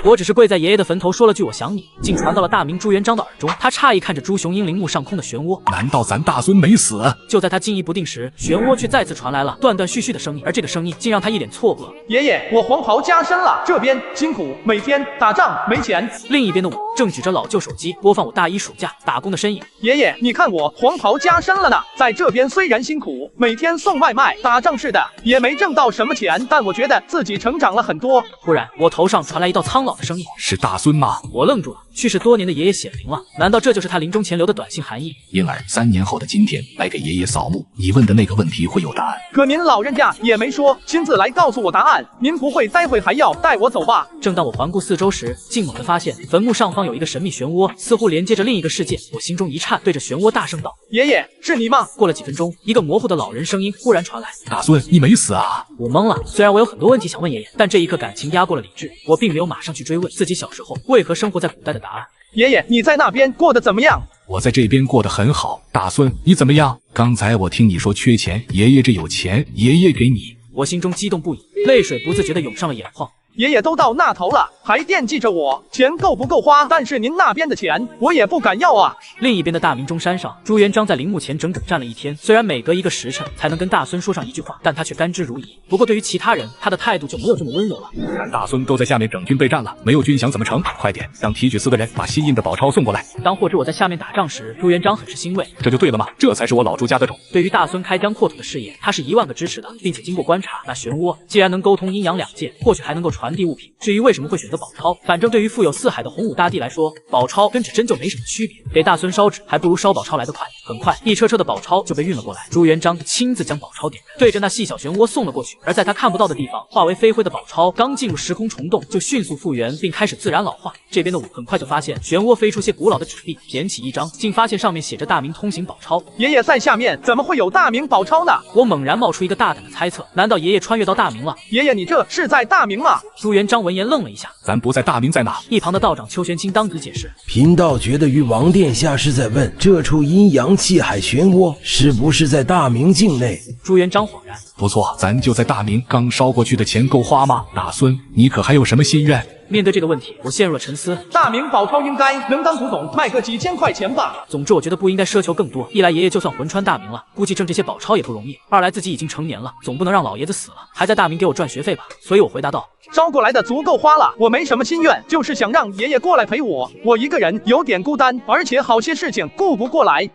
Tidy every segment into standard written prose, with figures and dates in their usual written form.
我只是跪在爷爷的坟头说了句我想你，竟传到了大明朱元璋的耳中。他诧异看着朱雄鹰陵墓上空的漩涡，难道咱大孙没死？就在他惊疑不定时，漩涡却再次传来了断断续续的声音，而这个声音竟让他一脸错愕。爷爷，我黄袍加身了，这边辛苦，每天打仗没钱。另一边的我正举着老旧手机播放我大一暑假打工的身影。爷爷，你看我黄袍加身了呢，在这边虽然辛苦，每天送外卖，打仗似的，也没挣到什么钱，但我觉得自己成长了很多。忽然，我头上传来一道苍老的声音：“是大孙吗？”我愣住了，去世多年的爷爷显灵了，难道这就是他临终前留的短信含义？婴儿3年后的今天来给爷爷扫墓，你问的那个问题会有答案。可您老人家也没说亲自来告诉我答案，您不会待会还要带我走吧？正当我环顾四周时，竟猛地发现坟墓上方有一个神秘漩涡，似乎连接着另一个世界。我心中一颤，对着漩涡大声道：“爷爷，是你吗？”过了几分钟，一个模糊的老人声音忽然传来：“大孙，你没死啊？”我懵了，虽然我有很多问题想问爷爷，但这一刻感情压过了理智，我并没有马上去追问自己小时候为何生活在古代的答案。爷爷，你在那边过得怎么样？我在这边过得很好。大孙，你怎么样？刚才我听你说缺钱，爷爷这有钱，爷爷给你。我心中激动不已，泪水不自觉地涌上了眼眶。爷爷都到那头了，还惦记着我，钱够不够花？但是您那边的钱，我也不敢要啊。另一边的大明中山上，朱元璋在陵墓前整整站了一天，虽然每隔1个时辰才能跟大孙说上一句话，但他却甘之如饴。不过对于其他人，他的态度就没有这么温柔了。咱大孙都在下面整军备战了，没有军饷怎么成？快点让提举司的人把新印的宝钞送过来。当获知我在下面打仗时，朱元璋很是欣慰。这就对了嘛，这才是我老朱家的种。对于大孙开疆扩土的事业，他是1万个支持的，并且经过观察，那漩涡既然能沟通阴阳两界，或许还能够传递物品。至于为什么会选择宝钞，反正对于富有四海的洪武大帝来说，宝钞跟指针就没什么区别。给大孙烧纸还不如烧宝钞来得快。很快，一车车的宝钞就被运了过来，朱元璋亲自将宝钞点燃，对着那细小漩涡送了过去。而在他看不到的地方，化为飞灰的宝钞刚进入时空虫洞，就迅速复原，并开始自然老化。这边的我很快就发现漩涡飞出些古老的纸币，捡起一张，竟发现上面写着大明通行宝钞。爷爷在下面，怎么会有大明宝钞呢？我猛然冒出一个大胆的猜测，难道爷爷穿越到大明了？爷爷，你这是在大明吗？朱元璋闻言愣了一下，咱不在大明在哪？一旁的道长邱玄清当即解释，贫道觉得于王殿下是在问这处阴阳气海漩涡是不是在大明境内。朱元璋恍然，不错，咱就在大明，刚烧过去的钱够花吗？大孙，你可还有什么心愿？面对这个问题，我陷入了沉思。大明宝钞应该能当古董，卖个几千块钱吧。总之，我觉得不应该奢求更多。一来，爷爷就算魂穿大明了，估计挣这些宝钞也不容易；二来，自己已经成年了，总不能让老爷子死了还在大明给我赚学费吧。所以我回答道：招过来的足够花了，我没什么心愿，就是想让爷爷过来陪我。我一个人有点孤单，而且好些事情顾不过来。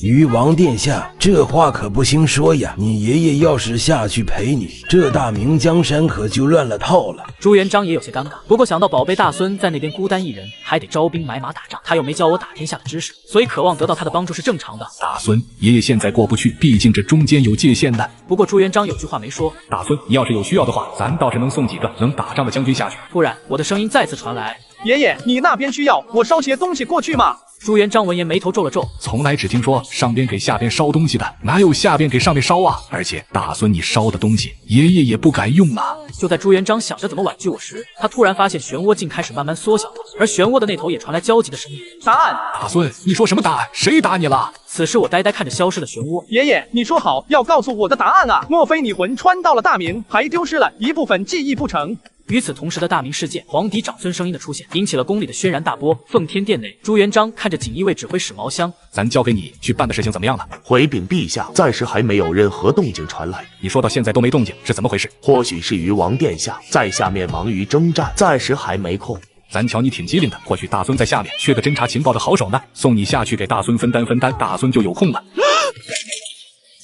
于王殿下，这话可不兴说呀！你爷爷要是下去陪你，这大明江山可就乱了套了。朱元璋也有些尴尬，不过想到宝贝大孙在那边孤单一人，还得招兵买马打仗，他又没教我打天下的知识，所以渴望得到他的帮助是正常的。大孙，爷爷现在过不去，毕竟这中间有界限的。不过朱元璋有句话没说，大孙，你要是有需要的话，咱倒是能送几个能打仗的将军下去。突然，我的声音再次传来：爷爷，你那边需要我烧些东西过去吗？朱元璋闻言眉头皱了皱，从来只听说上边给下边烧东西的，哪有下边给上边烧啊？而且大孙你烧的东西，爷爷也不敢用啊。就在朱元璋想着怎么婉拒我时，他突然发现漩涡竟开始慢慢缩小了，而漩涡的那头也传来焦急的声音：答案。大孙，你说什么答案？谁打你了？此时我呆呆看着消失的漩涡。爷爷，你说好要告诉我的答案啊！莫非你魂穿到了大明，还丢失了一部分记忆不成？与此同时的大明世界，皇帝长孙声音的出现，引起了宫里的轩然大波。奉天殿内，朱元璋看着锦衣卫指挥使毛香：咱交给你去办的事情怎么样了？回禀陛下，暂时还没有任何动静传来。你说到现在都没动静，是怎么回事？或许是于王殿下在下面忙于征战，暂时还没空。咱瞧你挺机灵的，或许大孙在下面缺个侦察情报的好手呢，送你下去给大孙分担分担，大孙就有空了。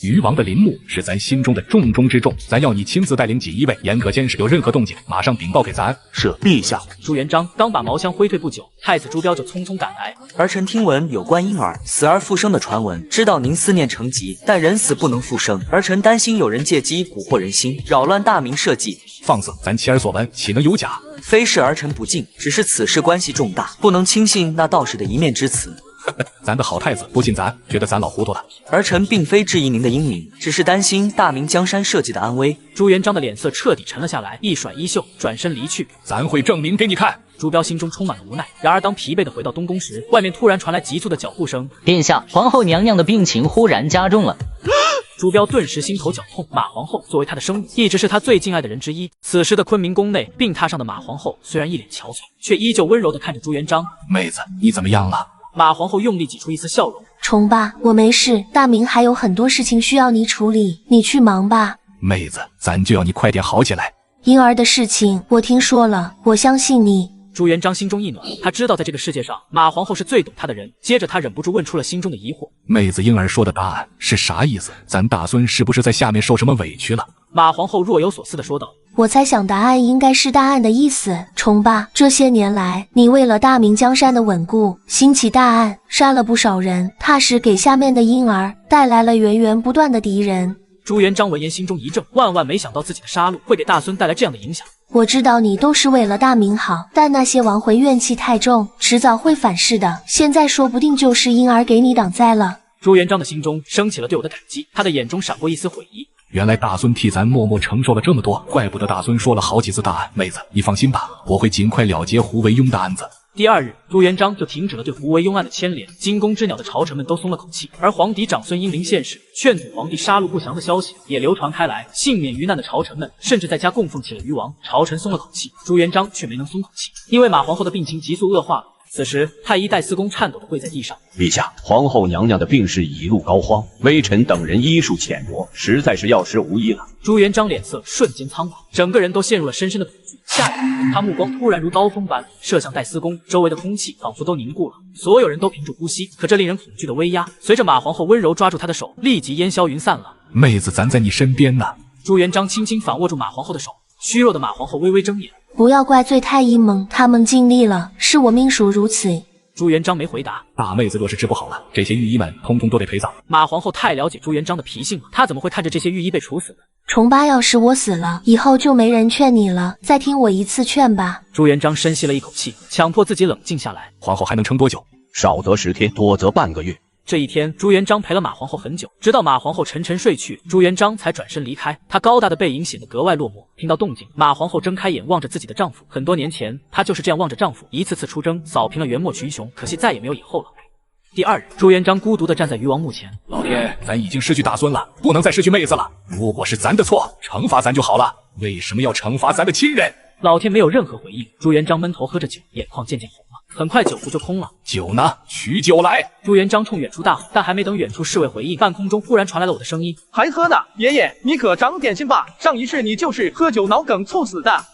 于王的陵墓是咱心中的重中之重，咱要你亲自带领锦衣卫，严格监视，有任何动静马上禀报给咱。是陛下。朱元璋刚把毛香挥退不久，太子朱标就匆匆赶来。儿臣听闻有关婴儿死而复生的传闻，知道您思念成疾，但人死不能复生，儿臣担心有人借机蛊惑人心，扰乱大明社稷。放肆！咱亲耳所闻，岂能有假？非是儿臣不敬，只是此事关系重大，不能轻信那道士的一面之词。咱的好太子不信咱，觉得咱老糊涂了。儿臣并非质疑您的英明，只是担心大明江山社稷的安危。朱元璋的脸色彻底沉了下来，一甩衣袖，转身离去。咱会证明给你看。朱标心中充满了无奈。然而当疲惫的回到东宫时，外面突然传来急促的脚步声。殿下，皇后娘娘的病情忽然加重了。朱标顿时心头绞痛。马皇后作为他的生母，一直是他最敬爱的人之一。此时的昆明宫内，病榻上的马皇后虽然一脸憔悴，却依旧温柔地看着朱元璋。妹子，你怎么样了？马皇后用力挤出一丝笑容。崇爸，我没事，大明还有很多事情需要你处理，你去忙吧。妹子，咱就要你快点好起来。婴儿的事情我听说了，我相信你。朱元璋心中一暖，他知道在这个世界上，马皇后是最懂他的人。接着他忍不住问出了心中的疑惑：妹子，婴儿说的答案是啥意思？咱大孙是不是在下面受什么委屈了？马皇后若有所思地说道：我猜想答案应该是大案的意思。崇爸，这些年来，你为了大明江山的稳固，兴起大案，杀了不少人，踏实给下面的婴儿带来了源源不断的敌人。朱元璋闻言心中一怔，万万没想到自己的杀戮会给大孙带来这样的影响。我知道你都是为了大明好，但那些亡魂怨气太重，迟早会反噬的。现在说不定就是婴儿给你挡灾了。朱元璋的心中升起了对我的感激，他的眼中闪过一丝悔意。原来大孙替咱默默承受了这么多，怪不得大孙说了好几次大案。妹子，你放心吧，我会尽快了结胡惟庸的案子。第二日，朱元璋就停止了对胡惟庸案的牵连，惊弓之鸟的朝臣们都松了口气，而皇帝长孙英灵献世，劝阻皇帝杀戮不祥的消息也流传开来，幸免于难的朝臣们甚至在家供奉起了鱼王，朝臣松了口气，朱元璋却没能松口气，因为马皇后的病情急速恶化了。此时，太医戴思恭颤抖地跪在地上。陛下，皇后娘娘的病势已入膏肓，微臣等人医术浅薄，实在是药石无医了。朱元璋脸色瞬间苍白，整个人都陷入了深深的恐惧。下一刻，他目光突然如刀锋般射向戴思恭，周围的空气仿佛都凝固了，所有人都屏住呼吸。可这令人恐惧的威压，随着马皇后温柔抓住他的手，立即烟消云散了。妹子，咱在你身边呢。朱元璋轻轻反握住马皇后的手，虚弱的马皇后微微睁眼。不要怪罪太医们，他们尽力了，是我命属如此。朱元璋没回答。大妹子若是治不好了，这些御医们通通都得陪葬。马皇后太了解朱元璋的脾性了，她怎么会看着这些御医被处死呢？崇爸，要是我死了，以后就没人劝你了，再听我一次劝吧。朱元璋深吸了一口气，强迫自己冷静下来。皇后还能撑多久？少则10天，多则半个月。这一天，朱元璋陪了马皇后很久，直到马皇后沉沉睡去，朱元璋才转身离开。他高大的背影显得格外落寞。听到动静，马皇后睁开眼望着自己的丈夫。很多年前，她就是这样望着丈夫，一次次出征，扫平了元末群雄，可惜再也没有以后了。第二日，朱元璋孤独地站在鱼王墓前。老天，咱已经失去大孙了，不能再失去妹子了。如果是咱的错，惩罚咱就好了，为什么要惩罚咱的亲人？老天没有任何回应。朱元璋闷头喝着酒，眼眶渐渐红了。很快酒壶就空了。酒呢？取酒来！朱元璋冲远处大吼，但还没等远处侍卫回应，半空中忽然传来了我的声音：还喝呢，爷爷，你可长点心吧，上一世你就是喝酒脑梗猝死的。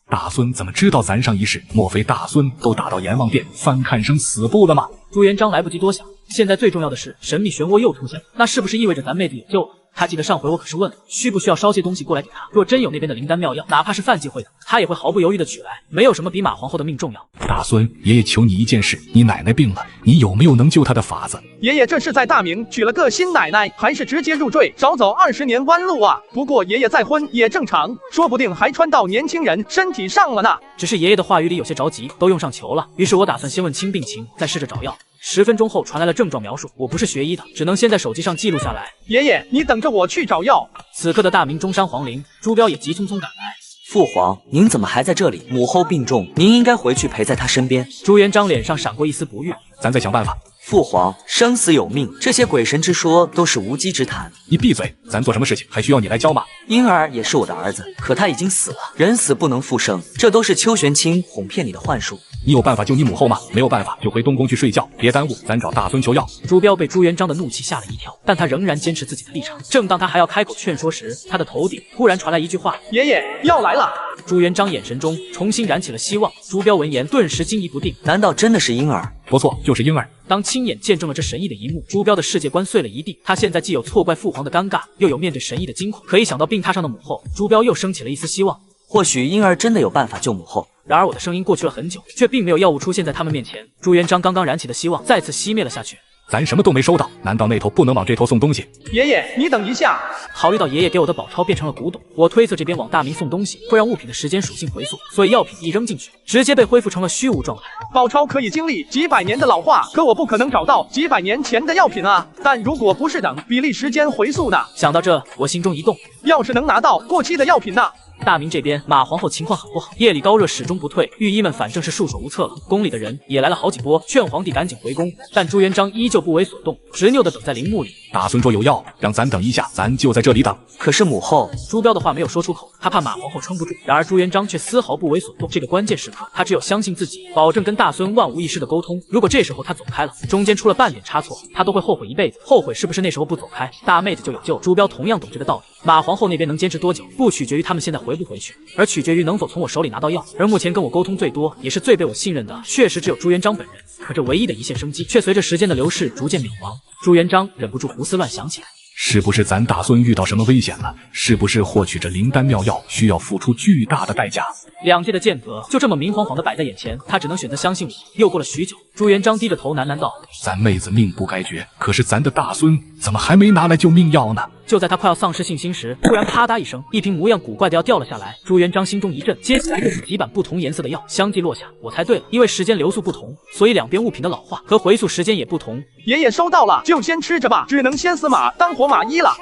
大孙怎么知道咱上一世？莫非大孙都打到阎王殿翻看生死簿了吗？朱元璋来不及多想，现在最重要的是神秘漩涡又出现了，那是不是意味着咱妹子有救了？他记得上回我可是问了，需不需要烧些东西过来给他？若真有那边的灵丹妙药，哪怕是范忌会的，他也会毫不犹豫的取来。没有什么比马皇后的命重要。大孙，爷爷求你一件事，你奶奶病了，你有没有能救她的法子？爷爷这是在大明娶了个新奶奶，还是直接入赘，少走20年弯路啊？不过爷爷再婚也正常，说不定还穿到年轻人身体上了呢。只是爷爷的话语里有些着急，都用上球了。于是我打算先问清病情，再试着找药。10分钟后传来了症状描述，我不是学医的，只能先在手机上记录下来。爷爷，你等着我去找药。此刻的大明中山皇陵，朱标也急匆匆赶来。父皇，您怎么还在这里？母后病重，您应该回去陪在她身边。朱元璋脸上闪过一丝不悦，咱再想办法。父皇，生死有命，这些鬼神之说都是无稽之谈。你闭嘴，咱做什么事情还需要你来教吗？婴儿也是我的儿子，可他已经死了，人死不能复生，这都是邱玄清哄骗你的幻术。你有办法救你母后吗？没有办法就回东宫去睡觉，别耽误，咱找大孙求药。朱标被朱元璋的怒气吓了一跳，但他仍然坚持自己的立场。正当他还要开口劝说时，他的头顶突然传来一句话：爷爷，药来了。朱元璋眼神中重新燃起了希望。朱标闻言顿时惊疑不定，难道真的是婴儿？不错，就是婴儿。当亲眼见证了这神异的一幕，朱标的世界观碎了一地。他现在既有错怪父皇的尴尬，又有面对神异的惊恐。可一想到病榻上的母后，朱标又升起了一丝希望。或许婴儿真的有办法救母后。然而我的声音过去了很久，却并没有药物出现在他们面前。朱元璋刚刚燃起的希望再次熄灭了下去。咱什么都没收到，难道那头不能往这头送东西？爷爷，你等一下。考虑到爷爷给我的宝钞变成了古董，我推测这边往大明送东西会让物品的时间属性回溯，所以药品一扔进去，直接被恢复成了虚无状态。宝钞可以经历几百年的老化，可我不可能找到几百年前的药品啊。但如果不是等比例时间回溯呢？想到这，我心中一动，要是能拿到过期的药品呢？大明这边，马皇后情况很不好，夜里高热始终不退，御医们反正是束手无策了。宫里的人也来了好几波，劝皇帝赶紧回宫，但朱元璋依旧不为所动，执拗的等在陵墓里。大孙说有药，让咱等一下，咱就在这里等。可是母后，朱标的话没有说出口，他怕马皇后撑不住。然而朱元璋却丝毫不为所动。这个关键时刻，他只有相信自己，保证跟大孙万无一失的沟通。如果这时候他走开了，中间出了半点差错，他都会后悔一辈子。后悔是不是那时候不走开，大妹子就有救？朱标同样懂这个道理。马皇后那边能坚持多久，不取决于他们现在回不回去，而取决于能否从我手里拿到药。而目前跟我沟通最多，也是最被我信任的，确实只有朱元璋本人。可这唯一的一线生机，却随着时间的流逝逐渐渺茫。朱元璋忍不住胡思乱想起来。是不是咱大孙遇到什么危险了？是不是获取这灵丹妙药需要付出巨大的代价？两界的间隔就这么明晃晃的摆在眼前，他只能选择相信我。又过了许久，朱元璋低着头喃喃道：“咱妹子命不该绝，可是咱的大孙怎么还没拿来救命药呢？”就在他快要丧失信心时，突然啪嗒一声，一瓶模样古怪的药掉了下来。朱元璋心中一震，接起来又是几板不同颜色的药相继落下。我猜对了，因为时间流速不同，所以两边物品的老化和回溯时间也不同。爷爷收到了，就先吃着吧，只能先死马当活马医了。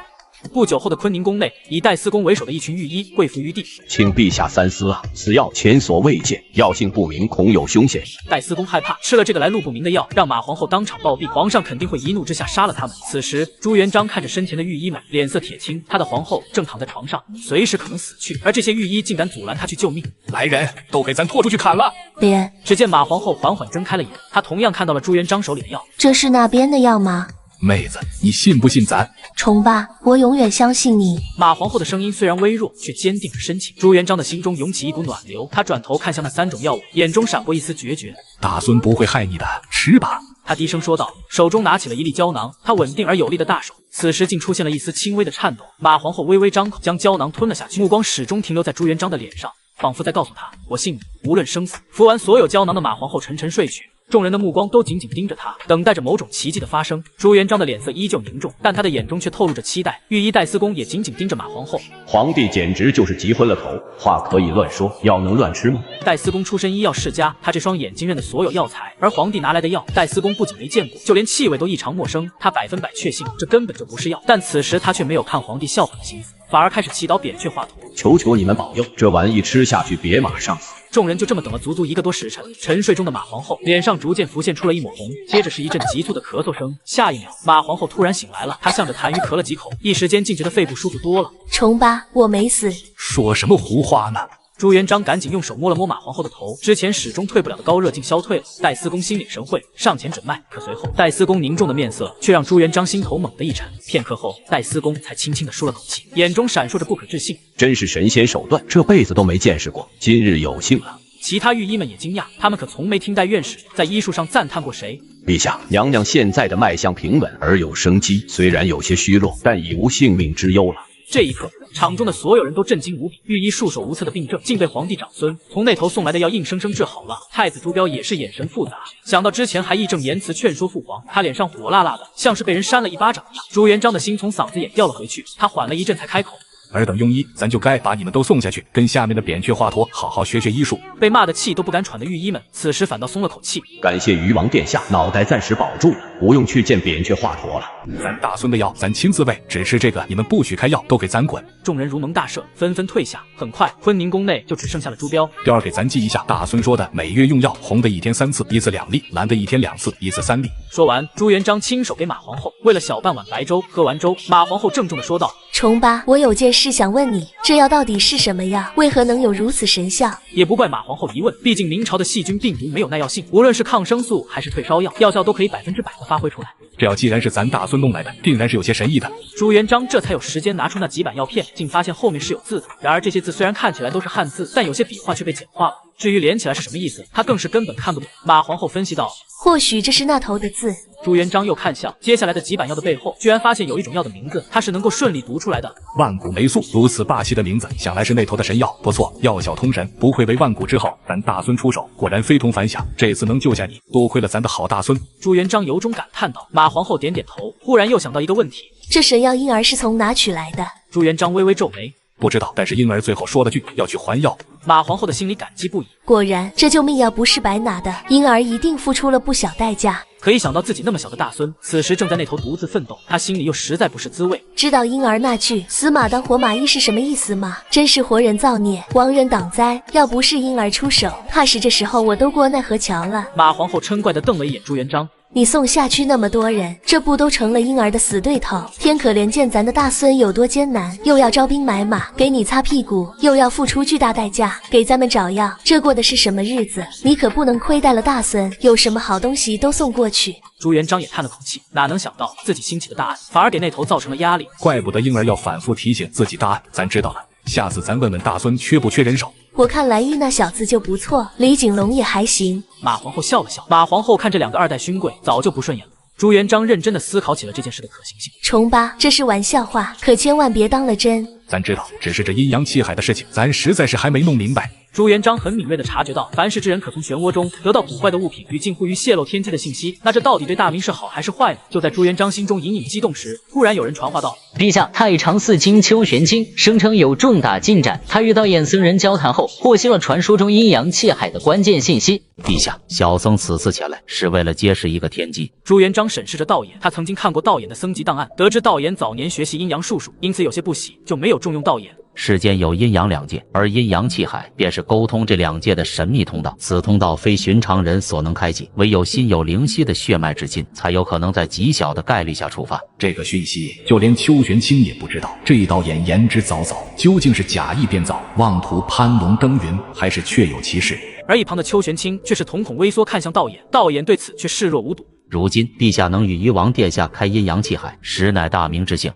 不久后的坤宁宫内，以戴思恭为首的一群御医跪伏于地，请陛下三思啊！此药前所未见，药性不明，恐有凶险。戴思恭害怕吃了这个来路不明的药，让马皇后当场暴毙，皇上肯定会一怒之下杀了他们。此时，朱元璋看着身前的御医们，脸色铁青，他的皇后正躺在床上，随时可能死去，而这些御医竟敢阻拦他去救命。来人，都给咱拖出去砍了！别，只见马皇后缓缓睁开了眼，她同样看到了朱元璋手里的药。这是那边的药吗？妹子，你信不信咱？虫爸，我永远相信你。马皇后的声音虽然微弱，却坚定而深情。朱元璋的心中涌起一股暖流，他转头看向那三种药物，眼中闪过一丝决绝。大孙不会害你的，吃吧。他低声说道，手中拿起了一粒胶囊，他稳定而有力的大手，此时竟出现了一丝轻微的颤抖。马皇后微微张口，将胶囊吞了下去，目光始终停留在朱元璋的脸上，仿佛在告诉他，我信你，无论生死。服完所有胶囊的马皇后沉沉睡去。众人的目光都紧紧盯着他，等待着某种奇迹的发生。朱元璋的脸色依旧凝重，但他的眼中却透露着期待。御医戴思恭也紧紧盯着马皇后。皇帝简直就是急昏了头，话可以乱说，药能乱吃吗？戴思恭出身医药世家，他这双眼睛认得所有药材，而皇帝拿来的药，戴思恭不仅没见过，就连气味都异常陌生。他100%确信这根本就不是药，但此时他却没有看皇帝笑话的心思，反而开始祈祷扁鹊华佗，求求你们保佑，这玩意吃下去别马上死。众人就这么等了足足1个多时辰，沉睡中的马皇后脸上逐渐浮现出了一抹红，接着是一阵急促的咳嗽声。下一秒，马皇后突然醒来了，她向着痰盂咳了几口，一时间竟觉得肺部舒服多了。虫爸，我没死。说什么胡话呢？朱元璋赶紧用手摸了摸马皇后的头，之前始终退不了的高热竟消退了。戴思恭心领神会，上前诊脉，可随后戴思恭凝重的面色却让朱元璋心头猛地一沉。片刻后，戴思恭才轻轻地舒了口气，眼中闪烁着不可置信。真是神仙手段，这辈子都没见识过，今日有幸了。其他御医们也惊讶，他们可从没听戴院士在医术上赞叹过谁。陛下，娘娘现在的脉象平稳而有生机，虽然有些虚弱，但已无性命之忧了。这一刻，场中的所有人都震惊无比，御医束手无策的病症竟被皇帝长孙从那头送来的药硬生生治好了。太子朱标也是眼神复杂，想到之前还义正言辞劝说父皇，他脸上火辣辣的，像是被人扇了一巴掌一样。朱元璋的心从嗓子眼掉了回去，他缓了一阵才开口。尔等庸医，咱就该把你们都送下去，跟下面的扁鹊华佗好好学学医术。被骂的气都不敢喘的御医们，此时反倒松了口气。感谢余王殿下，脑袋暂时保住了，不用去见扁鹊华佗了。咱大孙的药，咱亲自喂，只吃这个，你们不许开药，都给咱滚！众人如蒙大赦，纷纷退下。很快，坤宁宫内就只剩下了朱标。雕儿给咱记一下，大孙说的每月用药，红的1天3次，一次2粒；蓝的1天2次，一次3粒。说完，朱元璋亲手给马皇后喂了小半碗白粥。喝完粥，马皇后郑重地说道：“虫爸，我有件事想问你，这药到底是什么药？为何能有如此神效？”也不怪马皇后疑问，毕竟明朝的细菌病毒没有耐药性，无论是抗生素还是退烧药，药效都可以100%的发挥出来。这药既然是咱大孙弄来的，定然是有些神异的。朱元璋这才有时间拿出那几板药片，竟发现后面是有字的。然而这些字虽然看起来都是汉字，但有些笔画却被简化了。至于连起来是什么意思，他更是根本看不懂。马皇后分析道：“或许这是那头的字。”朱元璋又看向接下来的几板药的背后，居然发现有一种药的名字，他是能够顺利读出来的。万古霉素，如此霸气的名字，想来是那头的神药。不错，药效通神，不愧为万古之后，咱大孙出手，果然非同凡响。这次能救下你，多亏了咱的好大孙。朱元璋由衷感叹道。马皇后点点头，忽然又想到一个问题：这神药婴儿是从哪取来的？朱元璋微微皱眉。不知道，但是婴儿最后说了句要去还药。马皇后的心里感激不已。果然，这救命药不是白拿的，婴儿一定付出了不小代价。可一想到自己那么小的大孙此时正在那头独自奋斗，他心里又实在不是滋味。知道婴儿那句死马当活马医是什么意思吗？真是活人造孽，亡人挡灾。要不是婴儿出手，怕是这时候我都过奈何桥了。马皇后嗔怪地瞪了一眼朱元璋。你送下去那么多人，这不都成了婴儿的死对头？天可怜见咱的大孙有多艰难，又要招兵买马，给你擦屁股，又要付出巨大代价，给咱们找药，这过的是什么日子？你可不能亏待了大孙，有什么好东西都送过去。朱元璋也叹了口气，哪能想到自己兴起的大案，反而给那头造成了压力。怪不得婴儿要反复提醒自己大案，咱知道了，下次咱问问大孙缺不缺人手。我看蓝玉那小子就不错，李景龙也还行。马皇后笑了笑。马皇后看这两个二代勋贵早就不顺眼了。朱元璋认真地思考起了这件事的可行性。重八，这是玩笑话，可千万别当了真。咱知道，只是这阴阳气海的事情，咱实在是还没弄明白。朱元璋很敏锐地察觉到，凡是之人可从漩涡中得到古怪的物品与近乎于泄露天机的信息，那这到底对大明是好还是坏呢？就在朱元璋心中隐隐激动时，突然有人传话道：陛下，太常寺卿邱玄清声称有重大进展，他与道衍僧人交谈后，获悉了传说中阴阳气海的关键信息。陛下，小僧此次前来是为了揭示一个天机。朱元璋审视着道衍，他曾经看过道衍的僧籍档案，得知道衍早年学习阴阳术数，因此有些不喜，就没有重用道衍。世间有阴阳两界，而阴阳气海便是沟通这两界的神秘通道。此通道非寻常人所能开启，唯有心有灵犀的血脉之亲，才有可能在极小的概率下触发。这个讯息就连邱玄清也不知道。这道衍言之凿凿，究竟是假意编造，妄图攀龙登云，还是确有其事？而一旁的邱玄清却是瞳孔微缩看向道衍，道衍对此却视若无睹。如今陛下能与鱼王殿下开阴阳气海，实乃大明之幸。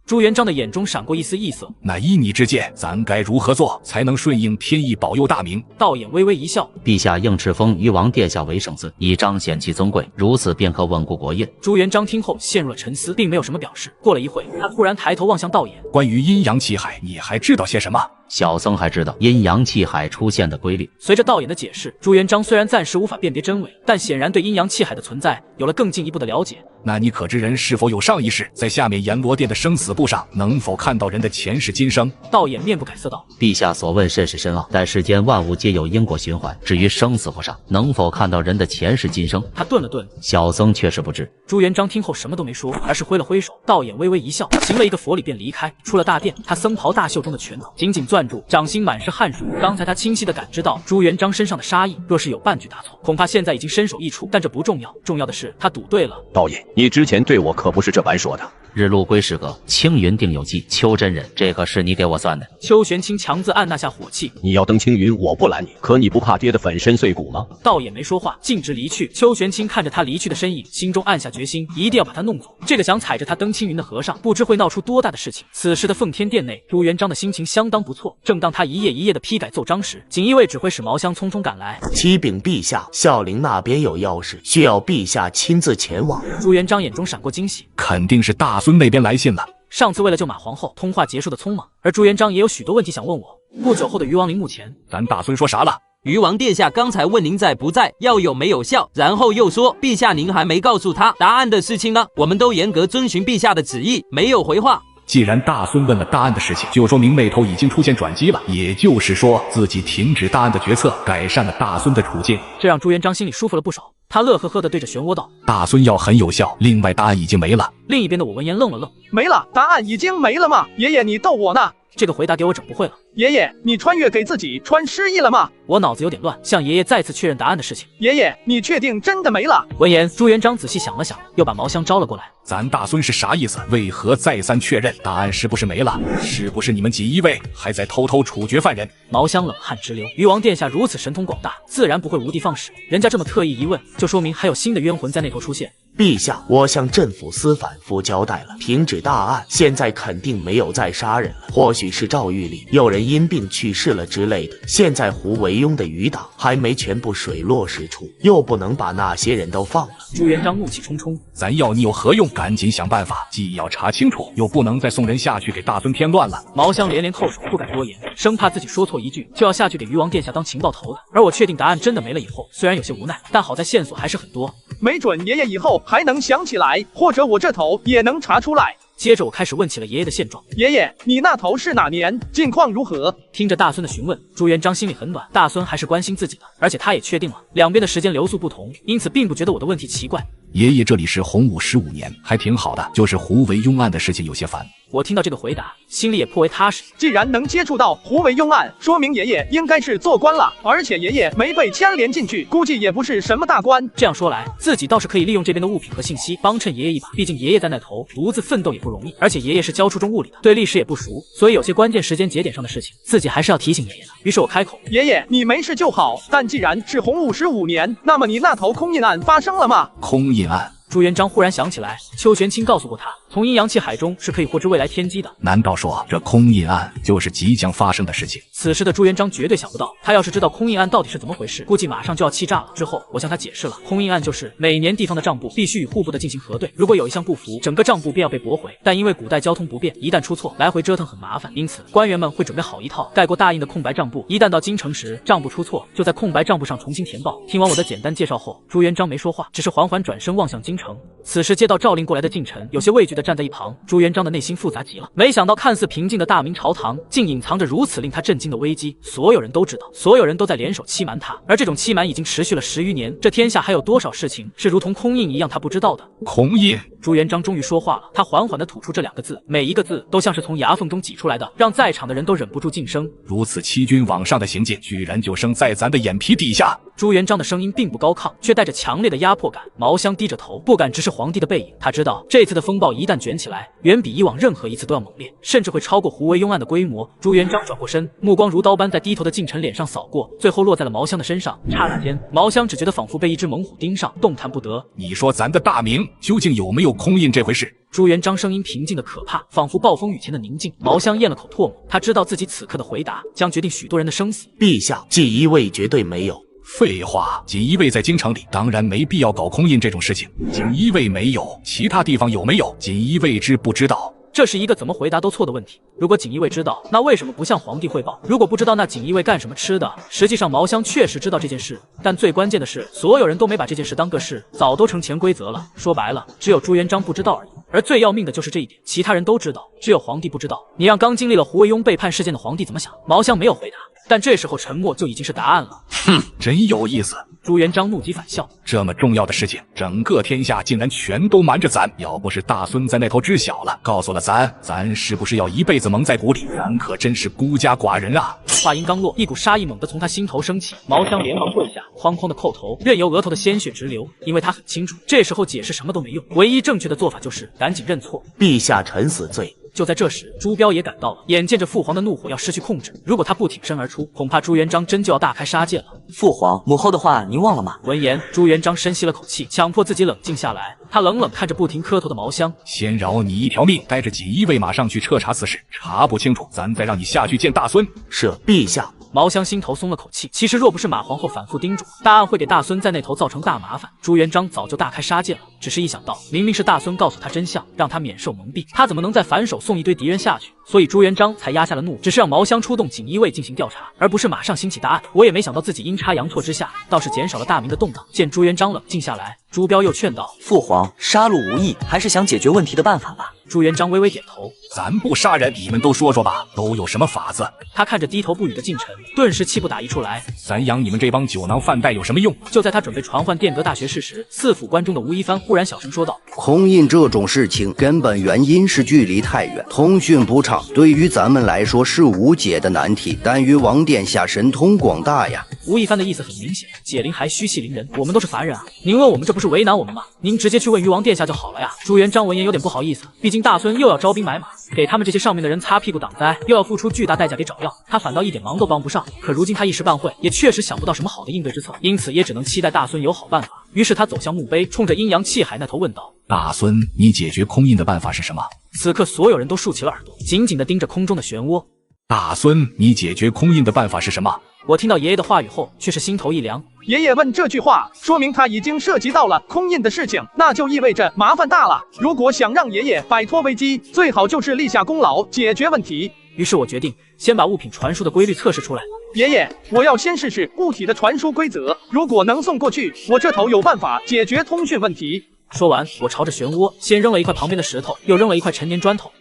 朱元璋的眼中闪过一丝异色，那依你之见，咱该如何做才能顺应天意，保佑大明？道衍微微一笑，陛下应敕封鱼王殿下为圣孙，以彰显其尊贵，如此便可稳固国印。朱元璋听后陷入了沉思，并没有什么表示。过了一会，他突然抬头望向道衍，关于阴阳气海，你还知道些什么？小僧还知道阴阳气海出现的规律。随着道衍的解释，朱元璋虽然暂时无法辨别真伪，但显然对阴阳气海的存在有了更进一步的了解。那你可知人是否有上一世，在下面阎罗殿的生死簿上，能否看到人的前世今生？道衍面不改色道：陛下所问甚是深奥，但世间万物皆有因果循环，至于生死簿上能否看到人的前世今生，他顿了顿，小僧确实不知。朱元璋听后什么都没说，而是挥了挥手。道衍微微一笑，行了一个佛礼便离开。出了大殿，他僧袍大袖中的拳头紧紧攥住，掌心满是汗水。刚才他清晰地感知到朱元璋身上的杀意，若是有半句大错，恐怕现在已经身首异处。但这不重要，重要的是他赌对了。道衍，你之前对我可不是这般说的。日禄归时阁，青云定有期。邱真人，这可是你给我算的。邱玄清强自按捺下火气，你要登青云，我不拦你，可你不怕跌得粉身碎骨吗？道衍没说话，径直离去。邱玄清看着他离去的身影，心中暗下决心，一定要把他弄走。这个想踩着他登青云的和尚，不知会闹出多大的事情。此时的奉天殿内，朱元璋的心情相当不错。正当他一页一页的批改奏章时，锦衣卫指挥使毛香匆匆赶来，启禀陛下，孝陵那边有要事，需要陛下亲自前往。朱元璋眼中闪过惊喜，肯定是大孙那边来信了。上次为了救马皇后，通话结束的匆忙，而朱元璋也有许多问题想问我。不久后的鱼王陵墓前，咱大孙说啥了？鱼王殿下刚才问您在不在，药有没有效，然后又说陛下您还没告诉他答案的事情呢，我们都严格遵循陛下的旨意，没有回话。既然大孙问了大案的事情，就说明那头已经出现转机了，也就是说自己停止大案的决策，改善了大孙的处境。这让朱元璋心里舒服了不少。他乐呵呵地对着漩涡道：大孙药很有效，另外答案已经没了。另一边的我闻言愣了愣，没了？答案已经没了吗？爷爷，你逗我呢？这个回答给我整不会了。爷爷，你穿越给自己穿失忆了吗？我脑子有点乱，向爷爷再次确认答案的事情。爷爷，你确定真的没了？闻言，朱元璋仔细想了想，又把毛香招了过来。咱大孙是啥意思？为何再三确认答案是不是没了？是不是你们锦衣卫还在偷偷处决犯人？毛香冷汗直流。鱼王殿下如此神通广大，自然不会无的放矢。人家这么特意一问，就说明还有新的冤魂在那头出现。陛下，我向镇抚司反复交代了，停止大案，现在肯定没有再杀人了，或许是诏狱里有人因病去世了之类的。现在胡惟庸的余党还没全部水落石出，又不能把那些人都放了。朱元璋怒气冲冲，咱要你有何用？赶紧想办法，既要查清楚，又不能再送人下去给大孙添乱了。毛香连连叩首，不敢多言，生怕自己说错一句就要下去给鱼王殿下当情报头了。而我确定答案真的没了以后，虽然有些无奈，但好在线索还是很多。没准爷爷以后还能想起来，或者我这头也能查出来。接着我开始问起了爷爷的现状。爷爷，你那头是哪年？近况如何？听着大孙的询问，朱元璋心里很暖，大孙还是关心自己的，而且他也确定了两边的时间流速不同，因此并不觉得我的问题奇怪。爷爷这里是洪武15年，还挺好的，就是胡惟庸案的事情有些烦。我听到这个回答，心里也颇为踏实。既然能接触到胡惟庸案，说明爷爷应该是做官了，而且爷爷没被牵连进去，估计也不是什么大官。这样说来，自己倒是可以利用这边的物品和信息帮衬爷爷一把，毕竟爷爷在那头独自奋斗也不容易，而且爷爷是教初中物理的，对历史也不熟，所以有些关键时间节点上的事情，自己还是要提醒爷爷的。于是我开口：爷爷，你没事就好，但既然是洪武15年，那么你那头空印案发生了吗？空印案。朱元璋忽然想起来，邱玄清告诉过他，从阴阳气海中是可以获知未来天机的。难道说这空印案就是即将发生的事情？此时的朱元璋绝对想不到，他要是知道空印案到底是怎么回事，估计马上就要气炸了。之后我向他解释了，空印案就是每年地方的账簿必须与户部的进行核对，如果有一项不符，整个账簿便要被驳回。但因为古代交通不便，一旦出错，来回折腾很麻烦，因此官员们会准备好一套盖过大印的空白账簿，一旦到京城时账簿出错，就在空白账簿上重新填报。听完我的简单介绍后，朱元璋没说话，只是缓缓转身望向京城。此时接到诏令过来的近臣有些畏惧地站在一旁，朱元璋的内心复杂极了。没想到看似平静的大明朝堂，竟隐藏着如此令他震惊的危机。所有人都知道，所有人都在联手欺瞒他，而这种欺瞒已经持续了10余年。这天下还有多少事情是如同空印一样他不知道的？空印。朱元璋终于说话了，他缓缓地吐出这2个字，每一个字都像是从牙缝中挤出来的，让在场的人都忍不住噤声。如此欺君罔上的行径，居然就生在咱的眼皮底下。朱元璋的声音并不高亢，却带着强烈的压迫感。毛香低着头，不敢直视皇帝的背影。他知道这次的风暴一旦卷起来，远比以往任何一次都要猛烈，甚至会超过胡惟庸案的规模。朱元璋转过身，目光如刀般在低头的近臣脸上扫过，最后落在了毛香的身上。刹那间，毛香只觉得仿佛被一只猛虎盯上，动弹不得。你说咱的大明究竟有没有空印这回事？朱元璋声音平静的可怕，仿佛暴风雨前的宁静。毛香咽了口唾沫，他知道自己此刻的回答将决定许多人的生死。陛下，锦衣卫绝对没有。废话，锦衣卫在京城里，当然没必要搞空印这种事情。锦衣卫没有，其他地方有没有？锦衣卫知不知道？这是一个怎么回答都错的问题。如果锦衣卫知道，那为什么不向皇帝汇报？如果不知道，那锦衣卫干什么吃的？实际上毛香确实知道这件事，但最关键的是，所有人都没把这件事当个事，早都成潜规则了。说白了，只有朱元璋不知道而已。而最要命的就是这一点，其他人都知道，只有皇帝不知道。你让刚经历了胡惟庸背叛事件的皇帝怎么想？毛香没有回答，但这时候沉默就已经是答案了。哼，真有意思。朱元璋怒极反笑，这么重要的事情，整个天下竟然全都瞒着咱。要不是大孙在那头知晓了，告诉了咱是不是要一辈子蒙在鼓里？咱可真是孤家寡人啊！话音刚落，一股杀意猛地从他心头升起，毛香连忙跪下，哐哐的叩头，任由额头的鲜血直流。因为他很清楚，这时候解释什么都没用，唯一正确的做法就是赶紧认错。陛下臣死罪。就在这时，朱标也赶到了，眼见着父皇的怒火要失去控制，如果他不挺身而出，恐怕朱元璋真就要大开杀戒了。父皇，母后的话您忘了吗？闻言，朱元璋深吸了口气，强迫自己冷静下来。他冷冷看着不停磕头的毛香，先饶你一条命，带着锦衣卫马上去彻查此事，查不清楚，咱再让你下去见大孙。是陛下。毛香心头松了口气，其实若不是马皇后反复叮嘱，大案会给大孙在那头造成大麻烦，朱元璋早就大开杀戒了。只是一想到明明是大孙告诉他真相，让他免受蒙蔽，他怎么能再反手送一堆敌人下去？所以朱元璋才压下了怒，只是让毛香出动锦衣卫进行调查，而不是马上兴起大案。我也没想到自己阴差阳错之下，倒是减少了大明的动荡。见朱元璋冷静下来，朱标又劝道：父皇，杀戮无益，还是想解决问题的办法吧。朱元璋微微点头，咱不杀人，你们都说说吧，都有什么法子？他看着低头不语的近臣，顿时气不打一处来。咱养你们这帮酒囊饭袋有什么用？就在他准备传唤殿阁大学士时，四府关中的吴一帆忽然小声说道：空印这种事情，根本原因是距离太远，通讯不畅，对于咱们来说是无解的难题，但于王殿下神通广大呀。吴一帆的意思很明显，解铃还须系铃人，我们都是凡人啊，您问我们这不是为难我们吗？您直接去问于王殿下就好了呀。朱元璋闻言有点不好意思，毕竟大孙又要招兵买马，给他们这些上面的人擦屁股挡灾，又要付出巨大代价给找药，他反倒一点忙都帮不上。可如今他一时半会也确实想不到什么好的应对之策，因此也只能期待大孙有好办法。于是他走向墓碑，冲着阴阳气海那头问道：大孙，你解决空印的办法是什么？此刻所有人都竖起了耳朵，紧紧地盯着空中的漩涡。大孙，你解决空印的办法是什么？我听到爷爷的话语后，却是心头一凉。爷爷问这句话，说明他已经涉及到了空印的事情，那就意味着麻烦大了。如果想让爷爷摆脱危机，最好就是立下功劳，解决问题。于是我决定先把物品传输的规律测试出来。爷爷，我要先试试物体的传输规则，如果能送过去，我这头有办法解决通讯问题。说完，我朝着漩涡先扔了一块旁边的石头，又扔了一块陈年砖头。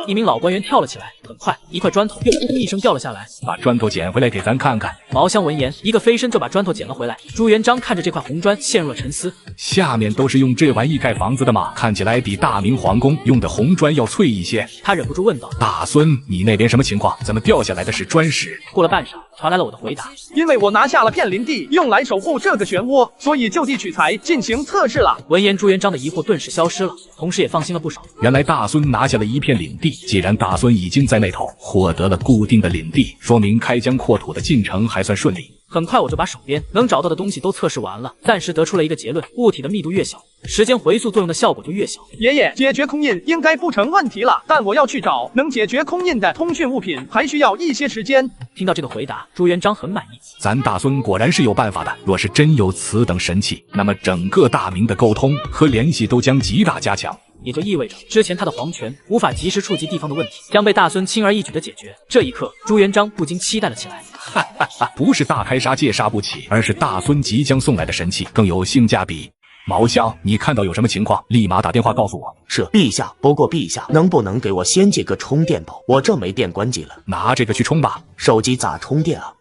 一名老官员跳了起来，很快，一块砖头又扑通一声掉了下来。把砖头捡回来给咱看看。毛香闻言，一个飞身就把砖头捡了回来。朱元璋看着这块红砖，陷入了沉思。下面都是用这玩意盖房子的吗？看起来比大明皇宫用的红砖要脆一些。他忍不住问道：“大孙，你那边什么情况？怎么掉下来的是砖石？”过了半晌，传来了我的回答：“因为我拿下了片林地，用来守护这个漩涡，所以就地取材进行测试了。”闻言，朱元璋的疑惑顿时消失了，同时也放心了不少。原来大孙拿下了一片领地，既然大孙已经在那头获得了固定的领地，说明开疆扩土的进程还算顺利。很快我就把手边能找到的东西都测试完了，暂时得出了一个结论：物体的密度越小，时间回溯作用的效果就越小。爷爷，解决空印应该不成问题了，但我要去找能解决空印的通讯物品，还需要一些时间。听到这个回答，朱元璋很满意。咱大孙果然是有办法的，若是真有此等神器，那么整个大明的沟通和联系都将极大加强。也就意味着，之前他的皇权无法及时触及地方的问题，将被大孙轻而易举的解决。这一刻，朱元璋不禁期待了起来。不是大开杀戒杀不起，而是大孙即将送来的神器更有性价比。毛香，你看到有什么情况，立马打电话告诉我。是，陛下。不过陛下，能不能给我先借个充电宝？我这没电关机了。拿这个去充吧。手机咋充电啊？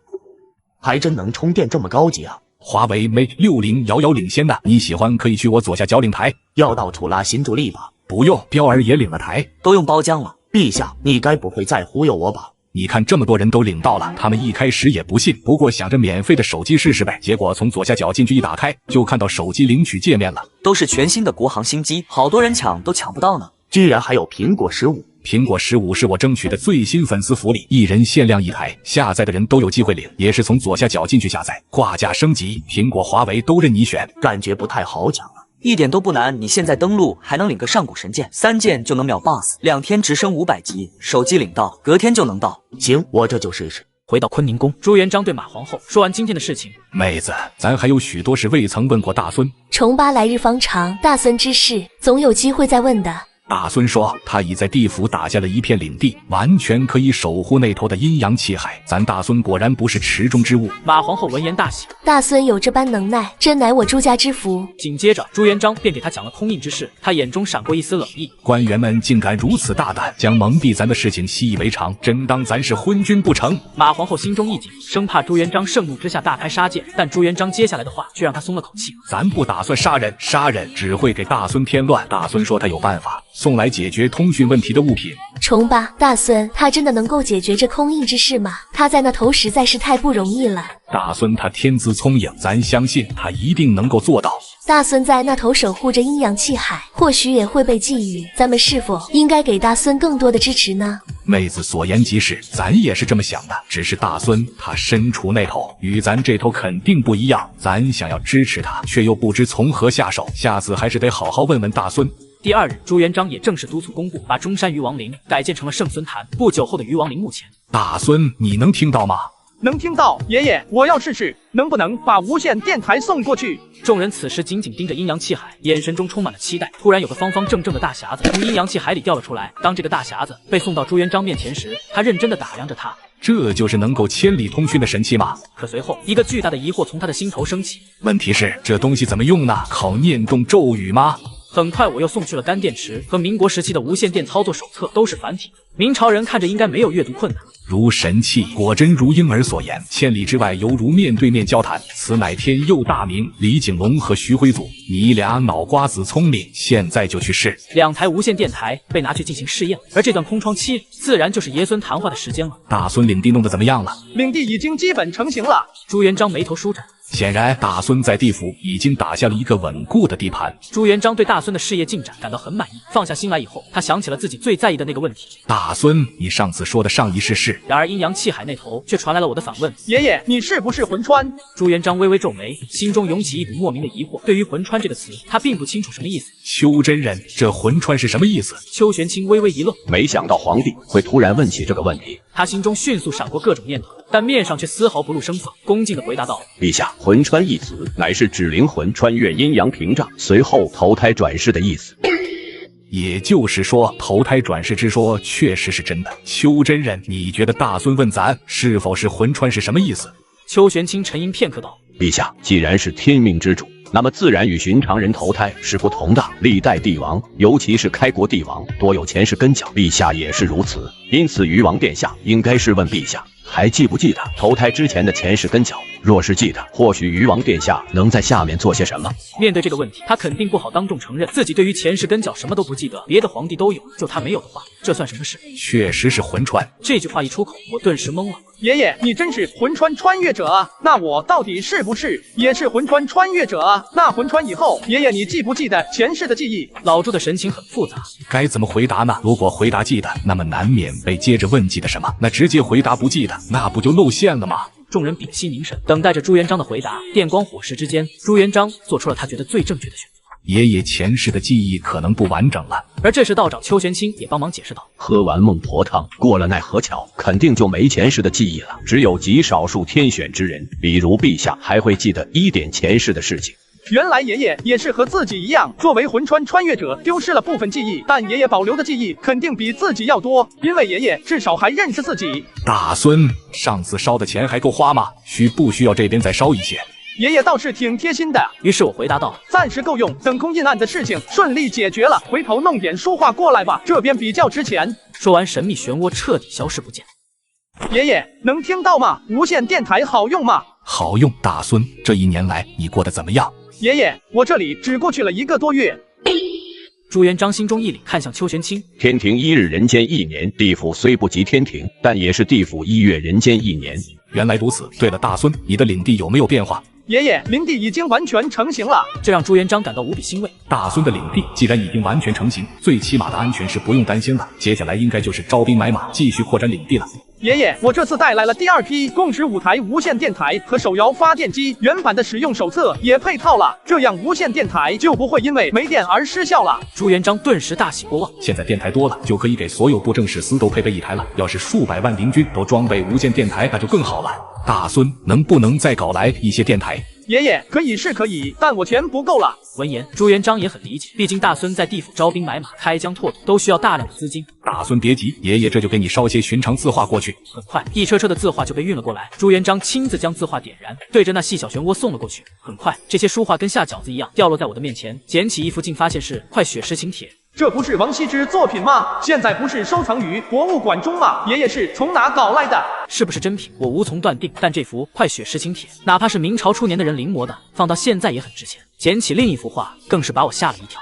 还真能充电，这么高级啊！华为 Mate 60遥遥领先的，你喜欢可以去我左下角领台。要到处拉新助力吧？不用，彪儿也领了台，都用包浆了。陛下，你该不会再忽悠我吧？你看这么多人都领到了，他们一开始也不信，不过想着免费的手机试试呗。结果从左下角进去一打开，就看到手机领取界面了，都是全新的国行新机，好多人抢都抢不到呢。居然还有苹果15。苹果15是我争取的最新粉丝福利，一人限量一台，下载的人都有机会领，也是从左下角进去下载，挂架升级，苹果、华为都任你选，感觉不太好抢啊。一点都不难，你现在登录还能领个上古神剑，3件就能秒 BOSS，2天直升500级，手机领到，隔天就能到。行，我这就试试。回到坤宁宫，朱元璋对马皇后说完今天的事情。妹子，咱还有许多事未曾问过大孙。重八来日方长，大孙之事总有机会再问的。大孙说，他已在地府打下了一片领地，完全可以守护那头的阴阳气海。咱大孙果然不是池中之物。马皇后闻言大喜，大孙有这般能耐，真乃我朱家之福。紧接着，朱元璋便给他讲了空印之事，他眼中闪过一丝冷意。官员们竟敢如此大胆，将蒙蔽咱的事情习以为常，真当咱是昏君不成？马皇后心中一紧，生怕朱元璋盛怒之下大开杀戒，但朱元璋接下来的话却让他松了口气。咱不打算杀人，杀人只会给大孙添乱。大孙说他有办法。送来解决通讯问题的物品。重八，大孙他真的能够解决这空印之事吗？他在那头实在是太不容易了。大孙他天资聪颖，咱相信他一定能够做到。大孙在那头守护着阴阳气海，或许也会被觊觎，咱们是否应该给大孙更多的支持呢？妹子所言极是，咱也是这么想的，只是大孙他身处那头，与咱这头肯定不一样，咱想要支持他，却又不知从何下手，下次还是得好好问问大孙。第二日，朱元璋也正式督促工部把中山鱼王陵改建成了圣孙坛。不久后的鱼王陵墓前，大孙，你能听到吗？能听到，爷爷，我要试试，能不能把无线电台送过去？众人此时紧紧盯着阴阳气海，眼神中充满了期待。突然，有个方方正正的大匣子从阴阳气海里掉了出来。当这个大匣子被送到朱元璋面前时，他认真地打量着它。这就是能够千里通讯的神器吗？可随后，一个巨大的疑惑从他的心头升起。问题是，这东西怎么用呢？靠念动咒语吗？很快，我又送去了干电池和民国时期的无线电操作手册，都是繁体。明朝人看着应该没有阅读困难。如神器，果真如婴儿所言，千里之外犹如面对面交谈。此乃天佑大明，李景龙和徐辉祖，你俩脑瓜子聪明，现在就去试。2台无线电台被拿去进行试验，而这段空窗期自然就是爷孙谈话的时间了。大孙领地弄得怎么样了？领地已经基本成型了。朱元璋眉头舒展。显然，大孙在地府已经打下了一个稳固的地盘。朱元璋对大孙的事业进展感到很满意，放下心来以后，他想起了自己最在意的那个问题。大孙，你上次说的上一世是？然而阴阳气海那头却传来了我的反问：爷爷，你是不是魂穿？朱元璋微微皱眉，心中涌起一股莫名的疑惑。对于魂穿这个词，他并不清楚什么意思。邱真人，这魂穿是什么意思？邱玄清微微一愣，没想到皇帝会突然问起这个问题。他心中迅速闪过各种念头，但面上却丝毫不露声色，恭敬地回答道：陛下，魂穿一词乃是指灵魂穿越阴阳屏障，随后投胎转世的意思。也就是说，投胎转世之说确实是真的。邱真人，你觉得大孙问咱是否是魂穿是什么意思？邱玄清沉吟片刻道：陛下，既然是天命之主，那么自然与寻常人投胎是不同的。历代帝王，尤其是开国帝王，多有前世根脚，陛下也是如此。因此，鱼王殿下应该是问陛下，还记不记得投胎之前的前世根脚？若是记得，或许鱼王殿下能在下面做些什么。面对这个问题，他肯定不好当众承认自己对于前世根脚什么都不记得，别的皇帝都有，就他没有的话，这算什么事？确实是魂穿。这句话一出口，我顿时懵了。爷爷，你真是魂穿穿越者啊！那我到底是不是也是魂穿穿越者啊？那魂穿以后，爷爷你记不记得前世的记忆？老朱的神情很复杂，该怎么回答呢？如果回答记得，那么难免被接着问记得什么；那直接回答不记得，那不就露馅了吗？众人屏息凝神，等待着朱元璋的回答。电光火石之间，朱元璋做出了他觉得最正确的选择。爷爷前世的记忆可能不完整了。而这时道长邱玄清也帮忙解释道：喝完孟婆汤，过了奈何桥，肯定就没前世的记忆了。只有极少数天选之人，比如陛下，还会记得一点前世的事情。原来爷爷也是和自己一样，作为魂穿穿越者，丢失了部分记忆，但爷爷保留的记忆肯定比自己要多，因为爷爷至少还认识自己。大孙，上次烧的钱还够花吗？不需要这边再烧一些？爷爷倒是挺贴心的。于是我回答道：暂时够用，等空印案的事情顺利解决了，回头弄点书画过来吧，这边比较值钱。说完，神秘漩涡彻底消失不见。爷爷能听到吗？无线电台好用吗？好用。大孙，这一年来你过得怎么样？爷爷，我这里只过去了1个多月。朱元璋心中一凛，看向邱玄清。天庭1日，人间1年。地府虽不及天庭，但也是地府1月，人间1年。原来如此。对了，大孙，你的领地有没有变化？爷爷，领地已经完全成型了，这让朱元璋感到无比欣慰。大孙的领地既然已经完全成型，最起码的安全是不用担心了。接下来应该就是招兵买马，继续扩展领地了。爷爷，我这次带来了第2批共15台无线电台和手摇发电机，原版的使用手册也配套了，这样无线电台就不会因为没电而失效了。朱元璋顿时大喜过望，现在电台多了，就可以给所有布政使司都配备1台了。要是数百万邻军都装备无线电台，那就更好了。大孙，能不能再搞来一些电台？爷爷，可以是可以，但我钱不够了。闻言，朱元璋也很理解，毕竟大孙在地府招兵买马、开疆拓土都需要大量的资金。大孙别急，爷爷这就给你烧些寻常字画过去。很快，一车车的字画就被运了过来，朱元璋亲自将字画点燃，对着那细小漩涡送了过去。很快，这些书画跟下饺子一样掉落在我的面前，捡起一幅，竟发现是《快雪时晴帖》。这不是王羲之作品吗？现在不是收藏于博物馆中吗？爷爷是从哪搞来的？是不是真品，我无从断定。但这幅《快雪时晴帖》，哪怕是明朝初年的人临摹的，放到现在也很值钱。捡起另一幅画，更是把我吓了一跳。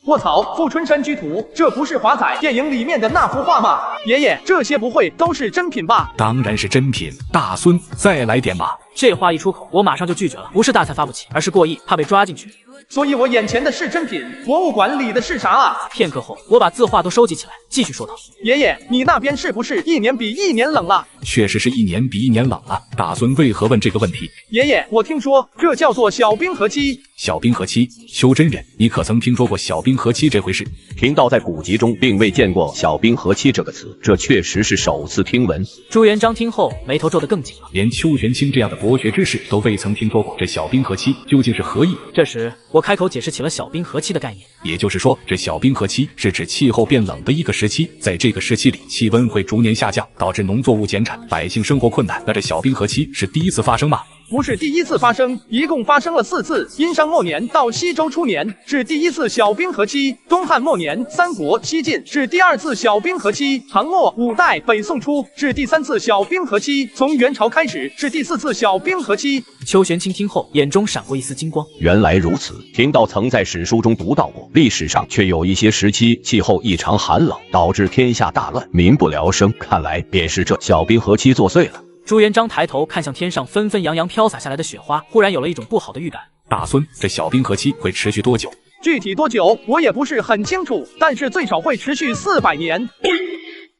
卧槽，富春山居图，这不是华仔电影里面的那幅画吗？爷爷，这些不会都是真品吧？当然是真品。大孙，再来点吧。这话一出口，我马上就拒绝了，不是大菜发不起，而是过亿，怕被抓进去。所以我眼前的是真品，博物馆里的是啥啊？片刻后，我把字画都收集起来，继续说道：爷爷，你那边是不是一年比一年冷了？确实是一年比一年冷了。大孙为何问这个问题？爷爷，我听说这叫做小冰河期。小冰河期，修真人，你可曾听说过小冰河期这回事？贫道在古籍中并未见过小冰河期这个词，这确实是首次听闻。朱元璋听后眉头皱得更紧了，连邱玄清这样的博学之士都未曾听说过这小冰河期究竟是何意。这时我开口解释起了小冰河期的概念，也就是说，这小冰河期是指气候变冷的一个时期，在这个时期里，气温会逐年下降，导致农作物减产，百姓生活困难。那这小冰河期是第一次发生吗？不是第一次发生，一共发生了4次。殷商末年到西周初年是第1次小冰河期，东汉末年、三国、西晋是第2次小冰河期，唐末、五代、北宋初是第3次小冰河期，从元朝开始是第4次小冰河期。邱玄清听后，眼中闪过一丝金光。原来如此，贫道曾在史书中读到过，历史上却有一些时期气候异常寒冷，导致天下大乱，民不聊生。看来便是这小冰河期作祟了。朱元璋抬头看向天上纷纷扬扬飘洒下来的雪花，忽然有了一种不好的预感。大孙，这小冰河期会持续多久？具体多久我也不是很清楚，但是最少会持续400年。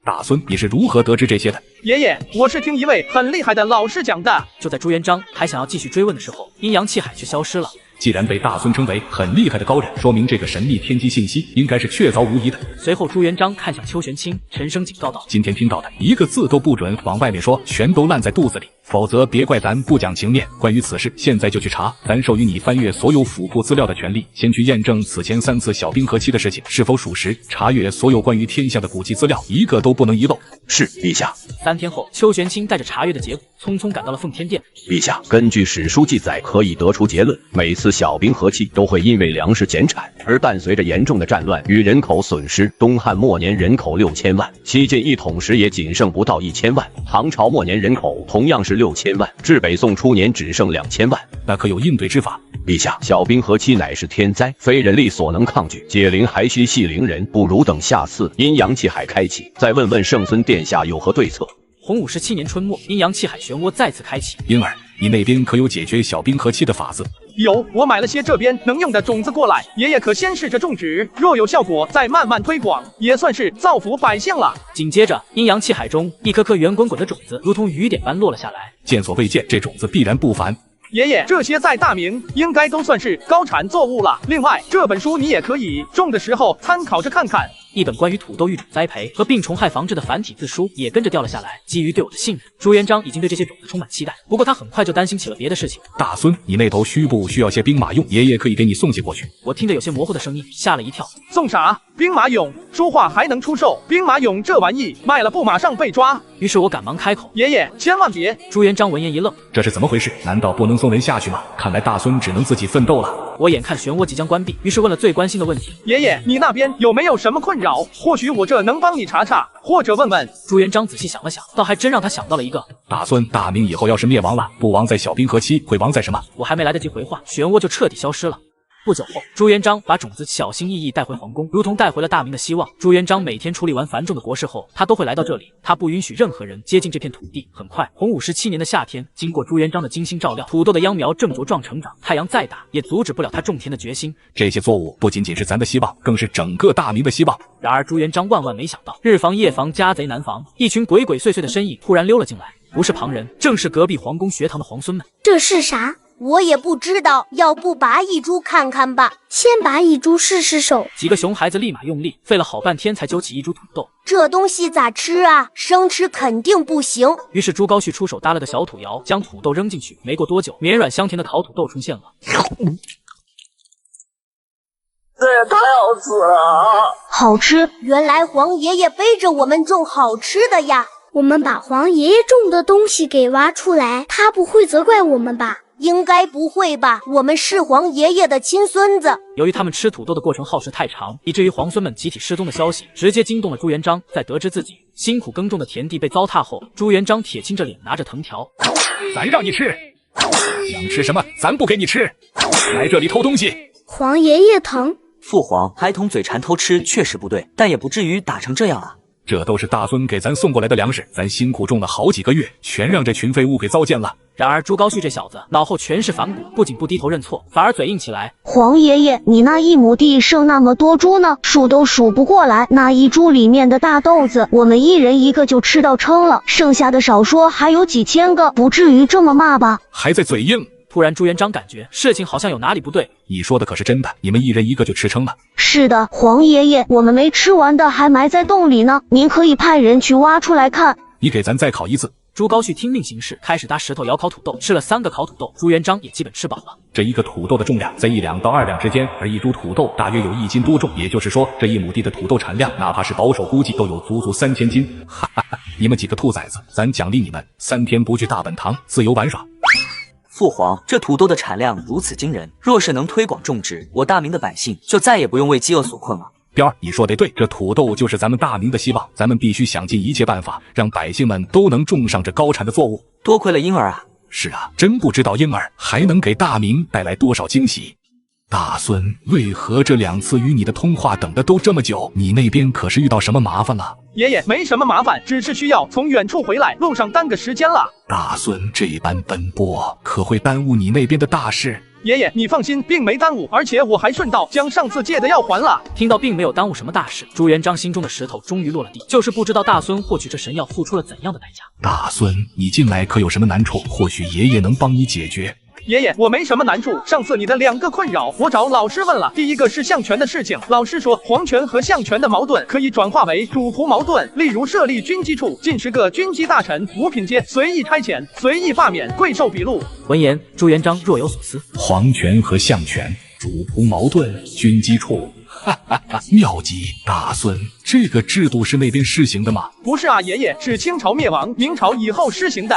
大孙，你是如何得知这些的？爷爷，我是听一位很厉害的老师讲的。就在朱元璋还想要继续追问的时候，阴阳气海却消失了。既然被大孙称为很厉害的高人，说明这个神秘天机信息应该是确凿无疑的。随后朱元璋看向邱玄清，沉声警告道：今天听到的一个字都不准往外面说，全都烂在肚子里，否则别怪咱不讲情面。关于此事，现在就去查。咱授予你翻阅所有府库资料的权利，先去验证此前3次小冰河期的事情是否属实，查阅所有关于天下的古籍资料，一个都不能遗漏。是，陛下。3天后，邱玄清带着查阅的结果，匆匆赶到了奉天殿。陛下，根据史书记载，可以得出结论，每次小冰河期都会因为粮食减产，而伴随着严重的战乱与人口损失。东汉末年人口6000万，西晋一统时也仅剩不到1000万。唐朝末年人口同样是6000万，至北宋初年只剩2000万。那可有应对之法？陛下，小冰河期乃是天灾，非人力所能抗拒，解铃还须系铃人，不如等下次阴阳气海开启，再问问圣孙殿下有何对策。洪武17年春末，阴阳气海漩涡再次开启。婴儿，你那边可有解决小冰河期的法子？有，我买了些这边能用的种子过来，爷爷可先试着种植，若有效果再慢慢推广，也算是造福百姓了。紧接着，阴阳气海中一颗颗圆滚滚的种子如同雨点般落了下来。见所未见，这种子必然不凡。爷爷，这些在大明应该都算是高产作物了。另外，这本书你也可以种的时候参考着看看。一本关于土豆育种栽培和病虫害防治的繁体字书也跟着掉了下来。基于对我的信任，朱元璋已经对这些种子充满期待。不过他很快就担心起了别的事情。大孙，你那头虚部需要些兵马俑，爷爷可以给你送些过去。我听着有些模糊的声音，吓了一跳。送啥？兵马俑？书画还能出售？兵马俑这玩意卖了不马上被抓？于是我赶忙开口：爷爷，千万别！朱元璋闻言一愣，这是怎么回事？难道不能送人下去吗？看来大孙只能自己奋斗了。我眼看漩涡即将关闭，于是问了最关心的问题：爷爷，你那边有没有什么困扰？或许我这能帮你查查，或者问问。朱元璋仔细想了想，倒还真让他想到了一个。大孙，大明以后要是灭亡了，不亡在小冰河期，会亡在什么？我还没来得及回话，漩涡就彻底消失了。不久后，朱元璋把种子小心翼翼带回皇宫，如同带回了大明的希望。朱元璋每天处理完繁重的国事后，他都会来到这里，他不允许任何人接近这片土地。很快，洪武17年的夏天，经过朱元璋的精心照料，土豆的秧苗正茁壮成长，太阳再大也阻止不了他种田的决心。这些作物不仅仅是咱的希望，更是整个大明的希望。然而朱元璋万万没想到，日防夜防，家贼难防，一群鬼鬼祟祟的身影突然溜了进来，不是旁人，正是隔壁皇宫学堂的皇孙们。这是啥？我也不知道，要不拔一株看看吧？先拔一株试试手。几个熊孩子立马用力，费了好半天才揪起一株土豆。这东西咋吃啊？生吃肯定不行。于是朱高煦出手搭了个小土窑，将土豆扔进去。没过多久，绵软香甜的烤土豆出现了。这也太好吃了！好吃！原来黄爷爷背着我们种好吃的呀。我们把黄爷爷种的东西给挖出来，他不会责怪我们吧？应该不会吧，我们是黄爷爷的亲孙子。由于他们吃土豆的过程耗时太长，以至于皇孙们集体失踪的消息直接惊动了朱元璋。在得知自己辛苦耕种的田地被糟蹋后，朱元璋铁青着脸，拿着藤条：咱让你吃，想吃什么咱不给你吃，来这里偷东西。黄爷爷疼。父皇，孩童嘴馋偷吃确实不对，但也不至于打成这样啊。这都是大孙给咱送过来的粮食，咱辛苦种了好几个月，全让这群废物给糟践了。然而朱高煦这小子脑后全是反骨，不仅不低头认错，反而嘴硬起来。黄爷爷，你那1亩地剩那么多株呢，数都数不过来。那一株里面的大豆子，我们1人1个就吃到撑了，剩下的少说还有几千个，不至于这么骂吧？还在嘴硬。突然朱元璋感觉事情好像有哪里不对。你说的可是真的？你们1人1个就吃撑了？是的，黄爷爷，我们没吃完的还埋在洞里呢，您可以派人去挖出来看。你给咱再烤一次。朱高煦听命行事，开始搭石头窑烤土豆，吃了3个烤土豆，朱元璋也基本吃饱了。这一个土豆的重量在1两到2两之间，而一株土豆大约有1斤多重，也就是说，这1亩地的土豆产量，哪怕是保守估计，都有足足3000斤。哈哈哈！你们几个兔崽子，咱奖励你们3天不去大本堂，自由玩耍。父皇，这土豆的产量如此惊人，若是能推广种植，我大明的百姓就再也不用为饥饿所困了。彪儿，你说得对，这土豆就是咱们大明的希望，咱们必须想尽一切办法，让百姓们都能种上这高产的作物。多亏了婴儿啊！是啊，真不知道婴儿还能给大明带来多少惊喜。大孙，为何这2次与你的通话等的都这么久？你那边可是遇到什么麻烦了？爷爷，没什么麻烦，只是需要从远处回来，路上耽搁时间了。大孙，这般奔波可会耽误你那边的大事。爷爷，你放心，并没耽误，而且我还顺道将上次借的药还了。听到并没有耽误什么大事，朱元璋心中的石头终于落了地，就是不知道大孙获取这神药付出了怎样的代价。大孙，你近来可有什么难处？或许爷爷能帮你解决。爷爷，我没什么难处。上次你的2个困扰，我找老师问了。第一个是相权的事情，老师说皇权和相权的矛盾可以转化为主仆矛盾，例如设立军机处，近10个军机大臣5品阶，随意差遣，随意罢免，贵受笔录。闻言，朱元璋若有所思。皇权和相权，主仆矛盾，军机处。哈哈哈，妙极！大孙，这个制度是那边施行的吗？不是啊，爷爷，是清朝灭亡，明朝以后施行的。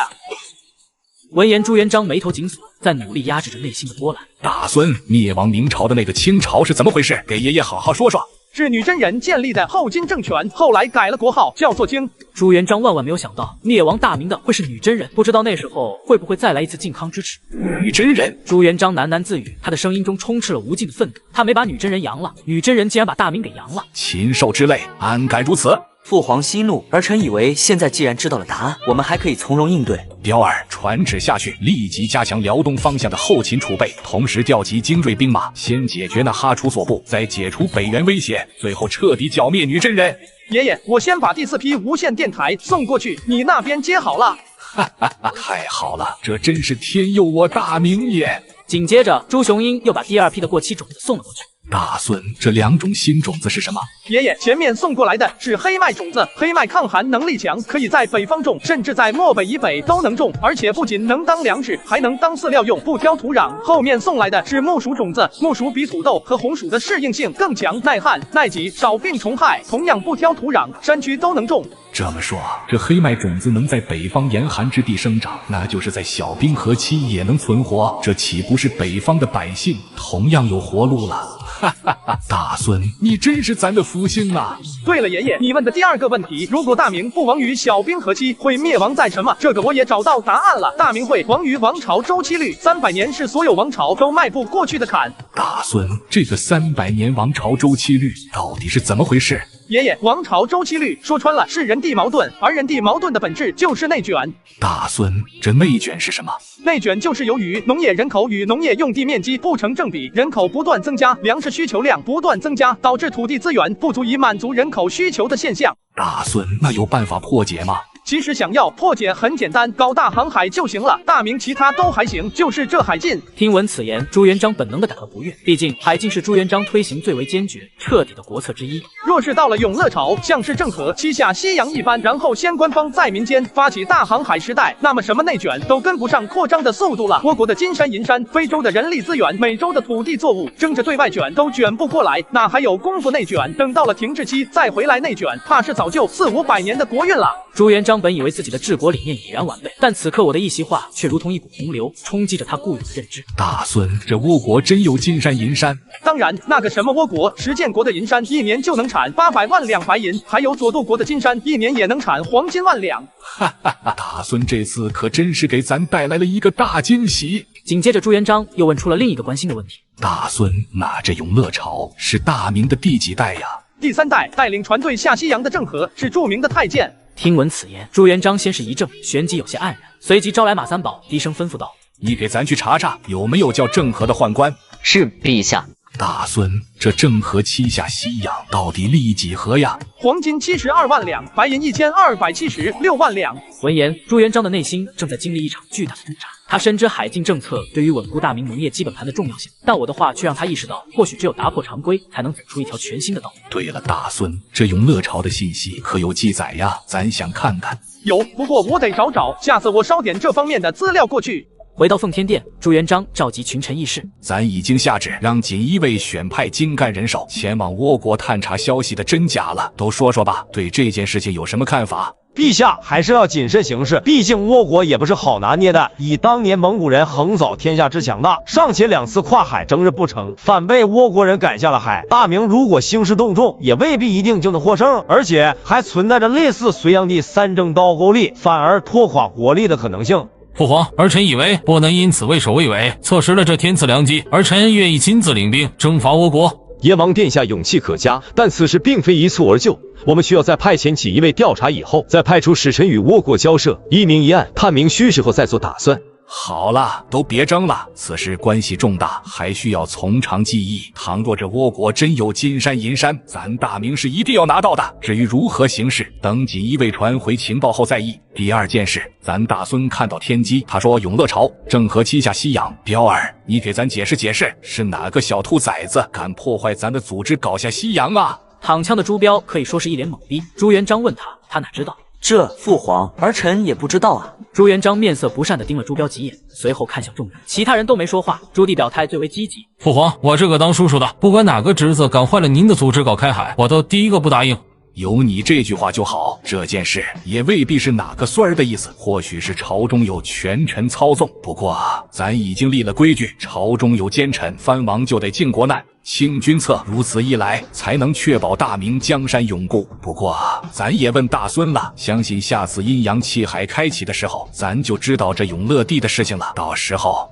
闻言，朱元璋眉头紧锁，在努力压制着内心的波澜。大孙，灭亡明朝的那个清朝是怎么回事？给爷爷好好说说。是女真人建立的后金政权，后来改了国号，叫做清。朱元璋万万没有想到，灭亡大明的会是女真人，不知道那时候会不会再来一次靖康之耻。女真人？朱元璋喃喃自语，他的声音中充斥了无尽的愤怒。他没把女真人扬了，女真人竟然把大明给扬了。禽兽之类，安敢如此！父皇息怒，儿臣以为现在既然知道了答案，我们还可以从容应对。彪儿，传旨下去，立即加强辽东方向的后勤储备，同时调集精锐兵马，先解决那哈楚所部，再解除北元威胁，最后彻底剿灭女真人。爷爷，我先把第4批无线电台送过去，你那边接好了。哈哈哈，太好了，这真是天佑我大明也！紧接着，朱雄英又把第2批的过期种子送了过去。大孙，这2种新种子是什么？爷爷，前面送过来的是黑麦种子，黑麦抗寒能力强，可以在北方种，甚至在漠北以北都能种，而且不仅能当粮食，还能当饲料用，不挑土壤。后面送来的是木薯种子，木薯比土豆和红薯的适应性更强，耐旱、耐疾，少病虫害，同样不挑土壤，山区都能种。这么说，这黑麦种子能在北方严寒之地生长，那就是在小冰河期也能存活，这岂不是北方的百姓同样有活路了？哈哈哈！大孙，你真是咱的福星啊！对了，爷爷，你问的第2个问题，如果大明不亡于小冰河期，会灭亡在什么？这个我也找到答案了，大明会亡于王朝周期率，300年是所有王朝都迈不过去的坎。大孙，这个300年王朝周期率到底是怎么回事？爷爷，王朝周期率说穿了是人地矛盾，而人地矛盾的本质就是内卷。大孙，这内卷是什么？内卷就是由于农业人口与农业用地面积不成正比，人口不断增加，粮食需求量不断增加，导致土地资源不足以满足人口需求的现象。大孙，那有办法破解吗？其实想要破解很简单，搞大航海就行了。大明其他都还行，就是这海禁。听闻此言，朱元璋本能的感到不悦，毕竟海禁是朱元璋推行最为坚决、彻底的国策之一。若是到了永乐朝，像是郑和七下西洋一般，然后先官方在民间发起大航海时代，那么什么内卷都跟不上扩张的速度了。倭国的金山银山，非洲的人力资源，美洲的土地作物，争着对外卷都卷不过来，哪还有功夫内卷？等到了停滞期再回来内卷，怕是早就4、500年的国运了。朱元璋本以为自己的治国理念已然完备，但此刻我的一席话却如同一股洪流，冲击着他固有的认知。大孙，这倭国真有金山银山？当然，那个什么倭国、石建国的银山一年就能产800万两白银，还有佐渡国的金山一年也能产黄金万两。哈哈哈！大孙这次可真是给咱带来了一个大惊喜。紧接着，朱元璋又问出了另一个关心的问题：大孙，那这永乐朝是大明的第几代呀？第3代，带领船队下西洋的郑和是著名的太监。听闻此言，朱元璋先是一怔，旋即有些黯然，随即招来马三宝，低声吩咐道：“你给咱去查查，有没有叫郑和的宦官？”是，陛下。大孙，这郑和七下西洋到底利几何呀？黄金72万两，白银1276万两。闻言，朱元璋的内心正在经历一场巨大的挣扎。他深知海禁政策对于稳固大明农业基本盘的重要性，但我的话却让他意识到，或许只有打破常规，才能走出一条全新的道路。对了，大孙，这永乐朝的信息可有记载呀？咱想看看。有，不过我得找找，下次我捎点这方面的资料过去。回到奉天殿，朱元璋召集群臣议事，咱已经下旨让锦衣卫选派精干人手前往倭国探查消息的真假了，都说说吧，对这件事情有什么看法？陛下还是要谨慎行事，毕竟倭国也不是好拿捏的。以当年蒙古人横扫天下之强大，尚且2次跨海争日不成，反被倭国人赶下了海。大明如果兴师动众，也未必一定就能获胜，而且还存在着类似隋炀帝3征刀沟例，反而拖垮国力的可能性。父皇，儿臣以为不能因此畏首畏尾，错失了这天赐良机，儿臣愿意亲自领兵征伐倭国。燕王殿下勇气可嘉，但此事并非一蹴而就，我们需要在派遣锦衣卫调查以后，再派出使臣与倭国交涉，一明一暗，探明虚实后再做打算。好了，都别争了，此事关系重大，还需要从长计议。倘若这倭国真有金山银山，咱大明是一定要拿到的。至于如何行事，等锦衣卫传回情报后再议。第二件事，咱大孙看到天机，他说永乐朝正和旗下西洋。彪儿，你给咱解释解释，是哪个小兔崽子敢破坏咱的组织，搞下西洋啊？躺枪的朱标可以说是一脸懵逼。朱元璋问他哪知道？这父皇，儿臣也不知道啊。朱元璋面色不善地盯了朱标几眼，随后看向众人，其他人都没说话。朱棣表态最为积极。父皇，我这个当叔叔的，不管哪个侄子敢坏了您的组织搞开海，我都第一个不答应。有你这句话就好，这件事也未必是哪个孙儿的意思，或许是朝中有权臣操纵。不过咱已经立了规矩，朝中有奸臣，藩王就得靖国难，清君侧，如此一来才能确保大明江山永固。不过咱也问大孙了，相信下次阴阳气海开启的时候，咱就知道这永乐帝的事情了。到时候，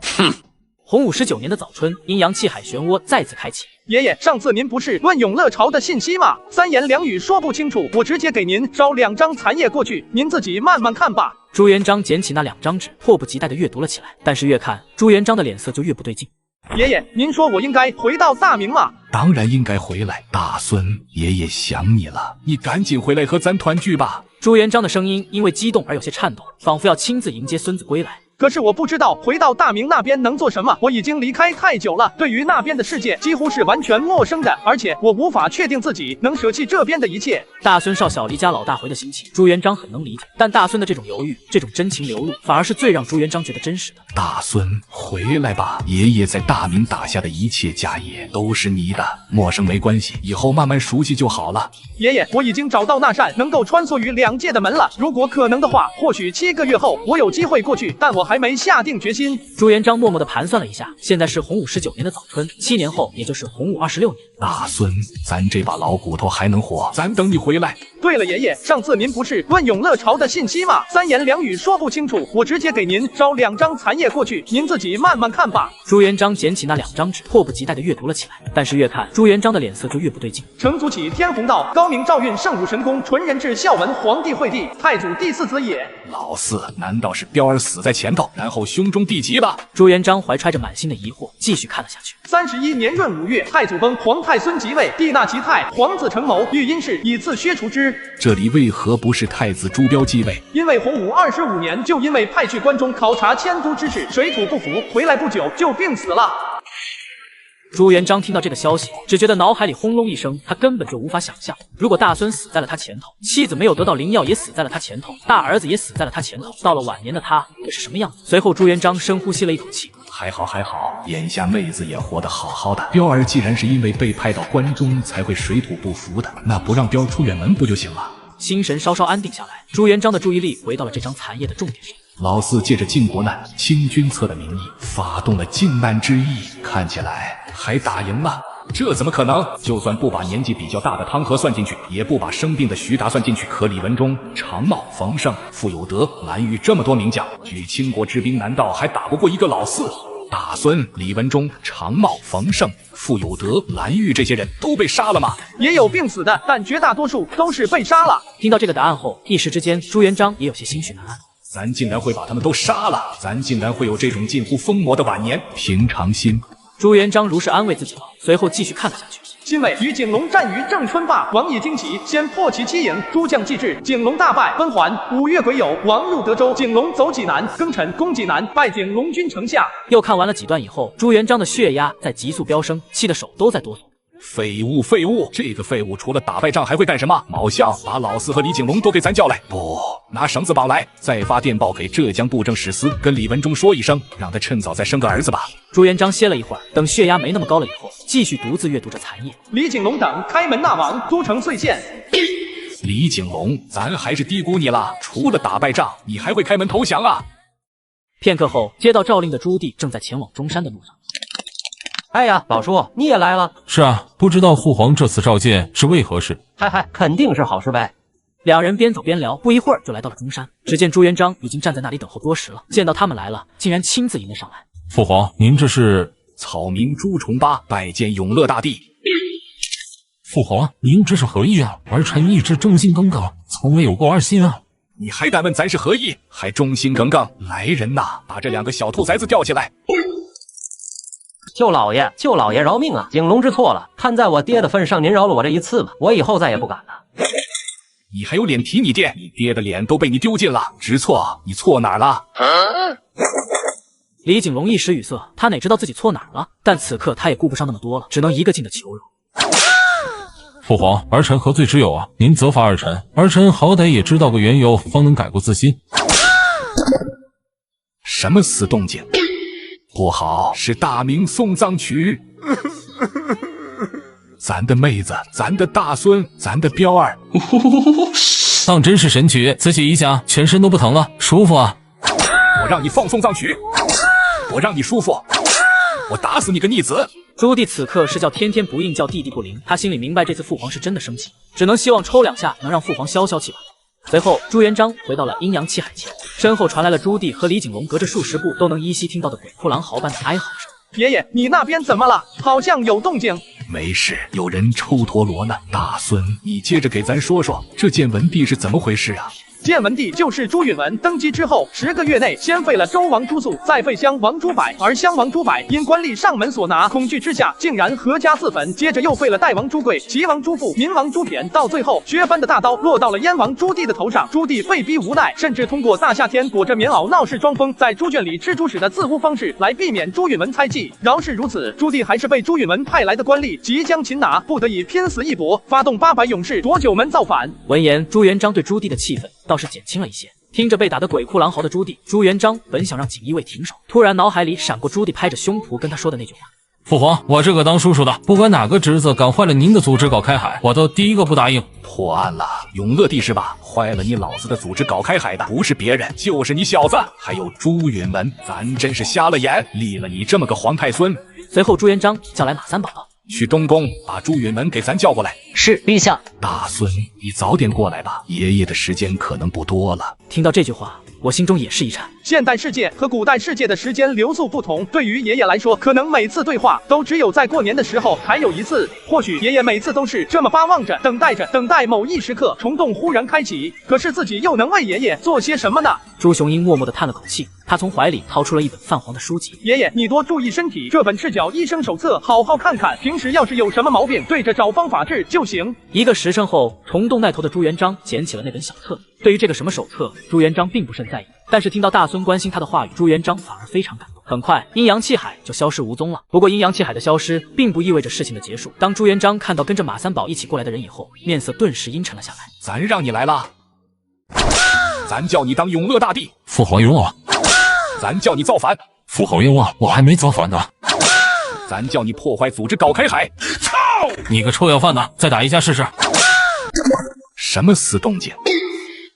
洪武19年的早春，阴阳气海漩涡再次开启。爷爷，上次您不是问永乐朝的信息吗？三言两语说不清楚，我直接给您烧2张残页过去，您自己慢慢看吧。朱元璋捡起那2张纸，迫不及待地阅读了起来。但是越看，朱元璋的脸色就越不对劲。爷爷，您说我应该回到大明吗？当然应该回来，大孙，爷爷想你了，你赶紧回来和咱团聚吧。朱元璋的声音因为激动而有些颤抖，仿佛要亲自迎接孙子归来。可是我不知道回到大明那边能做什么，我已经离开太久了，对于那边的世界几乎是完全陌生的，而且我无法确定自己能舍弃这边的一切。大孙少小离家老大回的心情，朱元璋很能理解，但大孙的这种犹豫，这种真情流露，反而是最让朱元璋觉得真实的。大孙，回来吧，爷爷在大明打下的一切家业都是你的，陌生没关系，以后慢慢熟悉就好了。爷爷，我已经找到那扇能够穿梭于2界的门了，如果可能的话，或许7个月后我有机会过去，但我还没下定决心。朱元璋默默地盘算了一下，现在是洪武19年的早春，7年后也就是洪武26年。大孙，咱这把老骨头还能活，咱等你回来。对了，爷爷，上次您不是问永乐朝的信息吗？三言两语说不清楚，我直接给您烧2张残页过去，您自己慢慢看吧。朱元璋捡起那2张纸，迫不及待地阅读了起来。但是越看，朱元璋的脸色就越不对劲。承祖起天弘道，高明诏运圣武神功，纯人质孝文皇帝惠帝，太祖第4子也。老四，难道是彪儿死在前头，然后兄终弟及了？朱元璋怀揣着满心的疑惑，继续看了下去。31年闰5月，太祖崩，皇太孙即位，帝纳其太，皇子承谋，欲因事以次削除之。这里为何不是太子朱标继位？因为洪武25年，就因为派去关中考察迁都之事，水土不服，回来不久就病死了。朱元璋听到这个消息，只觉得脑海里轰隆一声，他根本就无法想象，如果大孙死在了他前头，妻子没有得到灵药也死在了他前头，大儿子也死在了他前头，到了晚年的他会是什么样子？随后朱元璋深呼吸了一口气，还好，眼下妹子也活得好好的。彪儿既然是因为被派到关中才会水土不服的，那不让彪出远门不就行了？心神稍稍安定下来，朱元璋的注意力回到了这张残页的重点上。老四借着靖国难、清君侧的名义，发动了靖难之役，看起来还打赢了。这怎么可能？就算不把年纪比较大的汤和算进去，也不把生病的徐达算进去，可李文忠、常茂、冯胜、傅有德、蓝玉这么多名将，举倾国之兵，难道还打不过一个老四？大孙、李文忠、常茂、冯胜、傅有德、蓝玉这些人都被杀了吗？也有病死的，但绝大多数都是被杀了。听到这个答案后，一时之间朱元璋也有些心绪难安。咱竟然会把他们都杀了，咱竟然会有这种近乎疯魔的晚年。平常心。朱元璋如是安慰自己了，随后继续看了下去。辛伟与景龙战于正春坝，王以惊奇，先破其七营，诸将继至，景龙大败，分还。5月癸酉，王入德州，景龙走济南，庚辰攻济南，拜景龙军城下。又看完了几段以后，朱元璋的血压在急速飙升，气得手都在哆嗦。废物！这个废物除了打败仗还会干什么？毛相，把老四和李景龙都给咱叫来！不，拿绳子绑来，再发电报给浙江布政使司，跟李文忠说一声，让他趁早再生个儿子吧。朱元璋歇了一会儿，等血压没那么高了以后，继续独自阅读着残页。李景龙等开门纳王，都城遂陷。李景龙，咱还是低估你了，除了打败仗，你还会开门投降啊？片刻后，接到诏令的朱棣正在前往中山的路上。哎呀，老叔，你也来了。是啊，不知道父皇这次召见是为何事？嗨，肯定是好事呗。两人边走边聊，不一会儿就来到了中山。只见朱元璋已经站在那里等候多时了，见到他们来了，竟然亲自迎了上来。父皇，您这是？草民朱重八拜见永乐大帝。父皇，您这是何意啊？儿臣一直忠心耿耿，从未有过二心啊。你还敢问咱是何意？还忠心耿耿！来人呐，把这2个小兔崽子吊起来！舅老爷，舅老爷饶命啊！景龙知错了，看在我爹的份上，您饶了我这一次吧，我以后再也不敢了。你还有脸提你爹？你爹的脸都被你丢尽了，知错？你错哪儿了？李景龙一时语塞，他哪知道自己错哪儿了？但此刻他也顾不上那么多了，只能一个劲的求饶。父皇，儿臣何罪之有啊？您责罚儿臣，儿臣好歹也知道个缘由，方能改过自新。什么死动静？不好，是大明送葬曲。咱的妹子，咱的大孙，咱的彪儿，当真是神曲，仔细一下，全身都不疼了，舒服啊！我让你放送葬曲，我让你舒服，我打死你个逆子！朱棣此刻是叫天天不应，叫地地不灵，他心里明白这次父皇是真的生气，只能希望抽2下能让父皇消消气吧。随后，朱元璋回到了阴阳气海前，身后传来了朱棣和李景龙隔着数十步都能依稀听到的鬼哭狼嚎般的哀嚎声。爷爷，你那边怎么了？好像有动静。没事，有人抽陀螺呢。大孙，你接着给咱说说，这建文帝是怎么回事啊？建文帝就是朱允文登基之后10个月内，先废了周王朱肃，再废襄王朱柏，而襄王朱柏因官吏上门所拿，恐惧之下竟然合家自焚。接着又废了代王朱贵、齐王朱富、民王朱骈，到最后削藩的大刀落到了燕王朱棣的头上。朱棣被逼无奈，甚至通过大夏天裹着棉袄闹事装疯，在猪圈里吃猪屎的自污方式来避免朱允文猜忌。饶是如此，朱棣还是被朱允文派来的官吏即将擒拿，不得已拼死一搏，发动800勇士夺九门造反。闻言，朱元璋对朱棣的气愤倒是减轻了一些。听着被打得鬼哭狼嚎的朱棣，朱元璋本想让锦衣卫停手，突然脑海里闪过朱棣拍着胸脯跟他说的那句话：父皇，我这个当叔叔的，不管哪个侄子敢坏了您的组织搞开海，我都第一个不答应。破案了，永乐帝是吧？坏了你老子的组织搞开海的，不是别人，就是你小子，还有朱允文，咱真是瞎了眼，立了你这么个皇太孙。随后朱元璋叫来马三宝道：去东宫把朱允文给咱叫过来。是，陛下。大孙，你早点过来吧，爷爷的时间可能不多了。听到这句话，我心中也是一颤。现代世界和古代世界的时间流速不同，对于爷爷来说，可能每次对话都只有在过年的时候才有一次。或许爷爷每次都是这么巴望着，等待某一时刻虫洞忽然开启。可是自己又能为爷爷做些什么呢？朱雄英默默地叹了口气，他从怀里掏出了一本泛黄的书籍。爷爷，你多注意身体，这本赤脚医生手册好好看看，平时要是有什么毛病，对着找方法治就行。1个时辰后，虫洞那头的朱元璋捡起了那本小册。对于这个什么手册，朱元璋并不甚在意，但是听到大孙关心他的话语，朱元璋反而非常感动。很快，阴阳气海就消失无踪了。不过，阴阳气海的消失并不意味着事情的结束。当朱元璋看到跟着马三宝一起过来的人以后，面色顿时阴沉了下来。咱让你来了，咱叫你当永乐大帝。父皇冤枉，咱叫你造反。父皇冤枉，我还没造反呢。咱叫你破坏组织搞开海。操！你个臭要饭的，再打一架试试。什么死动静？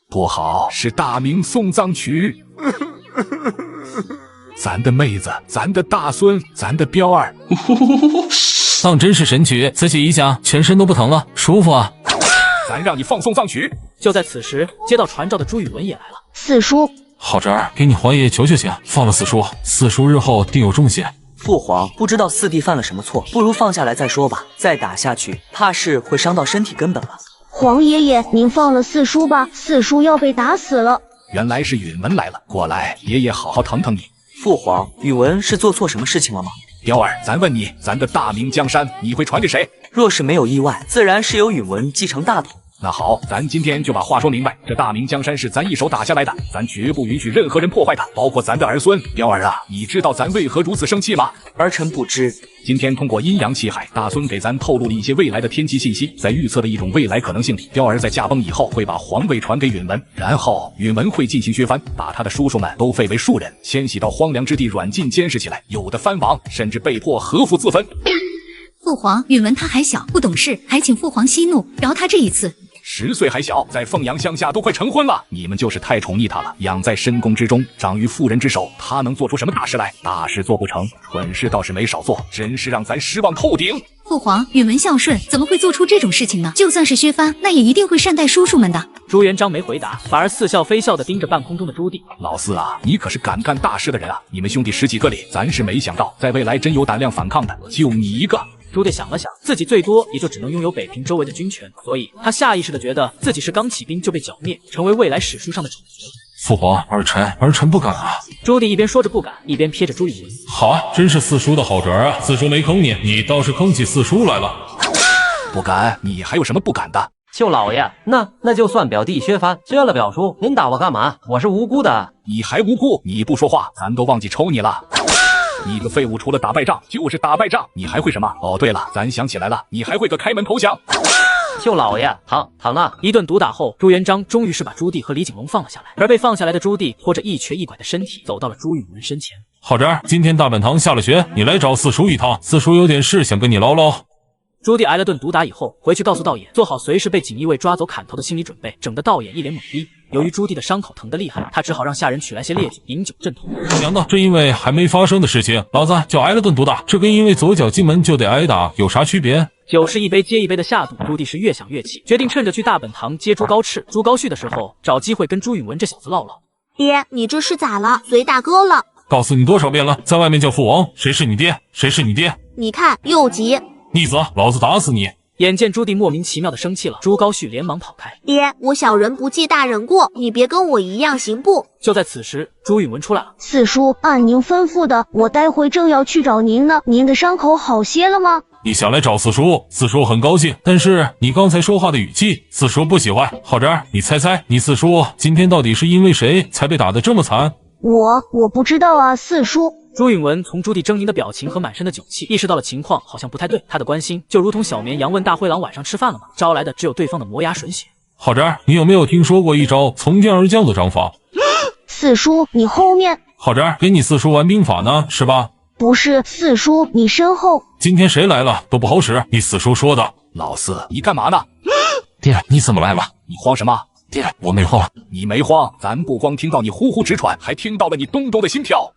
不好，是大明送葬曲。咱的妹子，咱的大孙，咱的彪儿，当真是神曲，仔细一下，全身都不疼了，舒服啊！咱让你放送葬曲。就在此时，接到传召的朱允文也来了。四叔，好侄儿，给你皇爷求求情，放了四叔，四叔日后定有重谢。父皇不知道四弟犯了什么错，不如放下来再说吧，再打下去，怕是会伤到身体根本了。皇爷爷，您放了四叔吧，四叔要被打死了。原来是允文来了，过来，爷爷好好疼疼你。父皇，允文是做错什么事情了吗？彪儿，咱问你，咱的大明江山你会传给谁？若是没有意外，自然是由允文继承大统。那好，咱今天就把话说明白，这大明江山是咱一手打下来的，咱绝不允许任何人破坏它，包括咱的儿孙。彪儿啊，你知道咱为何如此生气吗？儿臣不知。今天通过阴阳气海，大孙给咱透露了一些未来的天机信息，在预测的一种未来可能性里，彪儿在驾崩以后会把皇位传给允文，然后允文会进行削藩，把他的叔叔们都废为庶人，迁徙到荒凉之地软禁监视起来，有的藩王甚至被迫合府自焚。父皇，允文他还小，不懂事，还请父皇息怒，饶他这一次。10岁还小，在凤阳乡下都快成婚了，你们就是太宠溺他了，养在深宫之中，长于妇人之手，他能做出什么大事来？大事做不成，蠢事倒是没少做，真是让咱失望透顶。父皇，允文孝顺，怎么会做出这种事情呢？就算是削藩，那也一定会善待叔叔们的。朱元璋没回答，反而似笑非笑地盯着半空中的朱棣。老四啊，你可是敢干大事的人啊！你们兄弟10几个里，咱是没想到，在未来真有胆量反抗的，就你一个。朱棣想了想，自己最多也就只能拥有北平周围的军权，所以他下意识的觉得自己是刚起兵就被剿灭，成为未来史书上的丑角。父皇，儿臣不敢啊！朱棣一边说着不敢，一边瞥着朱允文。好啊，真是四叔的好侄儿啊！四叔没坑你，你倒是坑起四叔来了。不敢？你还有什么不敢的？舅老爷，那就算表弟削藩，削了表叔，您打我干嘛？我是无辜的。你还无辜？你不说话，咱都忘记抽你了。你个废物，除了打败仗就是打败仗，你还会什么？哦，对了，咱想起来了，你还会个开门投降。舅老爷，躺呢！一顿毒打后，朱元璋终于是把朱棣和李景龙放了下来，而被放下来的朱棣拖着一瘸一拐的身体走到了朱允文身前。好侄儿，今天大本堂下了学，你来找四叔一趟，四叔有点事想跟你唠唠。朱棣挨了顿毒打以后，回去告诉道衍，做好随时被锦衣卫抓走砍头的心理准备，整得道衍一脸懵逼。由于朱棣的伤口疼得厉害，他只好让下人取来些烈酒饮酒镇痛。娘的，这因为还没发生的事情，老子就挨了顿毒打，这跟因为左脚进门就得挨打有啥区别？酒是一杯接一杯的下肚，朱棣是越想越气，决定趁着去大本堂接朱高炽、朱高煦的时候，找机会跟朱允文这小子唠唠。爹，你这是咋了？随大哥了？告诉你多少遍了，在外面叫父王，谁是你爹？谁是你爹？你看又急，逆子，老子打死你！眼见朱棣莫名其妙的生气了，朱高煦连忙跑开。爹，我小人不记大人过，你别跟我一样行不？就在此时，朱允文出来了。四叔，按您吩咐的，我待会正要去找您呢。您的伤口好些了吗？你想来找四叔，四叔很高兴，但是你刚才说话的语气，四叔不喜欢。好侄儿，你猜猜，你四叔今天到底是因为谁才被打得这么惨？我不知道啊，四叔。朱允文从朱棣狰狞的表情和满身的酒气，意识到了情况好像不太对。他的关心就如同小绵羊问大灰狼晚上吃饭了吗？招来的只有对方的磨牙吮血。好侄儿，你有没有听说过一招从天而降的掌法？四叔，你后面。好侄儿，给你四叔玩兵法呢，是吧？不是，四叔，你身后。今天谁来了都不好使，你四叔说的。老四，你干嘛呢？爹，你怎么来了？你慌什么？爹，我没慌。你没慌，咱不光听到你呼呼直喘，还听到了你咚咚的心跳。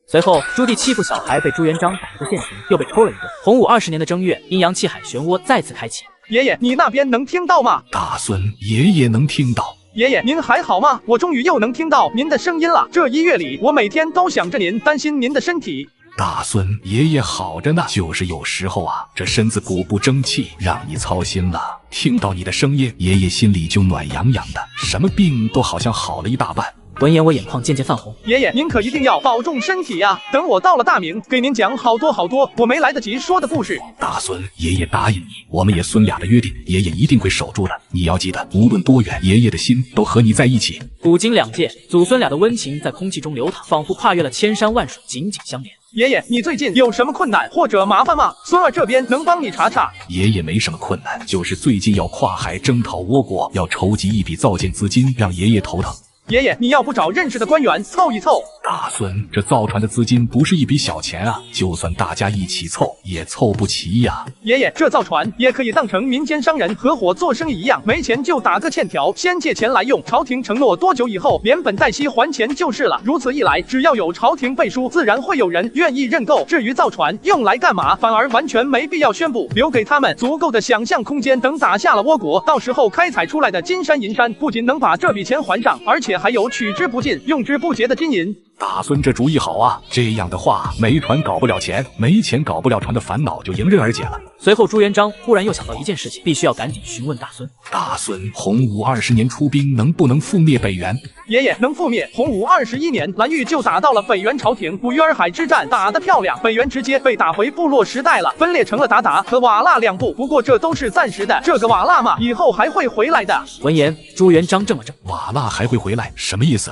随后，朱棣欺负小孩被朱元璋逮个现行，又被抽了一顿。洪武20年的正月，阴阳气海漩涡再次开启。爷爷，你那边能听到吗？大孙，爷爷能听到。爷爷，您还好吗？我终于又能听到您的声音了。这1月里，我每天都想着您，担心您的身体。大孙，爷爷好着呢，就是有时候啊，这身子鼓不争气，让你操心了。听到你的声音，爷爷心里就暖洋洋的，什么病都好像好了一大半。闻言，我眼眶渐渐泛红。爷爷，您可一定要保重身体呀！等我到了大明，给您讲好多我没来得及说的故事。大孙，爷爷答应你，我们爷孙俩的约定，爷爷一定会守住的。你要记得，无论多远，爷爷的心都和你在一起。古今两界，祖孙俩的温情在空气中流淌，仿佛跨越了千山万水，紧紧相连。爷爷，你最近有什么困难或者麻烦吗？孙儿这边能帮你查查。爷爷没什么困难，就是最近要跨海征讨倭国，要筹集一笔造舰资金，让爷爷头疼。爷爷，你要不找认识的官员凑一凑？大孙，这造船的资金不是一笔小钱啊，就算大家一起凑，也凑不齐呀。爷爷，这造船也可以当成民间商人合伙做生意一样，没钱就打个欠条，先借钱来用，朝廷承诺多久以后连本带息还钱就是了。如此一来，只要有朝廷背书，自然会有人愿意认购。至于造船用来干嘛，反而完全没必要宣布，留给他们足够的想象空间。等打下了倭国，到时候开采出来的金山银山，不仅能把这笔钱还上，而且还有取之不尽、用之不竭的金银。大孙这主意好啊！这样的话，没船搞不了钱，没钱搞不了船的烦恼就迎刃而解了。随后，朱元璋忽然又想到一件事情，必须要赶紧询问大孙。大孙，洪武20年出兵，能不能覆灭北元？爷爷，能覆灭。洪武21年，蓝玉就打到了北元朝廷。五月洱海之战打得漂亮，北元直接被打回部落时代了，分裂成了鞑靼和瓦剌两部。不过这都是暂时的，这个瓦剌嘛，以后还会回来的。闻言，朱元璋怔了怔，瓦剌还会回来，什么意思？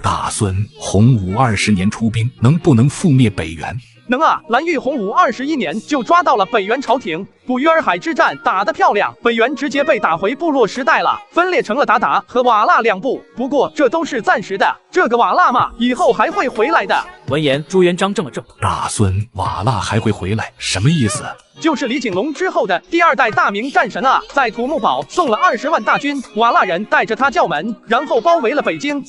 大孙，洪武20年出兵，能不能覆灭北元？能啊！蓝玉洪武21年就抓到了北元朝廷。五月洱海之战打得漂亮，北元直接被打回部落时代了，分裂成了鞑靼和瓦剌两部。不过这都是暂时的，这个瓦剌嘛，以后还会回来的。闻言，朱元璋怔了怔，大孙，瓦剌还会回来，什么意思？就是李景龙之后的第2代大明战神啊，在土木堡送了20万大军，瓦剌人带着他叫门，然后包围了北京。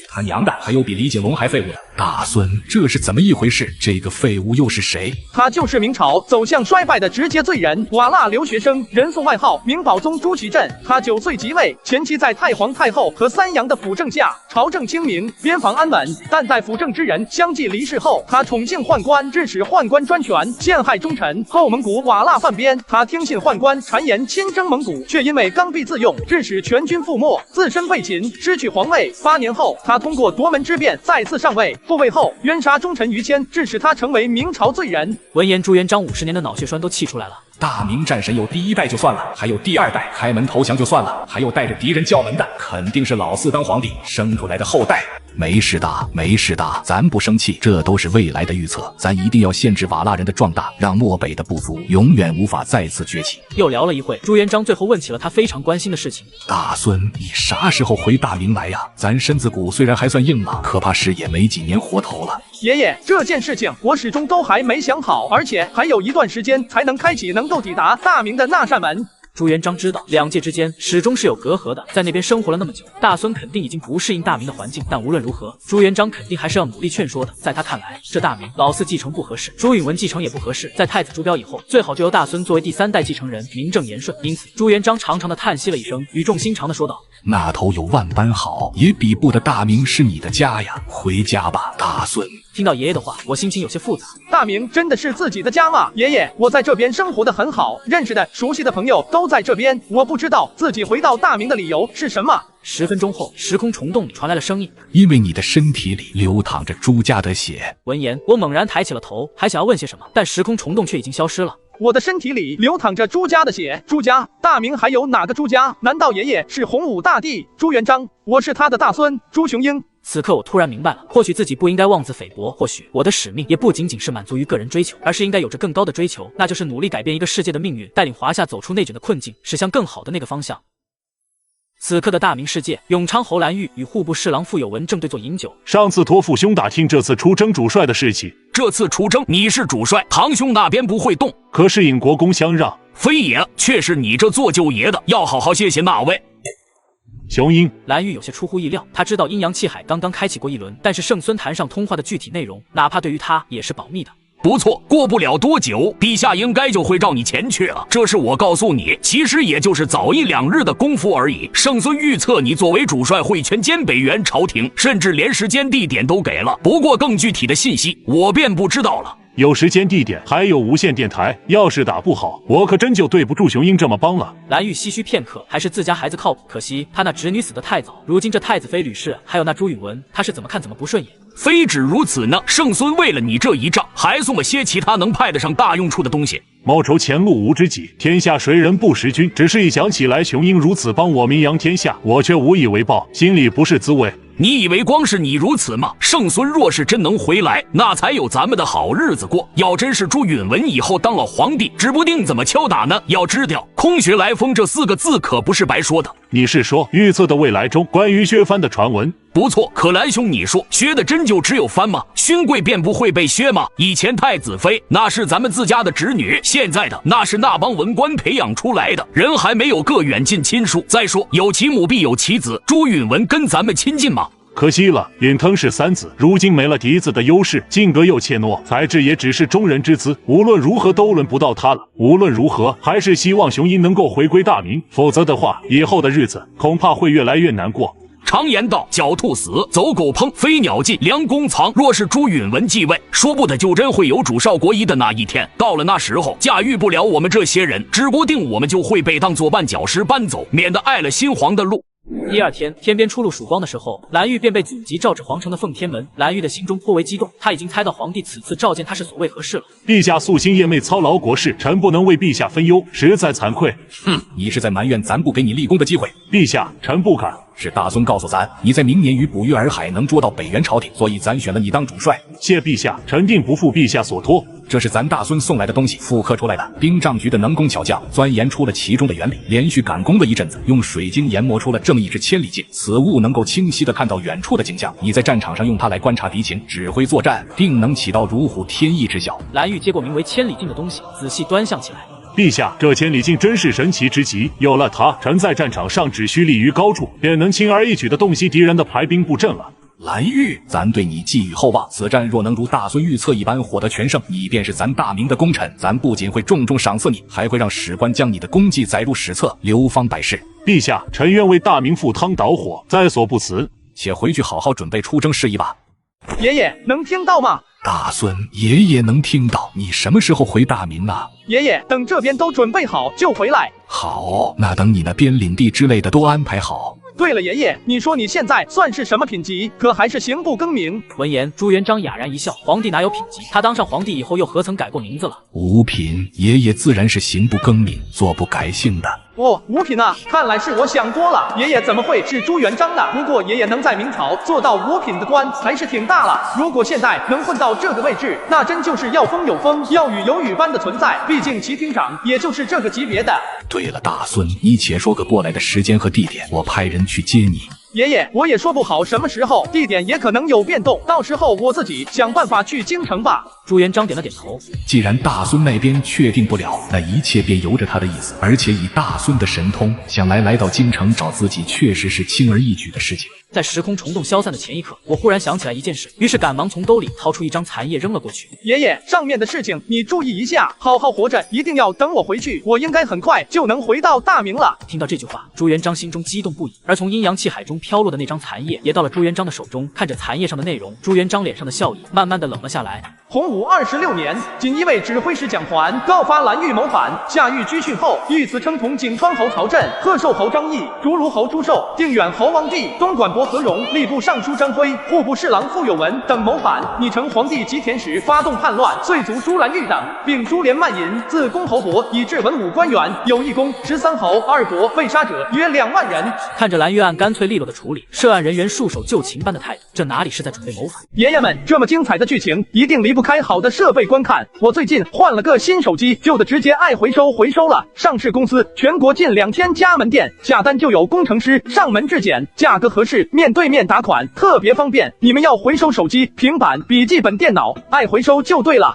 他娘的，还有比李景龙还废物的！大孙，这是怎么一回事？这个废物又是谁？他就是明朝走向衰败的直接罪人，瓦剌留学生，人送外号明宝宗朱祁镇。他9岁即位，前期在太皇太后和3阳的辅政下，朝政清明，边防安稳。但在辅政之人相继离世后，他宠幸宦官，致使宦官专权，陷害忠臣。后蒙古瓦剌犯边，他听信宦官谗言亲征蒙古，却因为刚愎自用，致使全军覆没，自身被擒，失去皇位。8年后，他通过夺门之变再次上位，复位后冤杀忠臣于千，致使他成为明朝罪人。闻言，朱元璋50年的脑血栓都气出来了。大明战神有第1代就算了，还有第2代开门投降就算了，还有带着敌人叫门的，肯定是老4当皇帝生出来的后代。没事的，没事的，咱不生气，这都是未来的预测，咱一定要限制瓦剌人的壮大，让漠北的部族永远无法再次崛起。又聊了一会，朱元璋最后问起了他非常关心的事情。大孙，你啥时候回大明来呀？咱身子骨虽然还算硬朗，可怕是也没几年活头了。爷爷，这件事情我始终都还没想好，而且还有一段时间才能开启能够抵达大明的那扇门。朱元璋知道两界之间始终是有隔阂的，在那边生活了那么久，大孙肯定已经不适应大明的环境，但无论如何，朱元璋肯定还是要努力劝说的。在他看来，这大明老4继承不合适，朱允文继承也不合适，在太子朱标以后，最好就由大孙作为第3代继承人，名正言顺。因此，朱元璋长长的叹息了一声，语重心长的说道：“那头有万般好，也比不得大明是你的家呀，回家吧，大孙。”听到爷爷的话，我心情有些复杂。大明真的是自己的家吗？爷爷，我在这边生活的很好，认识的、熟悉的朋友都在这边，我不知道自己回到大明的理由是什么。10分钟后，时空虫洞里传来了声音：“因为你的身体里流淌着朱家的血。”闻言，我猛然抬起了头，还想要问些什么，但时空虫洞却已经消失了。我的身体里流淌着朱家的血，朱家，大明还有哪个朱家？难道爷爷是洪武大帝朱元璋？我是他的大孙朱雄英。此刻我突然明白了，或许自己不应该妄自菲薄，或许我的使命也不仅仅是满足于个人追求，而是应该有着更高的追求，那就是努力改变一个世界的命运，带领华夏走出内卷的困境，驶向更好的那个方向。此刻的大明世界，永昌侯蓝玉与户部侍郎傅有文正对坐饮酒。上次托父兄打听这次出征主帅的事情，这次出征你是主帅，堂兄那边不会动，可是引国公相让，非也，却是你这做舅爷的要好好谢谢那位。雄鹰，蓝玉有些出乎意料，他知道阴阳气海刚刚开启过一轮，但是圣孙坛上通话的具体内容，哪怕对于他也是保密的。不错，过不了多久，陛下应该就会召你前去了。这是我告诉你，其实也就是早1、2日的功夫而已。圣孙预测你作为主帅会全歼北元朝廷，甚至连时间地点都给了。不过更具体的信息，我便不知道了。有时间地点，还有无线电台，要是打不好，我可真就对不住雄鹰这么帮了。蓝玉唏嘘片刻，还是自家孩子靠谱，可惜他那侄女死得太早，如今这太子妃吕氏，还有那朱允文，他是怎么看怎么不顺眼。非止如此呢，圣孙为了你这一仗，还送了些其他能派得上大用处的东西。谋求前路无知己，天下谁人不识君？只是一想起来雄鹰如此帮我名扬天下，我却无以为报，心里不是滋味。你以为光是你如此吗？圣孙若是真能回来，那才有咱们的好日子过。要真是朱允文以后当了皇帝，指不定怎么敲打呢。要知道，空穴来风这4个字可不是白说的。你是说预测的未来中关于削藩的传闻？不错，可蓝兄，你说削的真就只有藩吗？勋贵便不会被削吗？以前太子妃那是咱们自家的侄女，现在的那是那帮文官培养出来的，人还没有个远近亲疏。再说有其母必有其子，朱允文跟咱们亲近吗？可惜了，允腾是3子，如今没了嫡子的优势，性格又怯懦，才智也只是中人之资，无论如何都轮不到他了。无论如何，还是希望雄鹰能够回归大明，否则的话，以后的日子恐怕会越来越难过。常言道，狡兔死，走狗烹，飞鸟尽，良弓藏。若是朱允文继位，说不得就真会有主少国一的那一天。到了那时候，驾驭不了我们这些人，指不定我们就会被当作绊脚石搬走，免得碍了新皇的路。第2天，天边初露曙光的时候，蓝玉便被祖籍召至皇城的奉天门。蓝玉的心中颇为激动，他已经猜到皇帝此次召见他是所谓何事了。陛下夙兴夜寐，操劳国事，臣不能为陛下分忧，实在惭愧。哼，你是在埋怨咱不给你立功的机会？陛下，臣不敢。是大孙告诉咱，你在明年于捕鱼洱海能捉到北元朝廷，所以咱选了你当主帅。谢陛下，臣定不负陛下所托。这是咱大孙送来的东西，复刻出来的。兵账局的能工巧匠钻研出了其中的原理，连续赶工了一阵子，用水晶研磨出了正义之千里镜。此物能够清晰地看到远处的景象，你在战场上用它来观察敌情，指挥作战，定能起到如虎添翼之效。蓝玉接过名为千里镜的东西，仔细端详起来。陛下，这千里镜真是神奇之极，有了它，臣在战场上只需立于高处，便能轻而易举地洞悉敌人的排兵布阵了。蓝玉，咱对你寄予厚望，此战若能如大孙预测一般获得全胜，你便是咱大明的功臣，咱不仅会重重赏赐你，还会让史官将你的功绩载入史册，流芳百世。陛下，臣愿为大明赴汤蹈火，在所不辞。且回去好好准备出征事宜吧。爷爷能听到吗？大孙，爷爷能听到。你什么时候回大明啊？爷爷，等这边都准备好就回来。好，那等你那边领地之类的都安排好。对了，爷爷，你说你现在算是什么品级？可还是行不更名？闻言，朱元璋哑然一笑：皇帝哪有品级？他当上皇帝以后又何曾改过名字了？五品，爷爷自然是行不更名，坐不改姓的。哦，五品啊，看来是我想多了。爷爷怎么会是朱元璋呢？不过爷爷能在明朝做到五品的官，还是挺大了。如果现在能混到这个位置，那真就是要风有风，要雨有雨般的存在。毕竟齐厅长也就是这个级别的。对了，大孙，你且说个过来的时间和地点，我派人去接你。爷爷，我也说不好什么时候，地点也可能有变动，到时候我自己想办法去京城吧。朱元璋点了点头。既然大孙那边确定不了，那一切便由着他的意思。而且以大孙的神通，想来到京城找自己，确实是轻而易举的事情。在时空虫洞消散的前一刻，我忽然想起来一件事，于是赶忙从兜里掏出一张残页扔了过去。爷爷，上面的事情你注意一下，好好活着，一定要等我回去，我应该很快就能回到大明了。听到这句话，朱元璋心中激动不已，而从阴阳气海中飘落的那张残页也到了朱元璋的手中。看着残页上的内容，朱元璋脸上的笑意慢慢的冷了下来。洪武26年，锦衣卫指挥使蒋环告发蓝玉谋反，下狱拘训后，遇刺称同景川侯曹振、贺寿侯张毅、竹卢侯朱寿、定远侯王帝、东莞伯何荣、吏部尚书张辉、户部侍郎傅有文等谋反，拟成皇帝吉田时发动叛乱，遂族朱蓝玉等，并株连漫引，自公侯伯以至文武官员，有一公、13侯、2伯被杀者约2万人。看着蓝玉案干脆利落的处理，涉案人员束手就擒般的态度，这哪里是在准备谋反？爷爷们，这么精彩的剧情一定离不开好的设备观看。我最近换了个新手机，旧的直接爱回收了。上市公司全国近2000家门店，下单就有工程师上门质检，价格合适，面对面打款，特别方便。你们要回收手机、平板、笔记本电脑，爱回收就对了。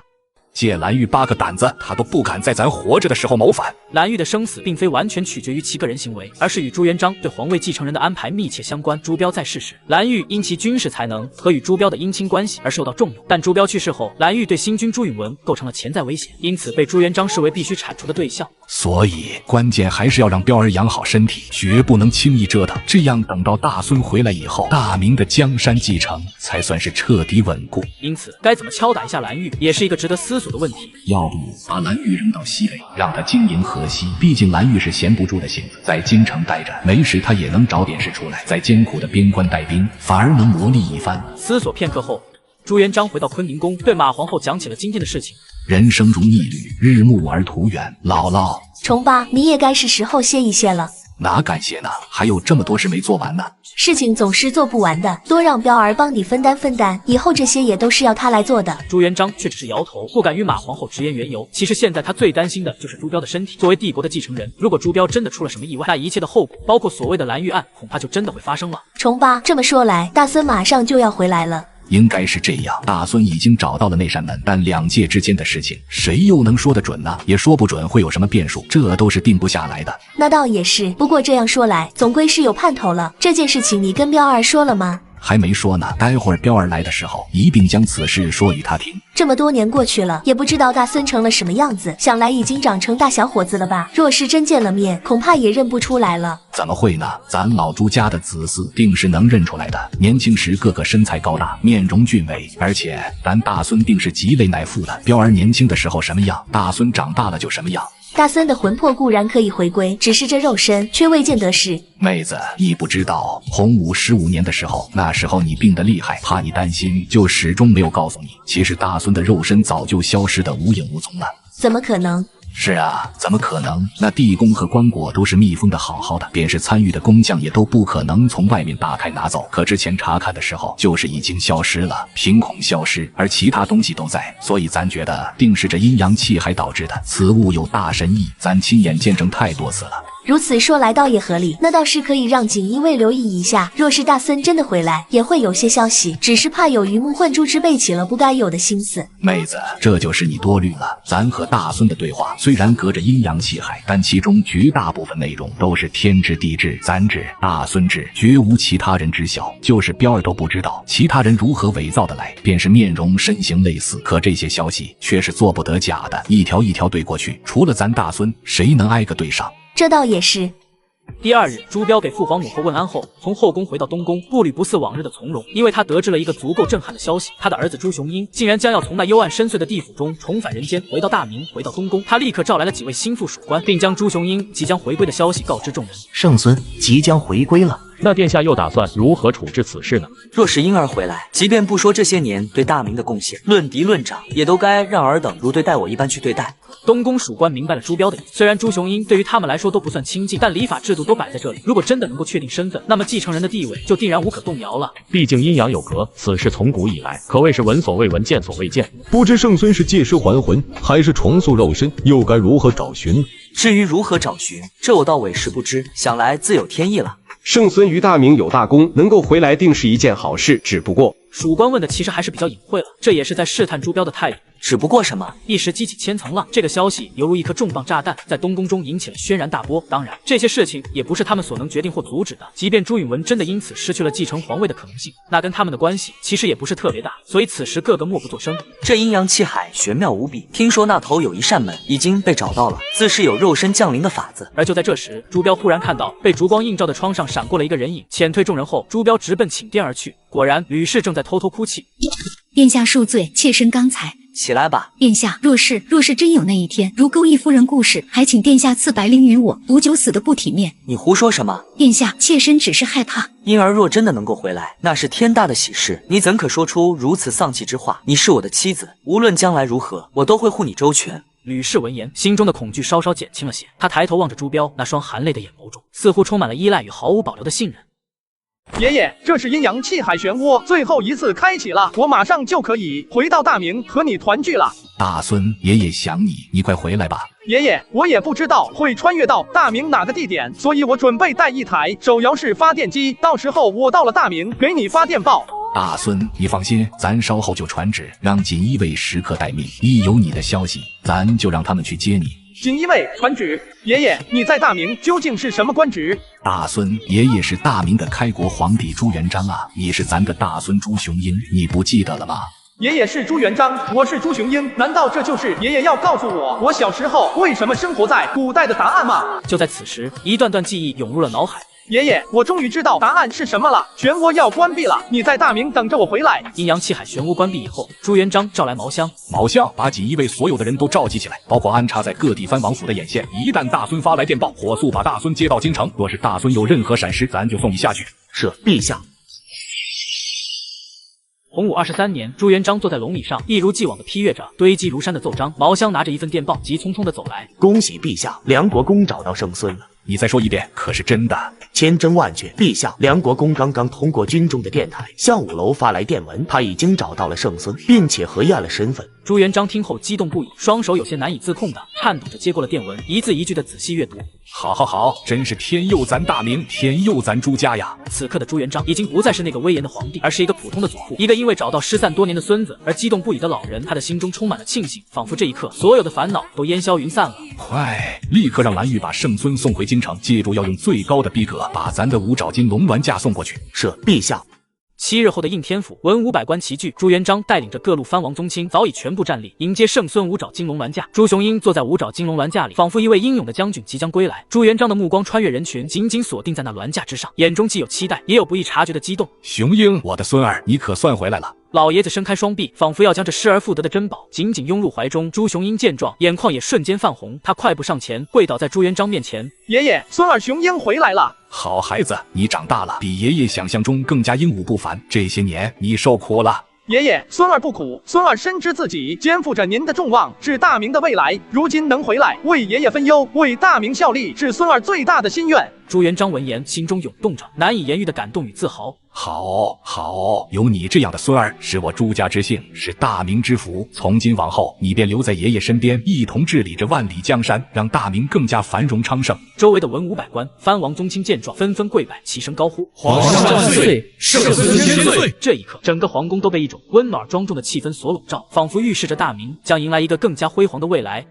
借蓝玉8个胆子，他都不敢在咱活着的时候谋反。蓝玉的生死并非完全取决于其个人行为，而是与朱元璋对皇位继承人的安排密切相关。朱标在世时，蓝玉因其军事才能和与朱标的姻亲关系而受到重用，但朱标去世后，蓝玉对新君朱允文构成了潜在威胁，因此被朱元璋视为必须铲除的对象。所以关键还是要让彪儿养好身体，绝不能轻易折腾，这样等到大孙回来以后，大明的江山继承才算是彻底稳固。因此该怎么敲打一下蓝玉，也是一个值得思索的问题。要不把蓝玉扔到西北，让他经营河西，毕竟蓝玉是闲不住的性子，在京城待着，没事他也能找点事出来，在艰苦的边关带兵，反而能磨砺一番。思索片刻后，朱元璋回到坤宁宫，对马皇后讲起了今天的事情。人生如逆旅，日暮而途远。姥姥，重八，你也该是时候歇一歇了。哪敢歇呢？还有这么多事没做完呢。事情总是做不完的，多让彪儿帮你分担分担，以后这些也都是要他来做的。朱元璋却只是摇头，不敢与马皇后直言缘由。其实现在他最担心的就是朱标的身体。作为帝国的继承人，如果朱标真的出了什么意外，那一切的后果，包括所谓的蓝玉案，恐怕就真的会发生了。重八，这么说来，大孙马上就要回来了。应该是这样，大孙已经找到了那扇门，但两界之间的事情，谁又能说得准呢？也说不准会有什么变数，这都是定不下来的。那倒也是，不过这样说来，总归是有盼头了。这件事情你跟彪儿说了吗？还没说呢，待会儿彪儿来的时候，一并将此事说与他听。这么多年过去了，也不知道大孙成了什么样子，想来已经长成大小伙子了吧？若是真见了面，恐怕也认不出来了。怎么会呢？咱老朱家的子嗣定是能认出来的。年轻时个个身材高大，面容俊伟，而且咱大孙定是极为乃父的。彪儿年轻的时候什么样，大孙长大了就什么样。大孙的魂魄固然可以回归，只是这肉身却未见得是。妹子，你不知道，洪武15年的时候，那时候你病得厉害，怕你担心，就始终没有告诉你。其实大孙的肉身早就消失得无影无踪了。怎么可能？是啊，怎么可能？那地宫和棺椁都是密封的好好的，便是参与的工匠也都不可能从外面打开拿走。可之前查看的时候，就是已经消失了，凭空消失，而其他东西都在，所以咱觉得定是这阴阳气海导致的。此物有大神意，咱亲眼见证太多次了。如此说来倒也合理，那倒是可以让锦衣卫留意一下，若是大孙真的回来，也会有些消息，只是怕有鱼目混珠之辈起了不该有的心思。妹子，这就是你多虑了。咱和大孙的对话虽然隔着阴阳气海，但其中绝大部分内容都是天知地知，咱知大孙知，绝无其他人知晓。就是彪儿都不知道其他人如何伪造的来，便是面容身形类似，可这些消息却是做不得假的，一条一条对过去，除了咱大孙，谁能挨个对上？这倒也是。第二日，朱标给父皇母后问安后，从后宫回到东宫，步履不似往日的从容，因为他得知了一个足够震撼的消息，他的儿子朱雄英竟然将要从那幽暗深邃的地府中重返人间，回到大明，回到东宫。他立刻召来了几位心腹属官，并将朱雄英即将回归的消息告知众人。圣孙即将回归了，那殿下又打算如何处置此事呢？若是婴儿回来，即便不说这些年对大明的贡献，论嫡论长，也都该让尔等如对待我一般去对待。东宫属官明白了朱标的意，虽然朱雄英对于他们来说都不算亲近，但礼法制度都摆在这里，如果真的能够确定身份，那么继承人的地位就定然无可动摇了。毕竟阴阳有隔，此事从古以来可谓是闻所未闻，见所未见。不知圣孙是借尸还魂，还是重塑肉身，又该如何找寻？至于如何找寻，这我倒委实不知，想来自有天意了。圣孙于大明有大功，能够回来定是一件好事，只不过属官问的其实还是比较隐晦了，这也是在试探朱标的态度。只不过什么？一时激起千层浪，这个消息犹如一颗重磅炸弹，在东宫中引起了轩然大波。当然，这些事情也不是他们所能决定或阻止的。即便朱允文真的因此失去了继承皇位的可能性，那跟他们的关系其实也不是特别大。所以此时个个默不作声。这阴阳气海玄妙无比，听说那头有一扇门已经被找到了，自是有肉身降临的法子。而就在这时，朱标忽然看到被烛光映照的窗上闪过了一个人影，遣退众人后，朱标直奔寝殿而去。果然，吕氏正在偷偷哭泣。殿下恕罪，妾身刚才。起来吧，殿下。若是真有那一天，如钩弋夫人故事，还请殿下赐白绫于我，毒酒死的不体面。你胡说什么？殿下，妾身只是害怕。婴儿若真的能够回来，那是天大的喜事。你怎可说出如此丧气之话？你是我的妻子，无论将来如何，我都会护你周全。吕氏闻言，心中的恐惧稍稍减轻了些。他抬头望着朱标，那双含泪的眼眸中，似乎充满了依赖与毫无保留的信任。爷爷，这是阴阳气海漩涡最后一次开启了，我马上就可以回到大明和你团聚了。大孙，爷爷想你，你快回来吧。爷爷，我也不知道会穿越到大明哪个地点，所以我准备带一台手摇式发电机，到时候我到了大明给你发电报。大孙，你放心，咱稍后就传旨，让锦衣卫时刻待命，一有你的消息，咱就让他们去接你。锦衣卫传旨，爷爷，你在大明究竟是什么官职？大孙，爷爷是大明的开国皇帝朱元璋啊，你是咱的大孙朱雄英，你不记得了吗？爷爷是朱元璋，我是朱雄英，难道这就是爷爷要告诉我小时候为什么生活在古代的答案吗？就在此时，一段段记忆涌入了脑海。爷爷，我终于知道答案是什么了，漩涡要关闭了，你在大明等着我回来。阴阳气海漩涡关闭以后，朱元璋召来毛香，把锦衣卫所有的人都召集起来，包括安插在各地藩王府的眼线。一旦大孙发来电报，火速把大孙接到京城。若是大孙有任何闪失，咱就送你下去。是陛下。洪武23年，朱元璋坐在龙椅上，一如既往地批阅着堆积如山的奏章。毛香拿着一份电报，急匆匆地走来。恭喜陛下，梁国公找到圣孙了。你再说一遍，可是真的？千真万确，陛下，梁国公刚刚通过军中的电台向5楼发来电文，他已经找到了圣孙，并且核验了身份。朱元璋听后激动不已，双手有些难以自控的颤抖着接过了电文，一字一句的仔细阅读。好，真是天佑咱大明，天佑咱朱家呀！此刻的朱元璋已经不再是那个威严的皇帝，而是一个普通的祖父，一个因为找到失散多年的孙子而激动不已的老人。他的心中充满了庆幸，仿佛这一刻所有的烦恼都烟消云散了。快，立刻让蓝玉把圣孙送回京城，记住要用最高的逼格把咱的五爪金龙銮驾送过去。是陛下。7日后的应天府，文武百官齐聚，朱元璋带领着各路藩王宗亲早已全部站立迎接圣孙五爪金龙銮驾。朱雄英坐在五爪金龙銮驾里，仿佛一位英勇的将军即将归来。朱元璋的目光穿越人群，紧紧锁定在那銮驾之上，眼中既有期待，也有不易察觉的激动。雄英，我的孙儿，你可算回来了。老爷子伸开双臂，仿佛要将这失而复得的珍宝紧紧拥入怀中。朱雄英见状，眼眶也瞬间泛红，他快步上前，跪倒在朱元璋面前：“爷爷，孙儿雄英回来了。”好孩子，你长大了，比爷爷想象中更加英武不凡。这些年你受苦了。爷爷，孙儿不苦，孙儿深知自己肩负着您的重望，是大明的未来。如今能回来，为爷爷分忧，为大明效力，是孙儿最大的心愿。朱元璋闻言，心中涌动着难以言喻的感动与自豪。好，有你这样的孙儿，是我朱家之幸，是大明之福。从今往后，你便留在爷爷身边，一同治理着万里江山，让大明更加繁荣昌盛。周围的文武百官、藩王宗亲见状，纷纷跪拜，齐声高呼：“皇上万岁，圣孙千岁！”这一刻，整个皇宫都被一种温暖庄重的气氛所笼罩，仿佛预示着大明将迎来一个更加辉煌的未来。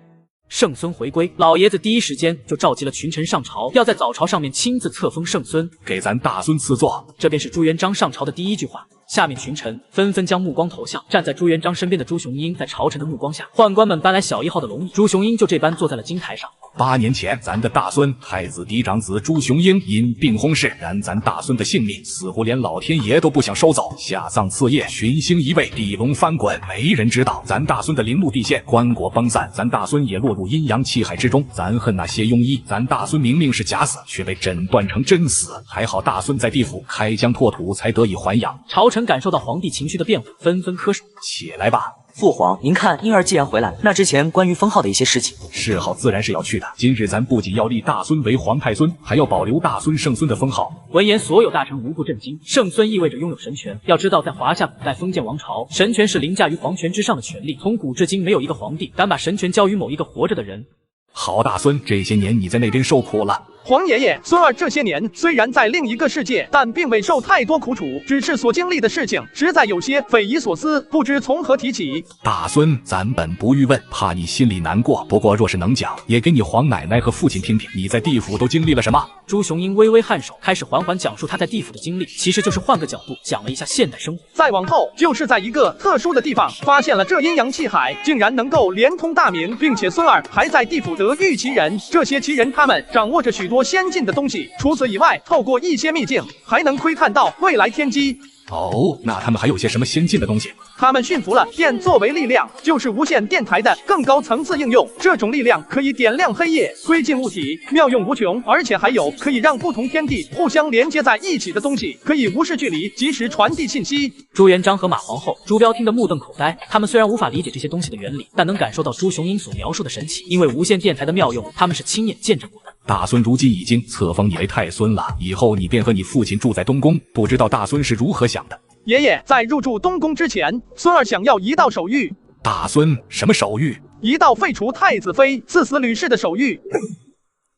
圣孙回归，老爷子第一时间就召集了群臣上朝，要在早朝上面亲自册封圣孙，给咱大孙赐座。这便是朱元璋上朝的第一句话。下面群臣纷纷将目光投向站在朱元璋身边的朱雄英，在朝臣的目光下，宦官们搬来小1号的龙椅，朱雄英就这般坐在了金台上。8年前，咱的大孙太子嫡长子朱雄英因病薨逝，然咱大孙的性命似乎连老天爷都不想收走。下葬次夜，群星移位，地龙翻滚，没人知道咱大孙的陵墓地陷，棺椁崩散，咱大孙也落入阴阳气海之中。咱恨那些庸医，咱大孙明明是假死，却被诊断成真死。还好大孙在地府开疆拓土，才得以还阳。朝臣感受到皇帝情绪的变化，纷纷磕手。起来吧。父皇，您看，婴儿既然回来，那之前关于封号的一些事情，谥号自然是要去的。今日咱不仅要立大孙为皇太孙，还要保留大孙圣孙的封号。闻言，所有大臣无不震惊。圣孙意味着拥有神权。要知道，在华夏古代封建王朝，神权是凌驾于皇权之上的权利。从古至今，没有一个皇帝敢把神权交于某一个活着的人。好大孙，这些年你在那边受苦了。皇爷爷，孙儿这些年虽然在另一个世界，但并未受太多苦楚，只是所经历的事情实在有些匪夷所思，不知从何提起。大孙，咱本不欲问，怕你心里难过。不过若是能讲，也给你皇奶奶和父亲听听，你在地府都经历了什么。朱雄英微微颔首，开始缓缓讲述他在地府的经历，其实就是换个角度讲了一下现代生活。再往后，就是在一个特殊的地方发现了这阴阳气海，竟然能够连通大明，并且孙儿还在地府得遇奇人。这些奇人他们掌握着许多先进的东西，除此以外，透过一些秘境，还能窥探到未来天机。哦，那他们还有些什么先进的东西？他们驯服了电作为力量，就是无线电台的更高层次应用。这种力量可以点亮黑夜，推进物体，妙用无穷。而且还有可以让不同天地互相连接在一起的东西，可以无视距离，及时传递信息。朱元璋和马皇后、朱标听得目瞪口呆。他们虽然无法理解这些东西的原理，但能感受到朱雄英所描述的神奇。因为无线电台的妙用，他们是亲眼见证过的。大孙如今已经册封你为太孙了，以后你便和你父亲住在东宫。不知道大孙是如何想的？爷爷在入住东宫之前，孙儿想要一道手谕。大孙，什么手谕？一道废除太子妃、赐死吕氏的手谕。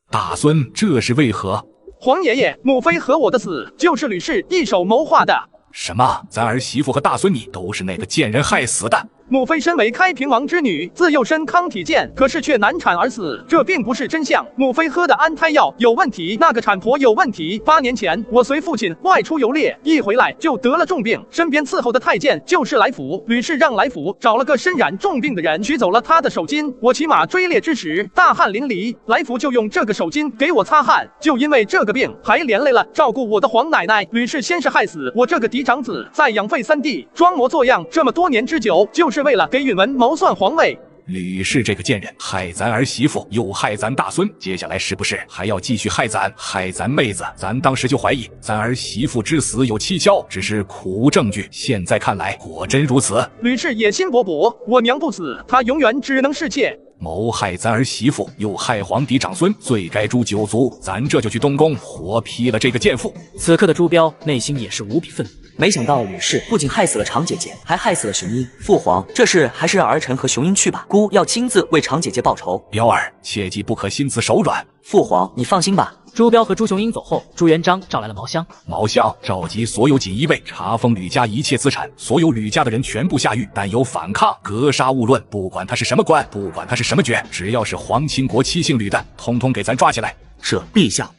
大孙，这是为何？皇爷爷，母妃和我的死，就是吕氏一手谋划的。什么？咱儿媳妇和大孙你都是那个贱人害死的？母妃身为开平王之女，自幼身康体健，可是却难产而死，这并不是真相。母妃喝的安胎药有问题，那个产婆有问题。8年前，我随父亲外出游猎，一回来就得了重病，身边伺候的太监就是来府，吕氏让来府找了个身染重病的人，取走了他的手巾。我骑马追猎之时，大汗淋漓，来府就用这个手巾给我擦汗。就因为这个病，还连累了照顾我的皇奶奶。吕氏先是害死我这个嫡长子，再养废3弟，装模作样，这么多年之久，就是为了给允文谋算皇位。吕氏这个贱人，害咱儿媳妇，又害咱大孙，接下来是不是还要继续害咱妹子？咱当时就怀疑咱儿媳妇之死有蹊跷，只是苦无证据。现在看来，果真如此。吕氏野心勃勃，我娘不死，她永远只能侍妾。谋害咱儿媳妇，又害皇嫡长孙，罪该诛9族。咱这就去东宫，活批了这个贱妇。此刻的朱标内心也是无比愤怒。没想到吕氏不仅害死了长姐姐，还害死了雄英。父皇，这事还是让儿臣和雄英去吧，姑要亲自为长姐姐报仇。标儿，切记不可心慈手软。父皇，你放心吧。朱标和朱雄英走后，朱元璋召来了毛香。毛香召集所有锦衣卫，查封吕家一切资产，所有吕家的人全部下狱，但有反抗，格杀勿论。不管他是什么官，不管他是什么爵，只要是皇亲国戚姓吕的，通通给咱抓起来。是陛下。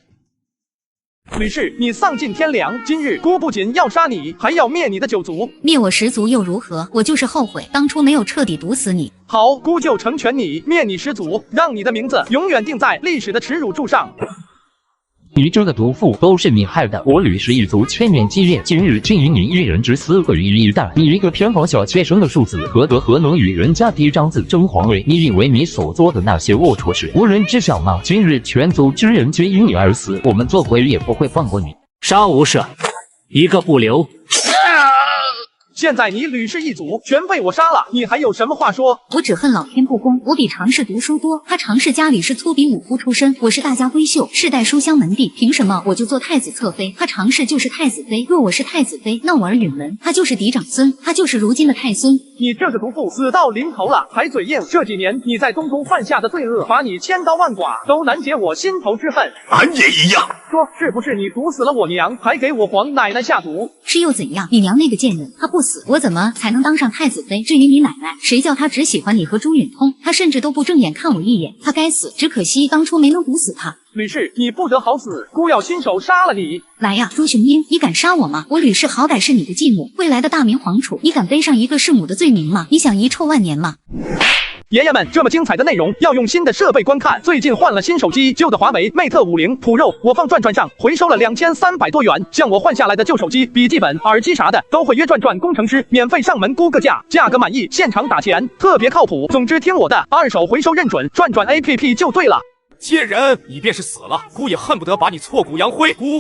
吕氏，你丧尽天良！今日姑不仅要杀你，还要灭你的9族。灭我10族又如何？我就是后悔当初没有彻底毒死你。好，姑就成全你，灭你10族，让你的名字永远钉在历史的耻辱柱上。你这个毒妇都是你害的！我吕氏一族全面继业，今日竟以你一人之私毁于一旦。你一个偏颇小妾生的庶子，何德何能与人家嫡长子争皇位？你以为你所做的那些龌龊事无人知晓吗？今日全族之人皆因你而死，我们做鬼也不会放过你。杀无赦，一个不留。现在你吕氏一族全被我杀了，你还有什么话说？我只恨老天不公，我比常氏读书多，他常氏家里是粗鄙武夫出身，我是大家闺秀，世代书香门第，凭什么我就做太子侧妃？他常氏就是太子妃，若我是太子妃，那我儿允文他就是嫡长孙，他就是如今的太孙。你这个毒妇死到临头了，还嘴硬！这几年你在东宫犯下的罪恶，把你千刀万剐，都难解我心头之恨。俺也一样。说是不是你毒死了我娘，还给我皇奶奶下毒？是又怎样？你娘那个贱人，她不死，我怎么才能当上太子妃？至于你奶奶，谁叫她只喜欢你和朱允通，她甚至都不正眼看我一眼，她该死，只可惜当初没能毒死她。吕氏，你不得好死，姑要亲手杀了你！来呀，朱雄英，你敢杀我吗？我吕氏好歹是你的继母，未来的大明皇储，你敢背上一个弑母的罪名吗？你想遗臭万年吗？爷爷们，这么精彩的内容要用新的设备观看。最近换了新手机，旧的华为 Mate 50 Pro， 我放转转上回收了2300多元。像我换下来的旧手机、笔记本、耳机啥的，都会约转转工程师免费上门估个价，价格满意现场打钱，特别靠谱。总之听我的，二手回收认准，转转 APP 就对了。贱人，你便是死了，姑也恨不得把你挫骨扬灰，姑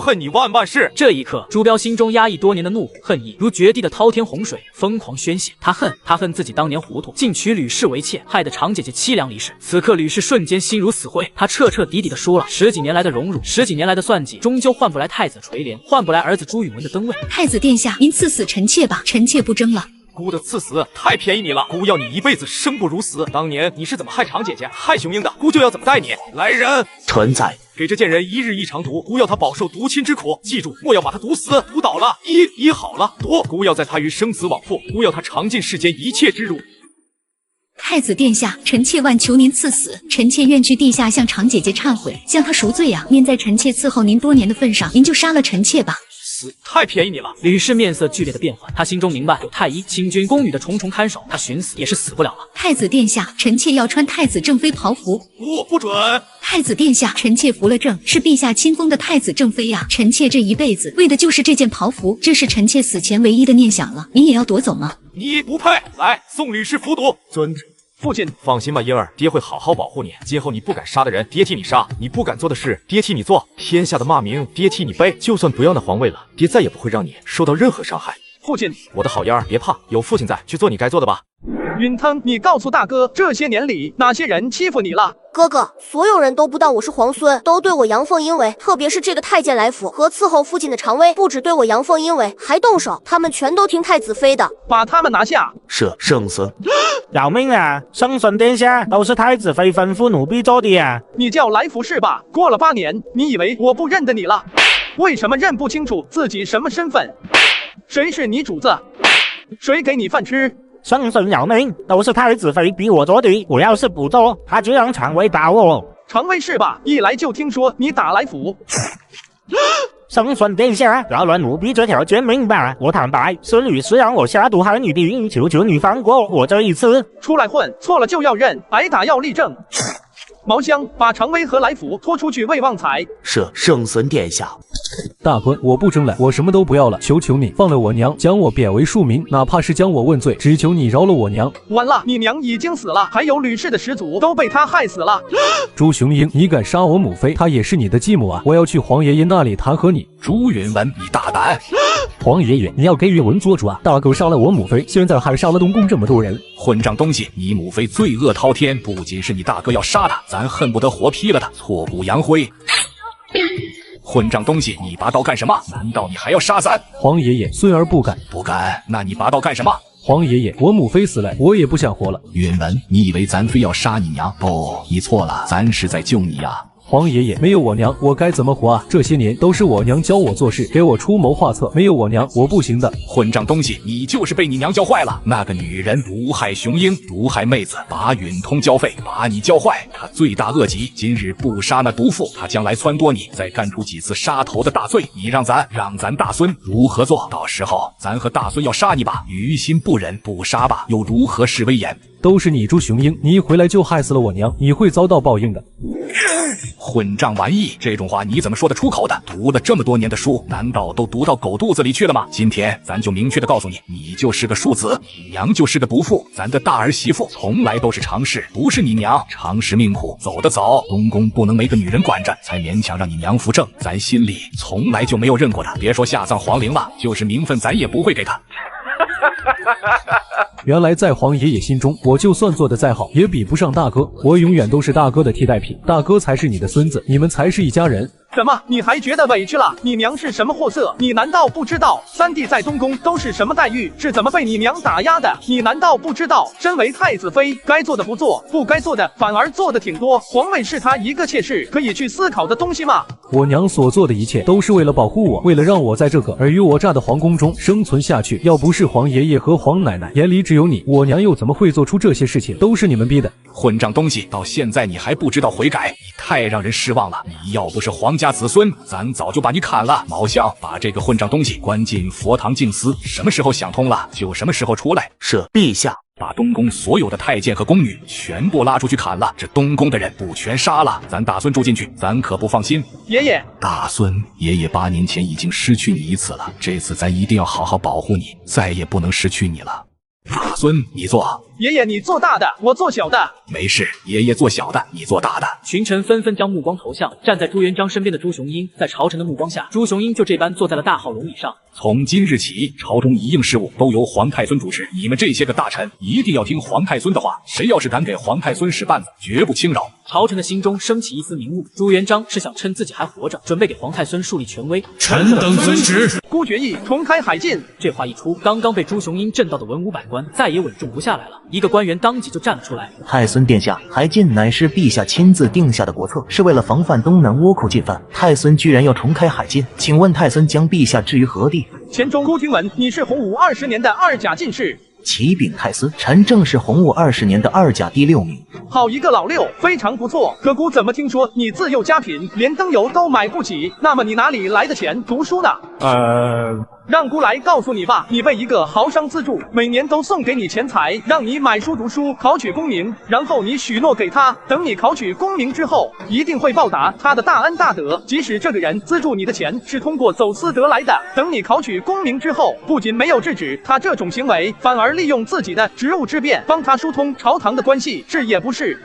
恨你万万世。这一刻，朱标心中压抑多年的怒火恨意，如决堤的滔天洪水，疯狂宣泄。他恨自己当年糊涂，竟娶吕氏为妾，害得长姐姐凄凉离世。此刻吕氏瞬间心如死灰，他彻彻底底的输了。十几年来的荣辱，十几年来的算计，终究换不来太子垂帘，换不来儿子朱允文的登位。太子殿下，您赐死臣妾吧，臣妾不争了。姑的赐死太便宜你了，姑要你一辈子生不如死。当年你是怎么害长姐姐、害雄鹰的，姑就要怎么待你。来人，臣在。给这贱人1日1长毒，姑要他饱受毒亲之苦。记住，莫要把他毒死。毒倒了，医好了，多，姑要在他于生死往复，姑要他尝尽世间一切之辱。太子殿下，臣妾万求您赐死，臣妾愿去地下向长姐姐忏悔，向她赎罪啊！念在臣妾伺候您多年的份上，您就杀了臣妾吧。太便宜你了！吕氏面色剧烈的变换，他心中明白，有太医、清军、宫女的重重看守，他寻死也是死不了了。太子殿下，臣妾要穿太子正妃袍服。不准！太子殿下，臣妾服了正，是陛下亲封的太子正妃呀！臣妾这一辈子为的就是这件袍服，这是臣妾死前唯一的念想了。您也要夺走吗？你不配！来，送吕氏服毒。遵旨。父亲，放心吧，婴儿，爹会好好保护你。今后你不敢杀的人，爹替你杀；你不敢做的事，爹替你做。天下的骂名，爹替你背。就算不要那皇位了，爹再也不会让你受到任何伤害。父亲，我的好婴儿，别怕，有父亲在，去做你该做的吧。允腾，你告诉大哥，这些年里哪些人欺负你了？哥哥，所有人都不当我是皇孙，都对我阳奉阴违，特别是这个太监来府和伺候父亲的常威，不止对我阳奉阴违，还动手，他们全都听太子妃的，把他们拿下。是圣孙。饶命啊！圣孙殿下，都是太子妃吩咐奴婢做的啊！你叫来福是吧？过了8年，你以为我不认得你了？为什么认不清楚自己什么身份？谁是你主子？谁给你饭吃？圣孙饶命，都是太子妃逼我做的，我要是不做，他就让常威打我。常威是吧？一来就听说你打来福。圣孙殿下，饶了奴婢这条贱命吧！我坦白，是吕氏让我下毒害你的，求你放过我这一次。出来混，错了就要认，挨打要立正。毛香，把常威和来福拖出去喂旺财。是圣孙殿下。大官，我不争了，我什么都不要了，求求你放了我娘，将我贬为庶民，哪怕是将我问罪，只求你饶了我娘。完了，你娘已经死了，还有吕氏的始祖都被他害死了。朱雄鹰，你敢杀我母妃，她也是你的继母啊！我要去皇爷爷那里弹劾你。朱允文，你大胆！皇爷爷，你要给允文做主啊！大狗杀了我母妃，现在还杀了东宫这么多人，混账东西！你母妃罪恶滔天，不仅是你大哥要杀她，咱恨不得活劈了她，挫骨扬灰。混账东西，你拔刀干什么？难道你还要杀咱？皇爷爷，孙儿不敢。不敢？那你拔刀干什么？皇爷爷，我母妃死了，我也不想活了。允文，你以为咱非要杀你娘？不，你错了，咱是在救你呀。皇爷爷，没有我娘，我该怎么活啊？这些年都是我娘教我做事，给我出谋划策，没有我娘，我不行的。混账东西，你就是被你娘教坏了。那个女人毒害雄鹰，毒害妹子，把允通教废，把你教坏，她罪大恶极。今日不杀那毒妇，她将来撺掇你，再干出几次杀头的大罪。你让咱大孙如何做？到时候咱和大孙要杀你吧，于心不忍，不杀吧，又如何是威严？都是你朱雄鹰，你一回来就害死了我娘，你会遭到报应的。混账玩意，这种话你怎么说得出口的？读了这么多年的书，难道都读到狗肚子里去了吗？今天咱就明确的告诉你，你就是个庶子，你娘就是个毒妇，咱的大儿媳妇从来都是常氏，不是你娘。常氏命苦，走得早，东宫不能没个女人管着，才勉强让你娘扶正，咱心里从来就没有认过她。别说下葬皇陵了，就是名分咱也不会给她。原来在黄爷爷心中，我就算做得再好，也比不上大哥。我永远都是大哥的替代品，大哥才是你的孙子，你们才是一家人。怎么，你还觉得委屈了？你娘是什么货色？你难道不知道三弟在东宫都是什么待遇？是怎么被你娘打压的？你难道不知道？身为太子妃，该做的不做，不该做的反而做的挺多。皇位是他一个妾室可以去思考的东西吗？我娘所做的一切都是为了保护我，为了让我在这个尔虞我诈的皇宫中生存下去。要不是皇爷爷和皇奶奶眼里只有你，我娘又怎么会做出这些事情？都是你们逼的。混账东西，到现在你还不知道悔改，你太让人失望了。你要不是皇家子孙，咱早就把你砍了。毛相，把这个混账东西关进佛堂静思，什么时候想通了，就什么时候出来。是陛下。把东宫所有的太监和宫女全部拉出去砍了，这东宫的人不全杀了，咱大孙住进去，咱可不放心。爷爷，大孙，爷爷8年前已经失去你一次了，这次咱一定要好好保护你，再也不能失去你了。大孙，你坐。爷爷，你做大的，我做小的。没事，爷爷做小的，你做大的。群臣纷纷将目光投向站在朱元璋身边的朱雄英，在朝臣的目光下，朱雄英就这般坐在了大号龙椅上。从今日起，朝中一应事务都由皇太孙主持，你们这些个大臣一定要听皇太孙的话，谁要是敢给皇太孙使绊子，绝不轻饶。朝臣的心中升起一丝明悟，朱元璋是想趁自己还活着，准备给皇太孙树立权威。臣等遵旨。孤决议重开海禁。这话一出，刚刚被朱雄英震到的文武百官再也稳重不下来了，一个官员当即就站了出来。太孙殿下，海禁乃是陛下亲自定下的国策，是为了防范东南倭寇进犯。太孙居然要重开海禁，请问太孙将陛下置于何地？前中孤听闻你是洪武20年的2甲进士。启禀太孙，臣正是洪武20年的2甲第6名。好一个老六，非常不错。可姑怎么听说你自幼家贫，连灯油都买不起？那么你哪里来的钱读书呢？让姑来告诉你吧，你被一个豪商资助，每年都送给你钱财，让你买书读书，考取功名，然后你许诺给他，等你考取功名之后，一定会报答他的大恩大德。即使这个人资助你的钱是通过走私得来的，等你考取功名之后，不仅没有制止他这种行为，反而利用自己的职务之便，帮他疏通朝堂的关系，是也不是？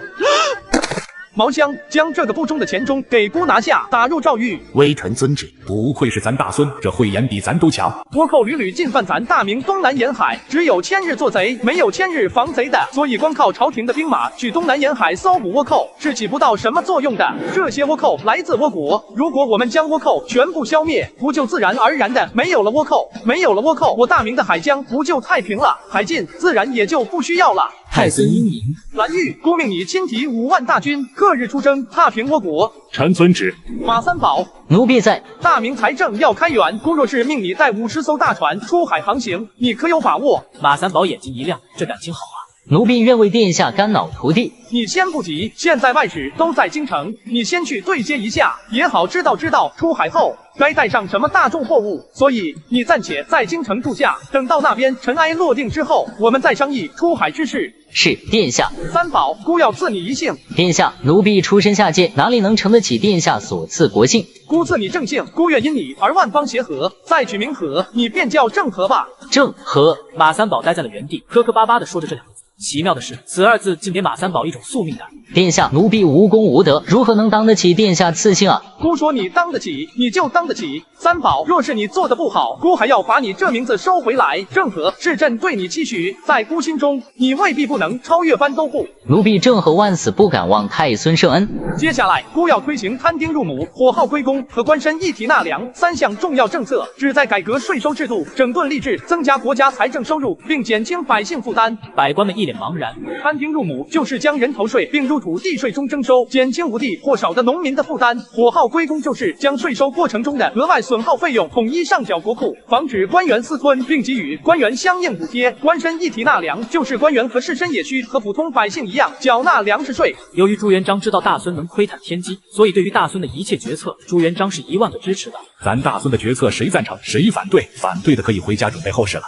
毛相，将这个不忠的钱钟给姑拿下，打入诏狱。微臣遵旨。不愧是咱大孙，这慧眼比咱都强。倭寇屡屡进犯咱大明东南沿海，只有千日做贼，没有千日防贼的，所以光靠朝廷的兵马去东南沿海搜捕倭寇是起不到什么作用的。这些倭寇来自倭国，如果我们将倭寇全部消灭，不就自然而然的没有了倭寇？没有了倭寇，我大明的海疆不就太平了？海禁自然也就不需要了。太孙英明，蓝玉，姑命你亲提5万大军，克日出征，踏平倭国。臣遵旨。马三宝，奴婢在。大明财政要开源，姑若是命你带50艘大船出海航行，你可有把握？马三宝眼睛一亮，这感情好啊！奴婢愿为殿下肝脑涂地。你先不急，现在外使都在京城，你先去对接一下，也好知道出海后该带上什么大众货物。所以你暂且在京城住下，等到那边尘埃落定之后，我们再商议出海之事。是，殿下。三宝，姑要赐你一姓。殿下，奴婢出身下贱，哪里能承得起殿下所赐国姓？姑赐你正姓，姑愿因你而万方协和，再取名和，你便叫正和吧。正和。马三宝呆在了原地，磕磕巴巴地说着这2个字。奇妙的是，此2字竟给马三宝一种宿命感。殿下，奴婢无功无德，如何能当得起殿下赐姓啊？姑说你当得起，你就当得起。三宝，若是你做得不好，姑还要把你这名字收回来。正和是朕对你期许，在姑心中，你未必不能超越班都护。奴婢正和万死不敢忘太孙圣恩。接下来，姑要推行摊丁入亩、火耗归公和官绅一体纳粮3项重要政策，旨在改革税收制度，整顿吏治，增加国家财政收入，并减轻百姓负担。百官们一脸茫然。摊丁入亩就是将人头税并入土地税中征收，减轻无地或少的农民的负担；火耗归公就是将税收过程中的额外损耗费用统一上缴国库，防止官员私吞，并给予官员相应补贴。官绅一体纳粮就是官员和士绅也需和普通百姓一样缴纳粮食税。由于朱元璋知道大孙能窥探天机，所以对于大孙的一切决策，朱元璋是1万个支持的。咱大孙的决策谁赞成谁反对？反对的可以回家准备后事了。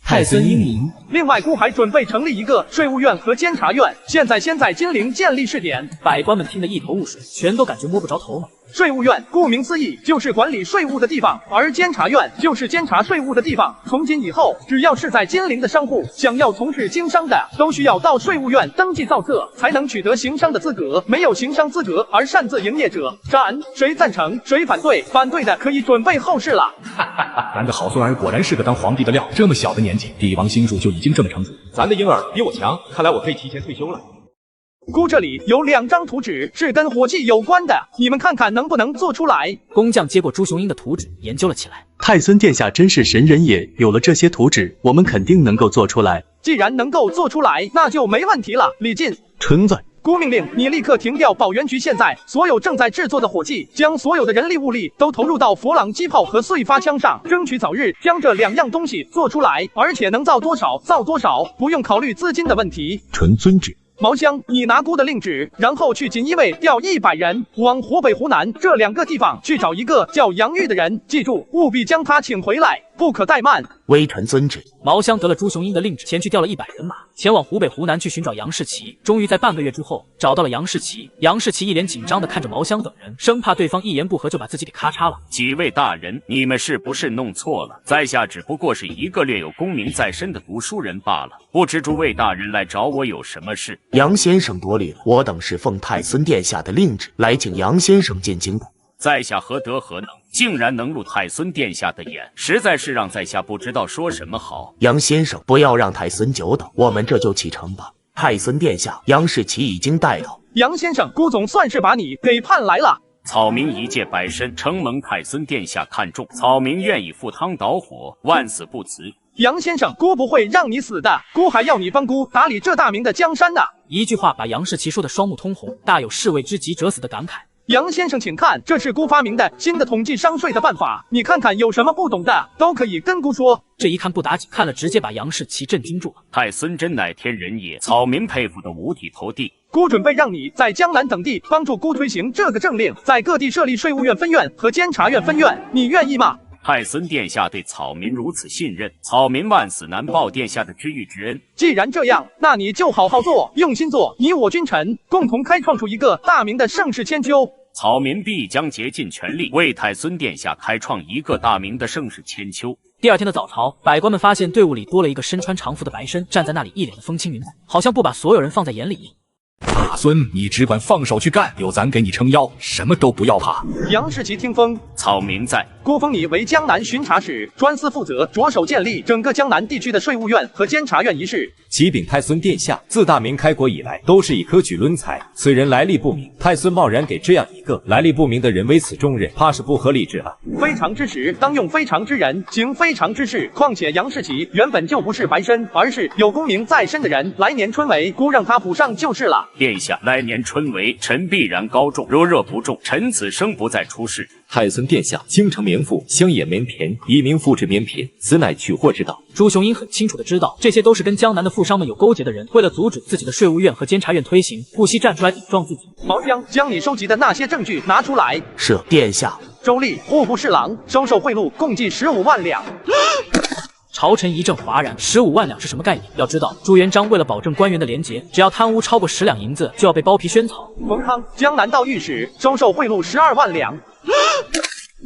太孙英明。另外，姑还准备成立一个税务院和监察院，现在先在金陵建立试点。百官们听得一头雾水，全都感觉摸不着头脑。税务院顾名思义就是管理税务的地方，而监察院就是监察税务的地方。从今以后，只要是在金陵的商户，想要从事经商的，都需要到税务院登记造册，才能取得行商的资格。没有行商资格而擅自营业者，斩。谁赞成？谁反对？反对的可以准备后事了。咱的好孙儿果然是个当皇帝的料，这么小的年纪，帝王心术就已经这么成熟。咱的婴儿比我强，看来我可以提前退休了。姑这里有2张图纸是跟火计有关的，你们看看能不能做出来。工匠接过朱雄鹰的图纸研究了起来。太孙殿下真是神人也，有了这些图纸，我们肯定能够做出来。既然能够做出来，那就没问题了。李进，臣在。姑命令你立刻停掉保元局现在所有正在制作的火器，将所有的人力物力都投入到佛朗机炮和碎发枪上，争取早日将这2样东西做出来，而且能造多少造多少，不用考虑资金的问题。臣遵旨。毛香，你拿姑的令旨，然后去锦衣卫调100人，往湖北、湖南这2个地方去找一个叫杨玉的人，记住，务必将他请回来，不可怠慢。微臣遵旨。毛香得了朱雄鹰的令旨，前去调了100人马，前往湖北、湖南去寻找杨士奇。终于在半个月之后找到了杨士奇。杨士奇一脸紧张地看着毛香等人，生怕对方一言不合就把自己给咔嚓了。几位大人，你们是不是弄错了？在下只不过是一个略有功名在身的读书人罢了，不知诸位大人来找我有什么事？杨先生多虑了，我等是奉太孙殿下的令旨来请杨先生进京的。在下何德何能，竟然能入太孙殿下的眼，实在是让在下不知道说什么好。杨先生，不要让太孙久等，我们这就启程吧。太孙殿下，杨士奇已经带到。杨先生，姑总算是把你给盼来了。草民一介百身，承蒙太孙殿下看重，草民愿意赴汤蹈火，万死不辞。杨先生，姑不会让你死的，姑还要你帮姑打理这大明的江山呢。一句话把杨士奇说的双目通红，大有士为知己者死的感慨。杨先生，请看，这是姑发明的新的统计商税的办法，你看看有什么不懂的，都可以跟姑说。这一看不打紧，看了直接把杨士奇震惊住了。太孙真乃天人也，草民佩服的五体投地。姑准备让你在江南等地帮助姑推行这个政令，在各地设立税务院分院和监察院分院，你愿意吗？太孙殿下对草民如此信任，草民万死难报殿下的知遇之恩。既然这样，那你就好好做，用心做，你我君臣共同开创出一个大明的盛世千秋。草民必将竭尽全力为太孙殿下开创一个大明的盛世千秋。第二天的早朝，百官们发现队伍里多了一个身穿长服的白身，站在那里一脸的风轻云淡，好像不把所有人放在眼里。大孙，你只管放手去干，有咱给你撑腰，什么都不要怕。杨士奇听风，草民在。郭封你为江南巡察使，专司负责着手建立整个江南地区的税务院和监察院一事。启禀太孙殿下，自大明开国以来，都是以科举论才，此人来历不明，太孙贸然给这样一个来历不明的人为此重任，怕是不合理之案。非常之时，当用非常之人，行非常之事。况且杨士奇原本就不是白身，而是有功名在身的人，来年春闱，姑让他补上就是了。殿下，来年春闱，臣必然高中，若热不中，臣此生不再出仕。太孙殿下，京城棉赋，乡野棉田，移民复制棉品，此乃取货之道。朱雄鹰很清楚的知道，这些都是跟江南的富商们有勾结的人，为了阻止自己的税务院和监察院推行，不惜站出来顶撞自己。毛香，将你收集的那些证据拿出来。是，殿下。周立，户部侍郎，收受贿赂共计15万两。朝臣一阵哗然，15万两是什么概念？要知道，朱元璋为了保证官员的廉洁，只要贪污超过10两银子，就要被剥皮宣草。冯康，江南道御史，收受贿赂12万两。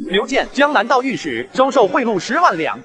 刘健，江南道御史，收受贿赂10万两。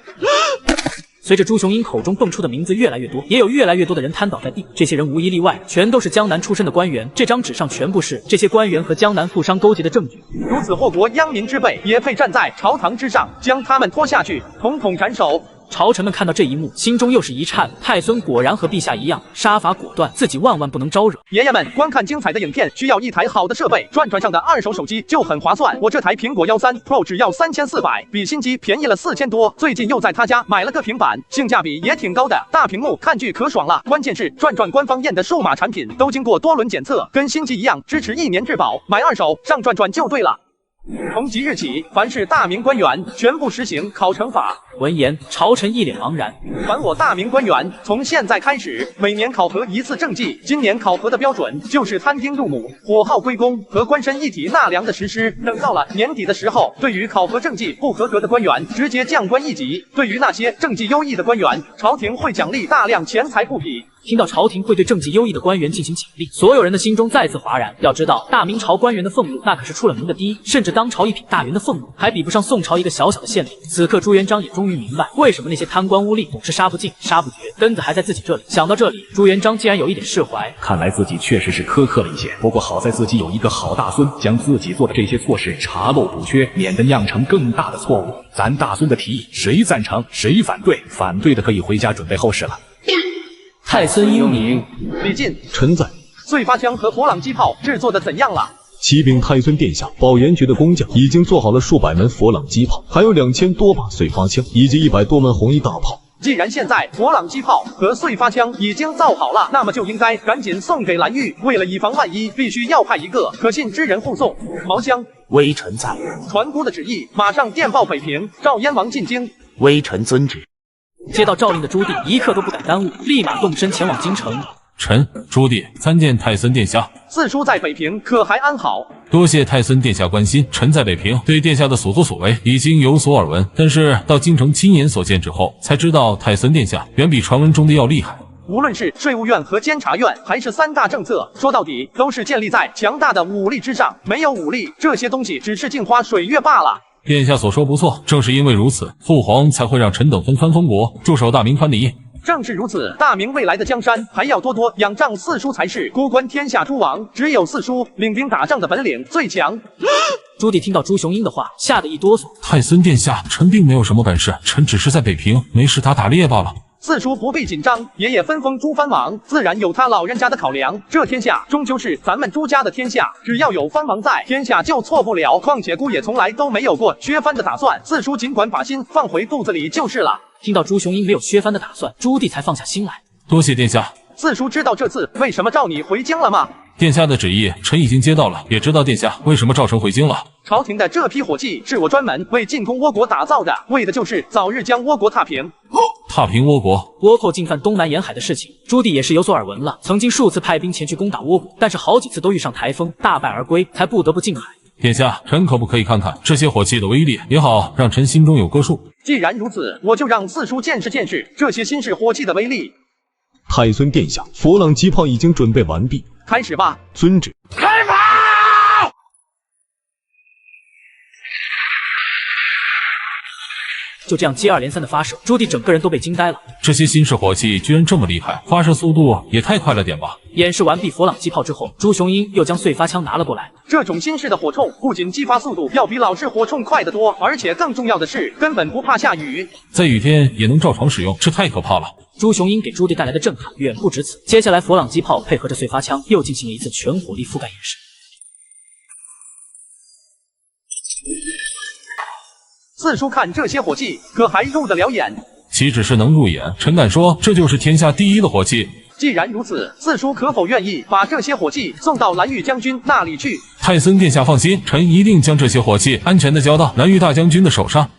随着朱雄鹰口中蹦出的名字越来越多，也有越来越多的人瘫倒在地。这些人无一例外，全都是江南出身的官员。这张纸上全部是这些官员和江南富商勾结的证据。如此祸国殃民之辈，也配站在朝堂之上，将他们拖下去，统统斩首。朝臣们看到这一幕，心中又是一颤。太孙果然和陛下一样，杀伐果断，自己万万不能招惹。爷爷们，观看精彩的影片需要一台好的设备，转转上的2手手机就很划算。我这台苹果13 Pro 只要3400，比新机便宜了4000多。最近又在他家买了个平板，性价比也挺高的，大屏幕看剧可爽了。关键是转转官方验的数码产品都经过多轮检测，跟新机一样，支持1年质保。买2手上转转就对了。从即日起，凡是大明官员全部实行考惩法。闻言，朝臣一脸茫然。凡我大明官员，从现在开始，每年考核1次政绩。今年考核的标准就是摊丁入亩、火耗归公和官绅一体纳粮的实施。等到了年底的时候，对于考核政绩不合格的官员，直接降官1级。对于那些政绩优异的官员，朝廷会奖励大量钱财布匹。听到朝廷会对政绩优异的官员进行奖励，所有人的心中再次哗然。要知道，大明朝官员的俸禄那可是出了名的低，甚至当朝一品大员的俸禄还比不上宋朝一个小小的县令。此刻朱元璋也终于明白，为什么那些贪官污吏总是杀不尽、杀不绝，根子还在自己这里。想到这里，朱元璋竟然有一点释怀。看来自己确实是苛刻了一些，不过好在自己有一个好大孙，将自己做的这些错事查漏补缺，免得酿成更大的错误。咱大孙的提议，谁赞成谁反对？反对的可以回家准备后事了。太孙英明，李靖，臣在。碎发枪和佛朗机炮制作的怎样了？启禀太孙殿下，保研局的工匠已经做好了数百门佛朗机炮，还有2000多把碎发枪，以及100多门红衣大炮。既然现在佛朗机炮和碎发枪已经造好了，那么就应该赶紧送给蓝玉。为了以防万一，必须要派一个可信之人护送。毛香，微臣在。传姑的旨意，马上电报北平，召燕王进京。微臣遵旨。接到诏令的朱棣一刻都不敢耽误，立马动身前往京城。臣朱棣参见太孙殿下。四叔在北平可还安好？多谢太孙殿下关心，臣在北平对殿下的所作所为已经有所耳闻，但是到京城亲眼所见之后，才知道太孙殿下远比传闻中的要厉害。无论是税务院和监察院，还是3大政策，说到底都是建立在强大的武力之上。没有武力，这些东西只是镜花水月罢了。殿下所说不错，正是因为如此，父皇才会让臣等分藩封国，驻守大明藩篱。正是如此，大明未来的江山还要多多仰仗四叔才是。孤观天下诸王，只有四叔领兵打仗的本领最强。朱棣听到朱雄英的话，吓得一哆嗦。太孙殿下，臣并没有什么本事，臣只是在北平没事打猎罢了。四叔不必紧张，爷爷分封诸藩王，自然有他老人家的考量。这天下终究是咱们朱家的天下，只要有藩王在，天下就错不了。况且姑爷从来都没有过削藩的打算，四叔尽管把心放回肚子里就是了。听到朱雄英没有削藩的打算，朱棣才放下心来。多谢殿下。四叔知道这次为什么召你回京了吗？殿下的旨意，臣已经接到了，也知道殿下为什么召臣回京了。朝廷的这批火器是我专门为进攻倭国打造的，为的就是早日将倭国踏平。踏平倭国，倭寇进犯东南沿海的事情，朱棣也是有所耳闻了。曾经数次派兵前去攻打倭国，但是好几次都遇上台风，大败而归，才不得不进海。殿下，臣可不可以看看这些火器的威力，也好让臣心中有个数。既然如此，我就让四叔见识见识这些新式火器的威力。太孙殿下，佛朗机炮已经准备完毕，开始吧。遵旨。开炮！就这样接二连三的发射，朱棣整个人都被惊呆了。这些新式火器居然这么厉害，发射速度也太快了点吧！演示完毕佛朗机炮之后，朱雄英又将碎发枪拿了过来。这种新式的火铳不仅激发速度要比老式火铳快得多，而且更重要的是根本不怕下雨，在雨天也能照常使用，这太可怕了。朱雄英给朱棣带来的震撼远不止此。接下来，佛朗机炮配合着碎发枪，又进行了一次全火力覆盖演示。四叔看这些火器，可还入得了眼？岂止是能入眼，臣敢说这就是天下第一的火器。既然如此，四叔可否愿意把这些火器送到蓝玉将军那里去？太孙殿下放心，臣一定将这些火器安全的交到蓝玉大将军的手上。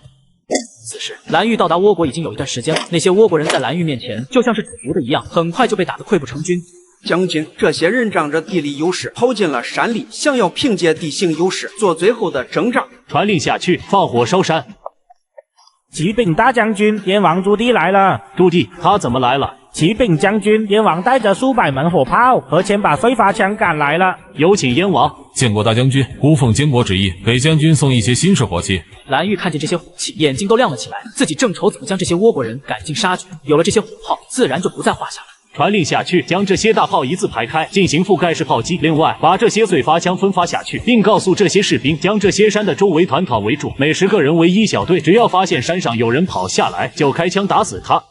此时，蓝玉到达倭国已经有一段时间了，那些倭国人在蓝玉面前就像是煮熟的一样，很快就被打得溃不成军。将军，这些人仗着地理优势跑进了山里，想要凭借地形优势做最后的征战。传令下去，放火烧山。启禀大将军，燕王朱棣来了。朱棣，他怎么来了？启禀将军，燕王带着数百门火炮和1000把碎发枪赶来了。有请燕王。见过大将军，吾奉监国旨意，给将军送一些新式火器。蓝玉看见这些火器，眼睛都亮了起来，自己正愁怎么将这些倭国人赶尽杀绝，有了这些火炮，自然就不在话下了。传令下去，将这些大炮一字排开，进行覆盖式炮击。另外，把这些碎发枪分发下去，并告诉这些士兵，将这些山的周围团团围住，每10个人为1小队，只要发现山上有人跑下来，就开枪打死他。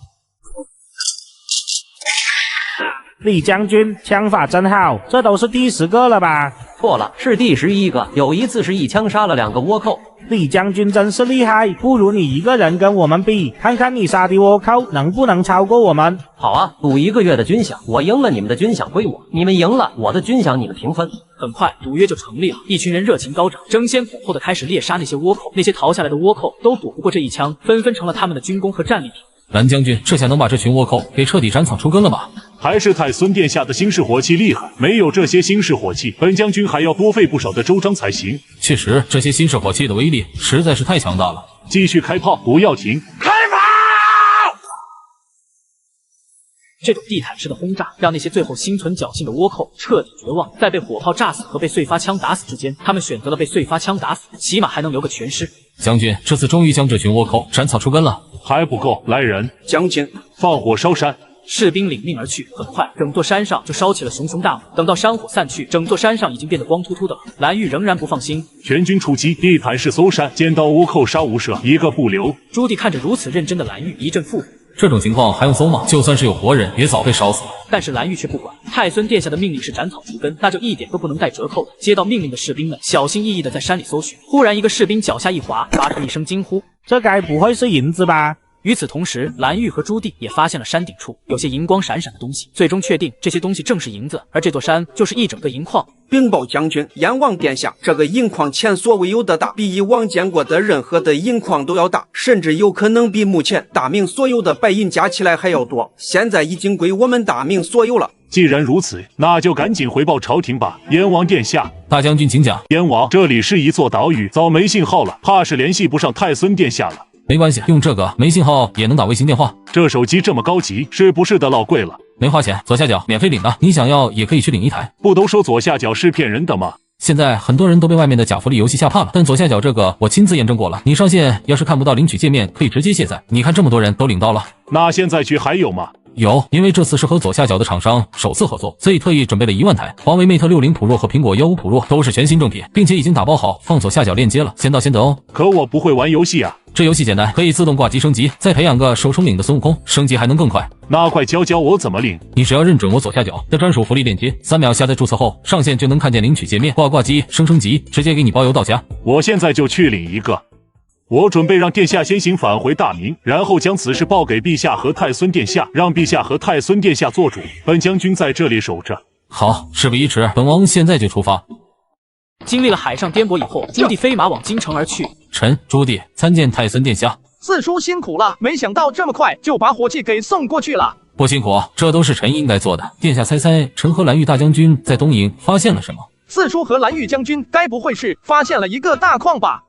李将军，枪法真好，这都是第10个了吧？错了，是第11个。有一次是一枪杀了2个倭寇。李将军真是厉害，不如你一个人跟我们比，看看你杀的倭寇能不能超过我们。好啊，赌1个月的军饷，我赢了你们的军饷归我，你们赢了我的军饷你们平分。很快赌约就成立了，一群人热情高涨，争先恐后的开始猎杀那些倭寇。那些逃下来的倭寇都躲不过这一枪，纷纷成了他们的军功和战利品。蓝将军，这下能把这群倭寇给彻底斩草除根了吧？还是太孙殿下的新式火器厉害，没有这些新式火器，本将军还要多费不少的周章才行。确实，这些新式火器的威力实在是太强大了。继续开炮，不要停！开炮！这种地毯式的轰炸，让那些最后心存侥幸的倭寇彻底绝望。在被火炮炸死和被碎发枪打死之间，他们选择了被碎发枪打死，起码还能留个全尸。将军，这次终于将这群倭寇斩草除根了。还不够，来人！将军，放火烧山！士兵领命而去，很快，整座山上就烧起了熊熊大火。等到山火散去，整座山上已经变得光秃秃的了。蓝玉仍然不放心，全军出击，地毯式搜山，见到倭寇杀无赦，一个不留。朱棣看着如此认真的蓝玉，一阵腹诽。这种情况还用搜吗？就算是有活人，也早被烧死了。但是蓝玉却不管，太孙殿下的命令是斩草除根，那就一点都不能带折扣的。接到命令的士兵们小心翼翼地在山里搜寻，忽然一个士兵脚下一滑，发出一声惊呼：“这该不会是银子吧？”与此同时，蓝玉和朱棣也发现了山顶处有些银光闪闪的东西，最终确定这些东西正是银子，而这座山就是一整个银矿。禀报将军，阎王殿下，这个银矿前所未有的大，比以往见过的任何的银矿都要大，甚至有可能比目前大明所有的白银加起来还要多。现在已经归我们大明所有了。既然如此，那就赶紧回报朝廷吧。阎王殿下，大将军请讲。阎王，这里是一座岛屿，早没信号了，怕是联系不上太孙殿下了。没关系，用这个没信号也能打卫星电话。这手机这么高级，是不是得老贵了？没花钱，左下角免费领的，你想要也可以去领一台。不都说左下角是骗人的吗？现在很多人都被外面的假福利游戏吓怕了，但左下角这个我亲自验证过了，你上线要是看不到领取界面，可以直接卸载。你看这么多人都领到了，那现在去还有吗？有，因为这次是和左下角的厂商首次合作，所以特意准备了1万台。华为 Mate 60 Pro 和苹果15 Pro 都是全新正品，并且已经打包好放左下角链接了，先到先得哦。可我不会玩游戏啊。这游戏简单，可以自动挂机升级，再培养个手冲领的孙悟空，升级还能更快。那快教教我怎么领？你只要认准我左下角的专属福利链接，3秒下载注册后上线就能看见领取界面，挂机升级，直接给你包邮到家。我现在就去领一个。我准备让殿下先行返回大明，然后将此事报给陛下和太孙殿下，让陛下和太孙殿下做主。本将军在这里守着。好，事不宜迟，本王现在就出发。经历了海上颠簸以后，朱棣飞马往京城而去。臣朱棣参见太孙殿下。四叔辛苦了，没想到这么快就把火器给送过去了。不辛苦，这都是臣应该做的。殿下猜，臣和蓝玉大将军在东瀛发现了什么？四叔和蓝玉将军该不会是发现了一个大矿吧？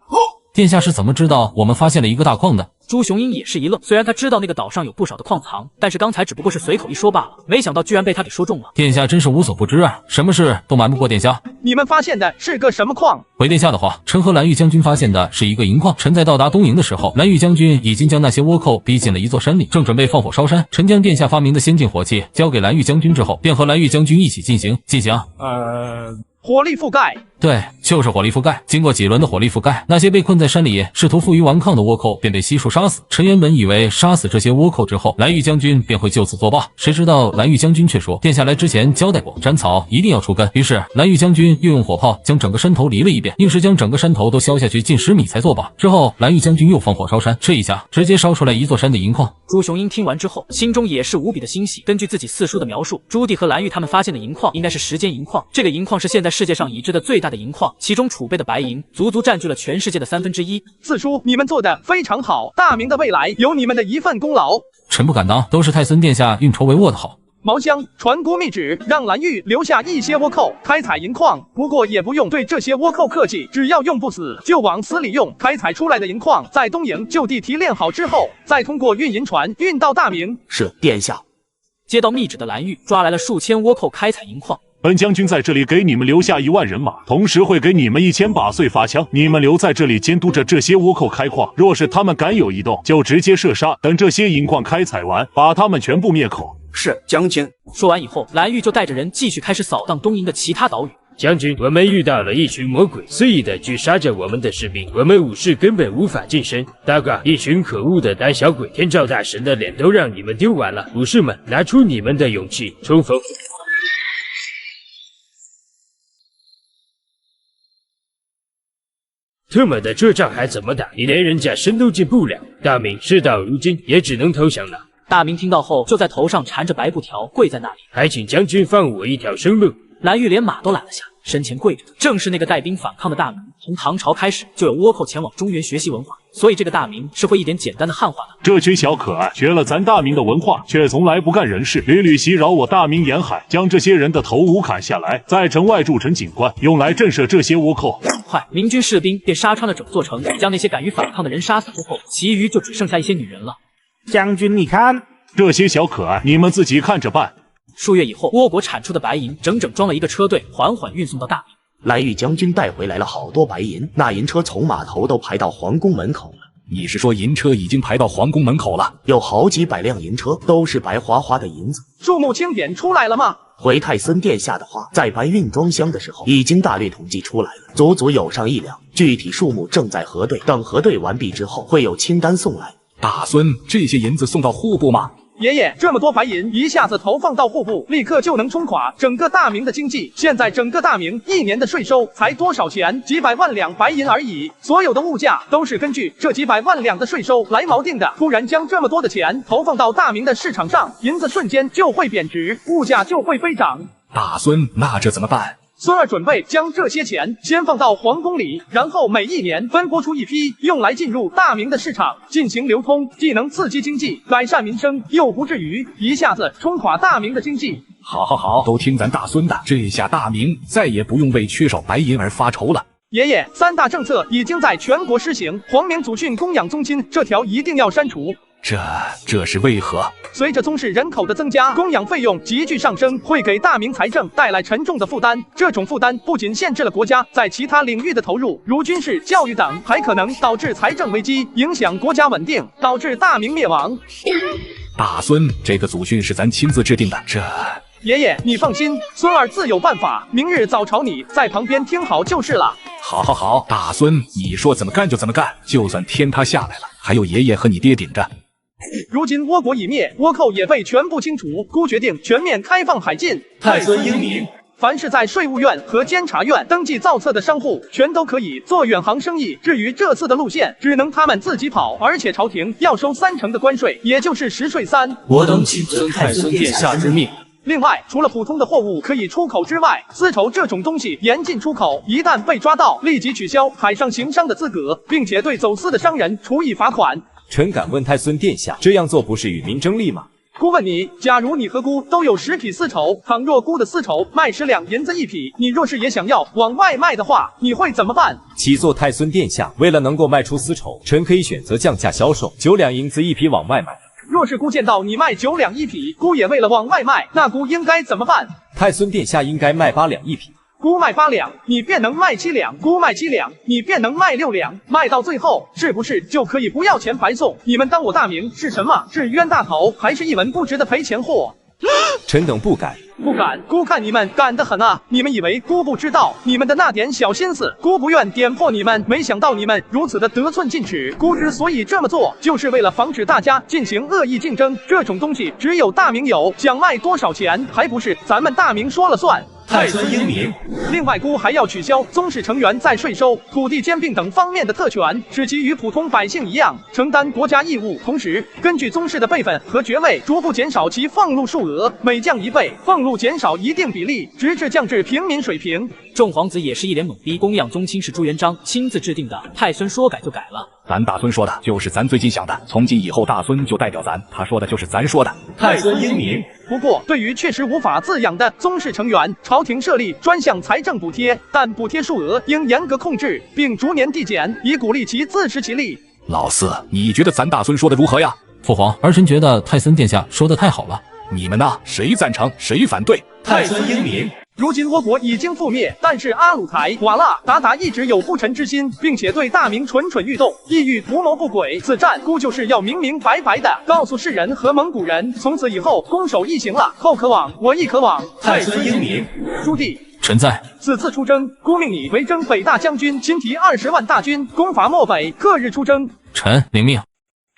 殿下是怎么知道我们发现了一个大矿的？朱雄鹰也是一愣，虽然他知道那个岛上有不少的矿藏，但是刚才只不过是随口一说罢了，没想到居然被他给说中了。殿下真是无所不知啊，什么事都瞒不过殿下。你们发现的是个什么矿？回殿下的话，臣和蓝玉将军发现的是一个银矿。臣在到达东瀛的时候，蓝玉将军已经将那些倭寇逼进了一座山里，正准备放火烧山。臣将殿下发明的先进火器交给蓝玉将军之后，便和蓝玉将军一起进行。火力覆盖。对，就是火力覆盖。经过几轮的火力覆盖，那些被困在山里试图负隅顽抗的倭寇便被悉数杀死。臣原本以为杀死这些倭寇之后，蓝玉将军便会就此作罢，谁知道蓝玉将军却说，殿下来之前交代过，斩草一定要除根。于是蓝玉将军又用火炮将整个山头犁了一遍，硬是将整个山头都削下去近10米才作罢。之后蓝玉将军又放火烧山，这一下直接烧出来一座山的银矿。朱雄鹰听完之后，心中也是无比的欣喜。根据自己四叔的描述，朱棣和蓝玉他们发现的银矿应该是时间银矿。这个银矿是现在世界上已知的最大的银矿，其中储备的白银足足占据了全世界的1/3。四叔，你们做的非常好，大明的未来有你们的一份功劳。臣不敢当，都是太孙殿下运筹帷幄的好。毛香传国密旨，让蓝玉留下一些倭寇开采银矿，不过也不用对这些倭寇客气，只要用不死就往死里用。开采出来的银矿在东瀛就地提炼好之后，再通过运银船运到大明。是殿下。接到密旨的蓝玉抓来了数千倭寇开采银矿。本将军在这里给你们留下1万人马，同时会给你们1000把碎发枪，你们留在这里监督着这些倭寇开矿，若是他们敢有异动，就直接射杀，等这些银矿开采完，把他们全部灭口。是将军。说完以后，蓝玉就带着人继续开始扫荡东瀛的其他岛屿。将军，我们遇到了一群魔鬼，肆意的去杀着我们的士兵，我们武士根本无法近身。大哥，一群可恶的胆小鬼，天照大神的脸都让你们丢完了。武士们，拿出你们的勇气，冲锋！特么的，这仗还怎么打？你连人家身都进不了。大明事到如今，也只能投降了。大明听到后，就在头上缠着白布条，跪在那里，还请将军放我一条生路。蓝玉连马都拦了下，身前跪着的正是那个带兵反抗的大明。从唐朝开始，就有倭寇前往中原学习文化，所以这个大明是会一点简单的汉化的。这群小可爱学了咱大明的文化，却从来不干人事，屡屡袭扰我大明沿海，将这些人的头颅砍下来，在城外筑成景观，用来震慑这些倭寇。很快，明军士兵便杀穿了整座城，将那些敢于反抗的人杀死之后，其余就只剩下一些女人了。将军，你看。这些小可爱，你们自己看着办。数月以后，倭国产出的白银整整装了一个车队，缓缓运送到大明。蓝玉将军带回来了好多白银，那银车从码头都排到皇宫门口了。你是说银车已经排到皇宫门口了？有好几百辆银车，都是白花花的银子。数目清点出来了吗？回太森殿下的话，在搬运装箱的时候，已经大略统计出来了，足足有上1辆，具体数目正在核对，等核对完毕之后，会有清单送来。大孙，这些银子送到户部吗？爷爷，这么多白银一下子投放到户部，立刻就能冲垮整个大明的经济。现在整个大明1年的税收才多少钱？几百万两白银而已，所有的物价都是根据这几百万两的税收来锚定的。突然将这么多的钱投放到大明的市场上，银子瞬间就会贬值，物价就会飞涨。大孙，那这怎么办？孙儿准备将这些钱先放到皇宫里，然后每1年分拨出一批，用来进入大明的市场进行流通，既能刺激经济、改善民生，又不至于一下子冲垮大明的经济。好，都听咱大孙的，这下大明再也不用为缺少白银而发愁了。爷爷，3大政策已经在全国施行，皇明祖训供养宗亲这条一定要删除。这是为何？随着宗室人口的增加，供养费用急剧上升，会给大明财政带来沉重的负担。这种负担不仅限制了国家在其他领域的投入，如军事、教育等，还可能导致财政危机，影响国家稳定，导致大明灭亡。大孙，这个祖训是咱亲自制定的，爷爷，你放心，孙儿自有办法。明日早朝你在旁边听好就是了。好，大孙，你说怎么干就怎么干，就算天塌下来了，还有爷爷和你爹顶着。如今倭国已灭，倭寇也被全部清除，孤决定全面开放海禁。太孙英明。凡是在税务院和监察院登记造册的商户，全都可以做远航生意。至于这次的路线，只能他们自己跑，而且朝廷要收30%的关税，也就是10税3。我等谨遵太孙殿下之命。另外，除了普通的货物可以出口之外，丝绸这种东西严禁出口，一旦被抓到，立即取消海上行商的资格，并且对走私的商人处以罚款。臣敢问太孙殿下，这样做不是与民争利吗？姑问你，假如你和姑都有10匹丝绸，倘若姑的丝绸卖10两银子1匹，你若是也想要往外卖的话，你会怎么办？启奏太孙殿下，为了能够卖出丝绸，臣可以选择降价销售，9两银子1匹往外卖。若是姑见到你卖9两1匹，姑也为了往外卖，那姑应该怎么办？太孙殿下应该卖8两1匹。姑卖8两，你便能卖7两；姑卖7两，你便能卖6两。卖到最后，是不是就可以不要钱白送？你们当我大明是什么？是冤大头，还是一文不值的赔钱货？臣等不敢。不敢，姑看你们敢得很啊！你们以为姑不知道你们的那点小心思，姑不愿点破你们，没想到你们如此的得寸进尺。姑之所以这么做，就是为了防止大家进行恶意竞争。这种东西只有大明有，想卖多少钱，还不是咱们大明说了算。太孙英明。另外，姑还要取消宗室成员在税收、土地兼并等方面的特权，使其与普通百姓一样承担国家义务。同时，根据宗室的辈分和爵位，逐步减少其俸禄数额，每降1倍，俸禄减少一定比例，直至降至平民水平。众皇子也是一脸懵逼，供养宗亲是朱元璋亲自制定的，太孙说改就改了。咱大孙说的就是咱最近想的，从今以后大孙就代表咱，他说的就是咱说的。太孙英明。不过，对于确实无法自养的宗室成员，朝廷设立专项财政补贴，但补贴数额应严格控制，并逐年递减，以鼓励其自食其力。老四，你觉得咱大孙说的如何呀？父皇，儿臣觉得太孙殿下说的太好了。你们呢？谁赞成？谁反对？太孙英明。如今倭国已经覆灭，但是阿鲁台、瓦剌、鞑靼一直有不臣之心，并且对大明蠢蠢欲动，意欲图谋不轨。此战姑就是要明明白白的告诉世人和蒙古人，从此以后攻守一行了，后可往，我亦可往。太孙英明。朱棣，臣在。此次出征，姑命你为征北大将军，亲提20万大军，攻伐漠北，克日出征。臣领命。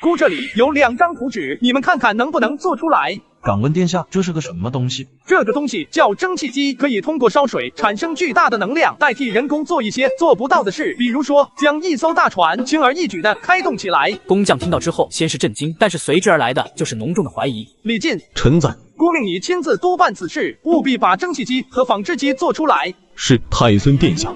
姑这里有2张图纸，你们看看能不能做出来。敢问殿下，这是个什么东西？这个东西叫蒸汽机，可以通过烧水产生巨大的能量，代替人工做一些做不到的事，比如说将一艘大船轻而易举地开动起来。工匠听到之后，先是震惊，但是随之而来的就是浓重的怀疑。李靖，臣在。姑命你亲自督办此事，务必把蒸汽机和纺织机做出来。是太孙殿下。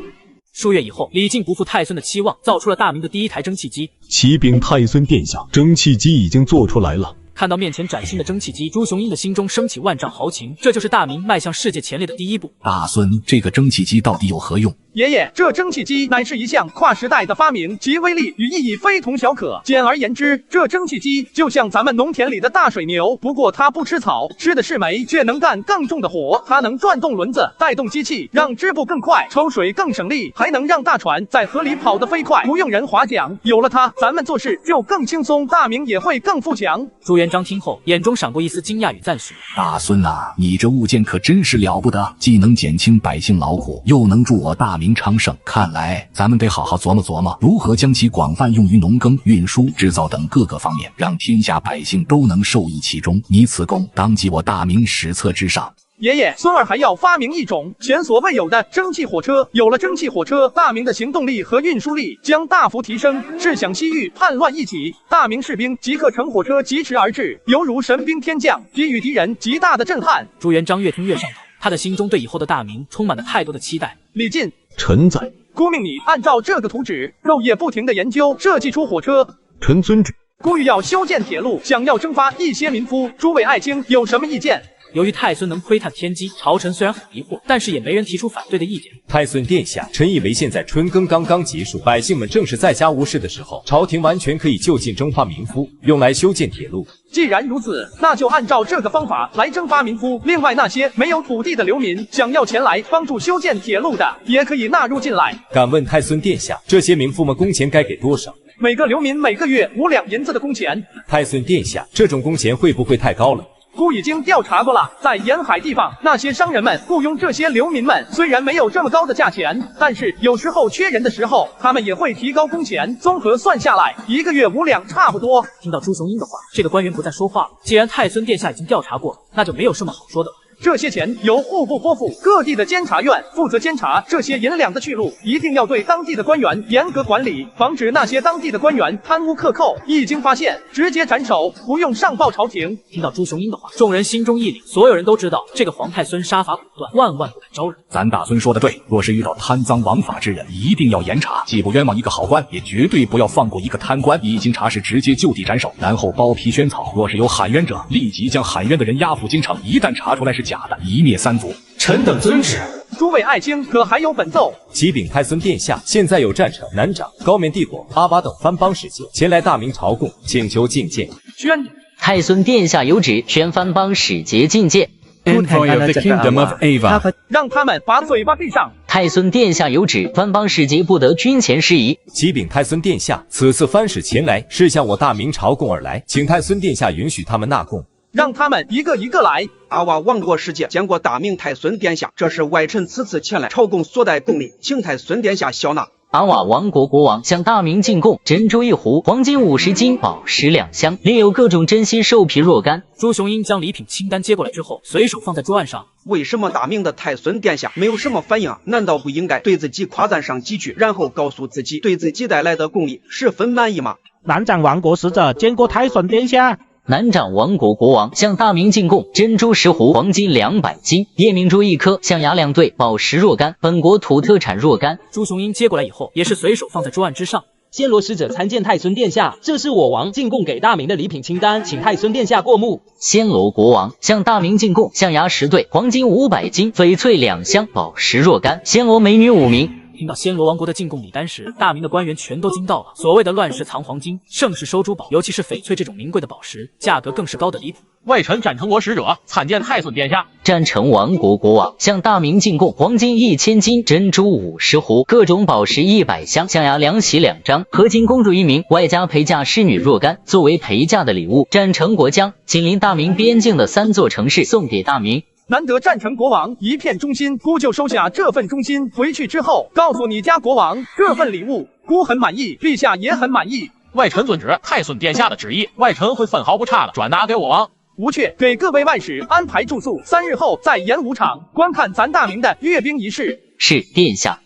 数月以后，李靖不负太孙的期望，造出了大明的第1台蒸汽机。启禀太孙殿下，蒸汽机已经做出来了。看到面前崭新的蒸汽机，朱雄英的心中升起万丈豪情，这就是大明迈向世界前列的第1步。大孙，这个蒸汽机到底有何用？爷爷，这蒸汽机乃是一项跨时代的发明，其威力与意义非同小可。简而言之，这蒸汽机就像咱们农田里的大水牛，不过它不吃草，吃的是煤，却能干更重的活。它能转动轮子，带动机器，让织布更快，抽水更省力，还能让大船在河里跑得飞快，不用人划桨。有了它，咱们做事就更轻松，大明也会更富强。朱元璋听后，眼中闪过一丝惊讶与赞许。大孙啊，你这物件可真是了不得，既能减轻百姓劳苦，又能助我大明昌盛。看来咱们得好好琢磨琢磨，如何将其广泛用于农耕、运输、制造等各个方面，让天下百姓都能受益其中。你此功当记我大明史册之上。爷爷，孙儿还要发明一种前所未有的蒸汽火车。有了蒸汽火车，大明的行动力和运输力将大幅提升。试想西域叛乱一起，大明士兵即刻乘火车疾驰而至，犹如神兵天降，给予敌人极大的震撼。朱元璋越听越上头，他的心中对以后的大明充满了太多的期待。李靖，臣在。孤命你按照这个图纸，昼夜不停的研究，设计出火车。臣遵旨。孤欲要修建铁路，想要征发一些民夫，诸位爱卿有什么意见？由于太孙能窥探天机，朝臣虽然很疑惑，但是也没人提出反对的意见。太孙殿下，臣以为现在春耕刚刚结束，百姓们正是在家无事的时候，朝廷完全可以就近征发民夫，用来修建铁路。既然如此，那就按照这个方法来征发民夫。另外，那些没有土地的流民，想要前来帮助修建铁路的，也可以纳入进来。敢问太孙殿下，这些民夫们工钱该给多少？每个流民每个月5两银子的工钱。太孙殿下，这种工钱会不会太高了？孤已经调查过了，在沿海地方，那些商人们雇佣这些流民们，虽然没有这么高的价钱，但是有时候缺人的时候，他们也会提高工钱。综合算下来，1个月5两差不多。听到朱雄英的话，这个官员不再说话了。既然太孙殿下已经调查过，那就没有什么好说的了。这些钱由户部拨付，各地的监察院负责监察这些银两的去路，一定要对当地的官员严格管理，防止那些当地的官员贪污克扣，一经发现直接斩首，不用上报朝廷。听到朱雄英的话，众人心中一凛，所有人都知道这个皇太孙杀伐果断，万万不敢招惹。咱大孙说的对，若是遇到贪赃枉法之人，一定要严查，既不冤枉一个好官，也绝对不要放过一个贪官。一经查实，直接就地斩首，然后包皮宣草。若是有喊冤者，立即将喊冤的人押赴京城，一旦查出来是假的，一灭三族。臣等遵旨。诸位爱卿，可还有本奏？启禀太孙殿下，现在有战臣、南长、高棉帝国、阿巴等藩邦使节前来大明朝贡，请求觐见。宣太孙殿下有旨，宣藩邦使节觐见。Envoy of the Kingdom of Ava， 让他们把嘴巴闭上。太孙殿下有旨，藩邦使节不得军前事宜。启禀太孙殿下，此次藩使前来是向我大明朝贡而来，请太孙殿下允许他们纳贡。让他们一个一个来。阿瓦王国使节见过大明太孙殿下，这是外臣此次前来朝贡所带贡礼，请太孙殿下晓纳。阿瓦王国国王向大明进贡珍珠1壶，黄金50斤，宝石2箱，另有各种珍稀兽皮若干。朱雄英将礼品清单接过来之后，随手放在桌案上。为什么大明的太孙殿下没有什么反应？难道不应该对自己夸赞上几句，然后告诉自己对自己带来的贡礼十分满意吗？南掌王国使者见过太孙殿下。南掌王国国王向大明进贡珍珠10壶，黄金200斤，夜明珠1颗，象牙2对，宝石若干，本国土特产若干。朱雄英接过来以后，也是随手放在桌案之上。暹罗使者参见太孙殿下，这是我王进贡给大明的礼品清单，请太孙殿下过目。暹罗国王向大明进贡象牙10对，黄金500斤，翡翠2箱，宝石若干。暹罗美女5名。听到暹罗王国的进贡礼单时，大明的官员全都惊到了。所谓的乱世藏黄金，盛世收珠宝，尤其是翡翠这种名贵的宝石，价格更是高得离谱。外臣战成国使者参见太孙殿下。战成王国国王向大明进贡黄金1000斤，珍珠50壶，各种宝石100箱，象牙2喜2张，和亲公主1名，外加陪嫁侍女若干，作为陪嫁的礼物。战成国将紧邻大明边境的3座城市送给大明。难得战成国王一片忠心，孤就收下这份忠心，回去之后告诉你家国王，这份礼物孤很满意，陛下也很满意。外臣遵旨，太孙殿下的旨意，外臣会分毫不差的转达给我王。无却，给各位外使安排住宿，3日后在演武场观看咱大明的阅兵仪式。是殿下。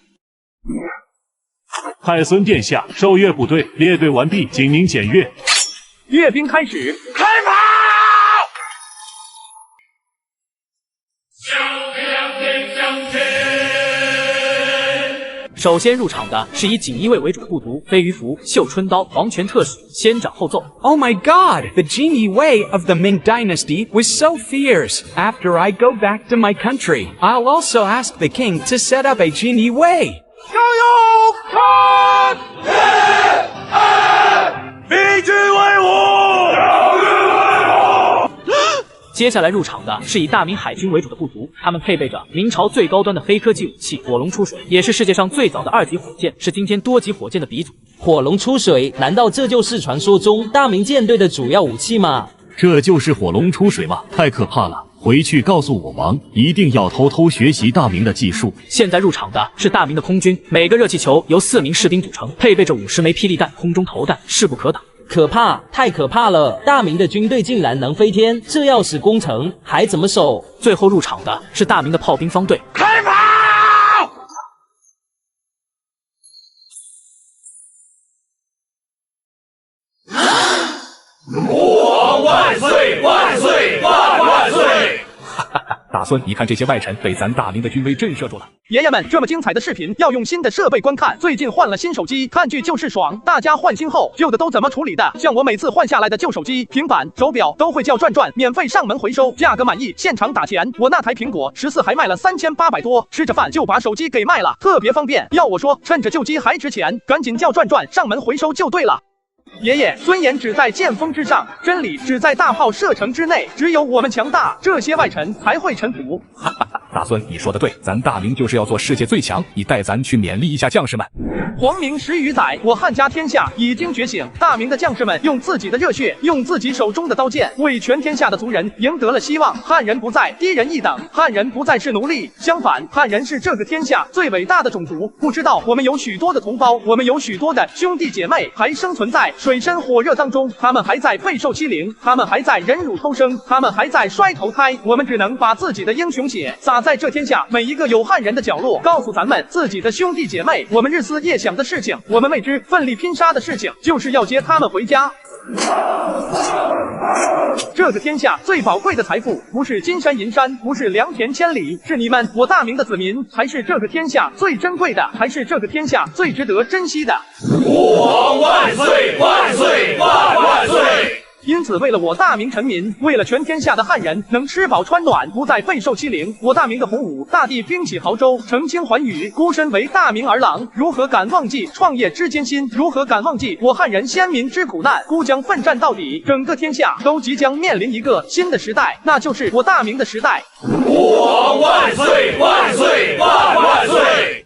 太孙殿下，受阅部队列队完毕，请您检阅。阅兵开始，开跑！首先入场的是以锦衣卫为主部族，飞鱼服、绣春刀、黄泉特使，先掌后奏。Oh my God! The Jin Wei of the Ming Dynasty was so fierce. After I go back to my country, I'll also ask the king to set up a Jin Wei. 接下来入场的是以大明海军为主的部族，他们配备着明朝最高端的黑科技武器火龙出水，也是世界上最早的2级火箭，是今天多级火箭的鼻祖。火龙出水，难道这就是传说中大明舰队的主要武器吗？这就是火龙出水吗？太可怕了！回去告诉我王，一定要偷偷学习大明的技术。现在入场的是大明的空军，每个热气球由4名士兵组成，配备着50枚霹雳弹，空中投弹，势不可挡。可怕，太可怕了！大明的军队竟然能飞天，这要是攻城还怎么守？最后入场的是大明的炮兵方队，开炮！吾王万岁！万岁！万岁！大孙，你看这些外臣被咱大明的军威震慑住了。爷爷们，这么精彩的视频要用新的设备观看。最近换了新手机，看剧就是爽。大家换新后，旧的都怎么处理的？像我每次换下来的旧手机、平板、手表都会叫转转免费上门回收，价格满意现场打钱。我那台苹果14还卖了3800多，吃着饭就把手机给卖了，特别方便。要我说，趁着旧机还值钱，赶紧叫转转上门回收就对了。爷爷，尊严只在剑锋之上，真理只在大炮射程之内。只有我们强大，这些外臣才会臣服。大孙，你说的对，咱大明就是要做世界最强。你带咱去勉励一下将士们。皇明10余载，我汉家天下已经觉醒。大明的将士们用自己的热血，用自己手中的刀剑，为全天下的族人赢得了希望。汉人不再低人一等，汉人不再是奴隶，相反，汉人是这个天下最伟大的种族。不知道我们有许多的同胞，我们有许多的兄弟姐妹还生存在水深火热当中，他们还在备受欺凌，他们还在忍辱偷生，他们还在摔头胎。我们只能把自己的英雄血洒在这天下每一个有汉人的角落，告诉咱们自己的兄弟姐妹，我们日思夜想的事情，我们为之奋力拼杀的事情，就是要接他们回家。这个天下最宝贵的财富，不是金山银山，不是良田千里，是你们我大明的子民，才是这个天下最珍贵的，才是这个天下最值得珍惜的。吾王万岁！万岁！万岁！因此，为了我大明臣民，为了全天下的汉人能吃饱穿暖，不再备受欺凌，我大明的洪武大帝兵起亳州，澄清寰宇，孤身为大明而郎，如何敢忘记创业之艰辛？如何敢忘记我汉人先民之苦难？孤将奋战到底，整个天下都即将面临一个新的时代，那就是我大明的时代。吾王万岁！万岁！万岁！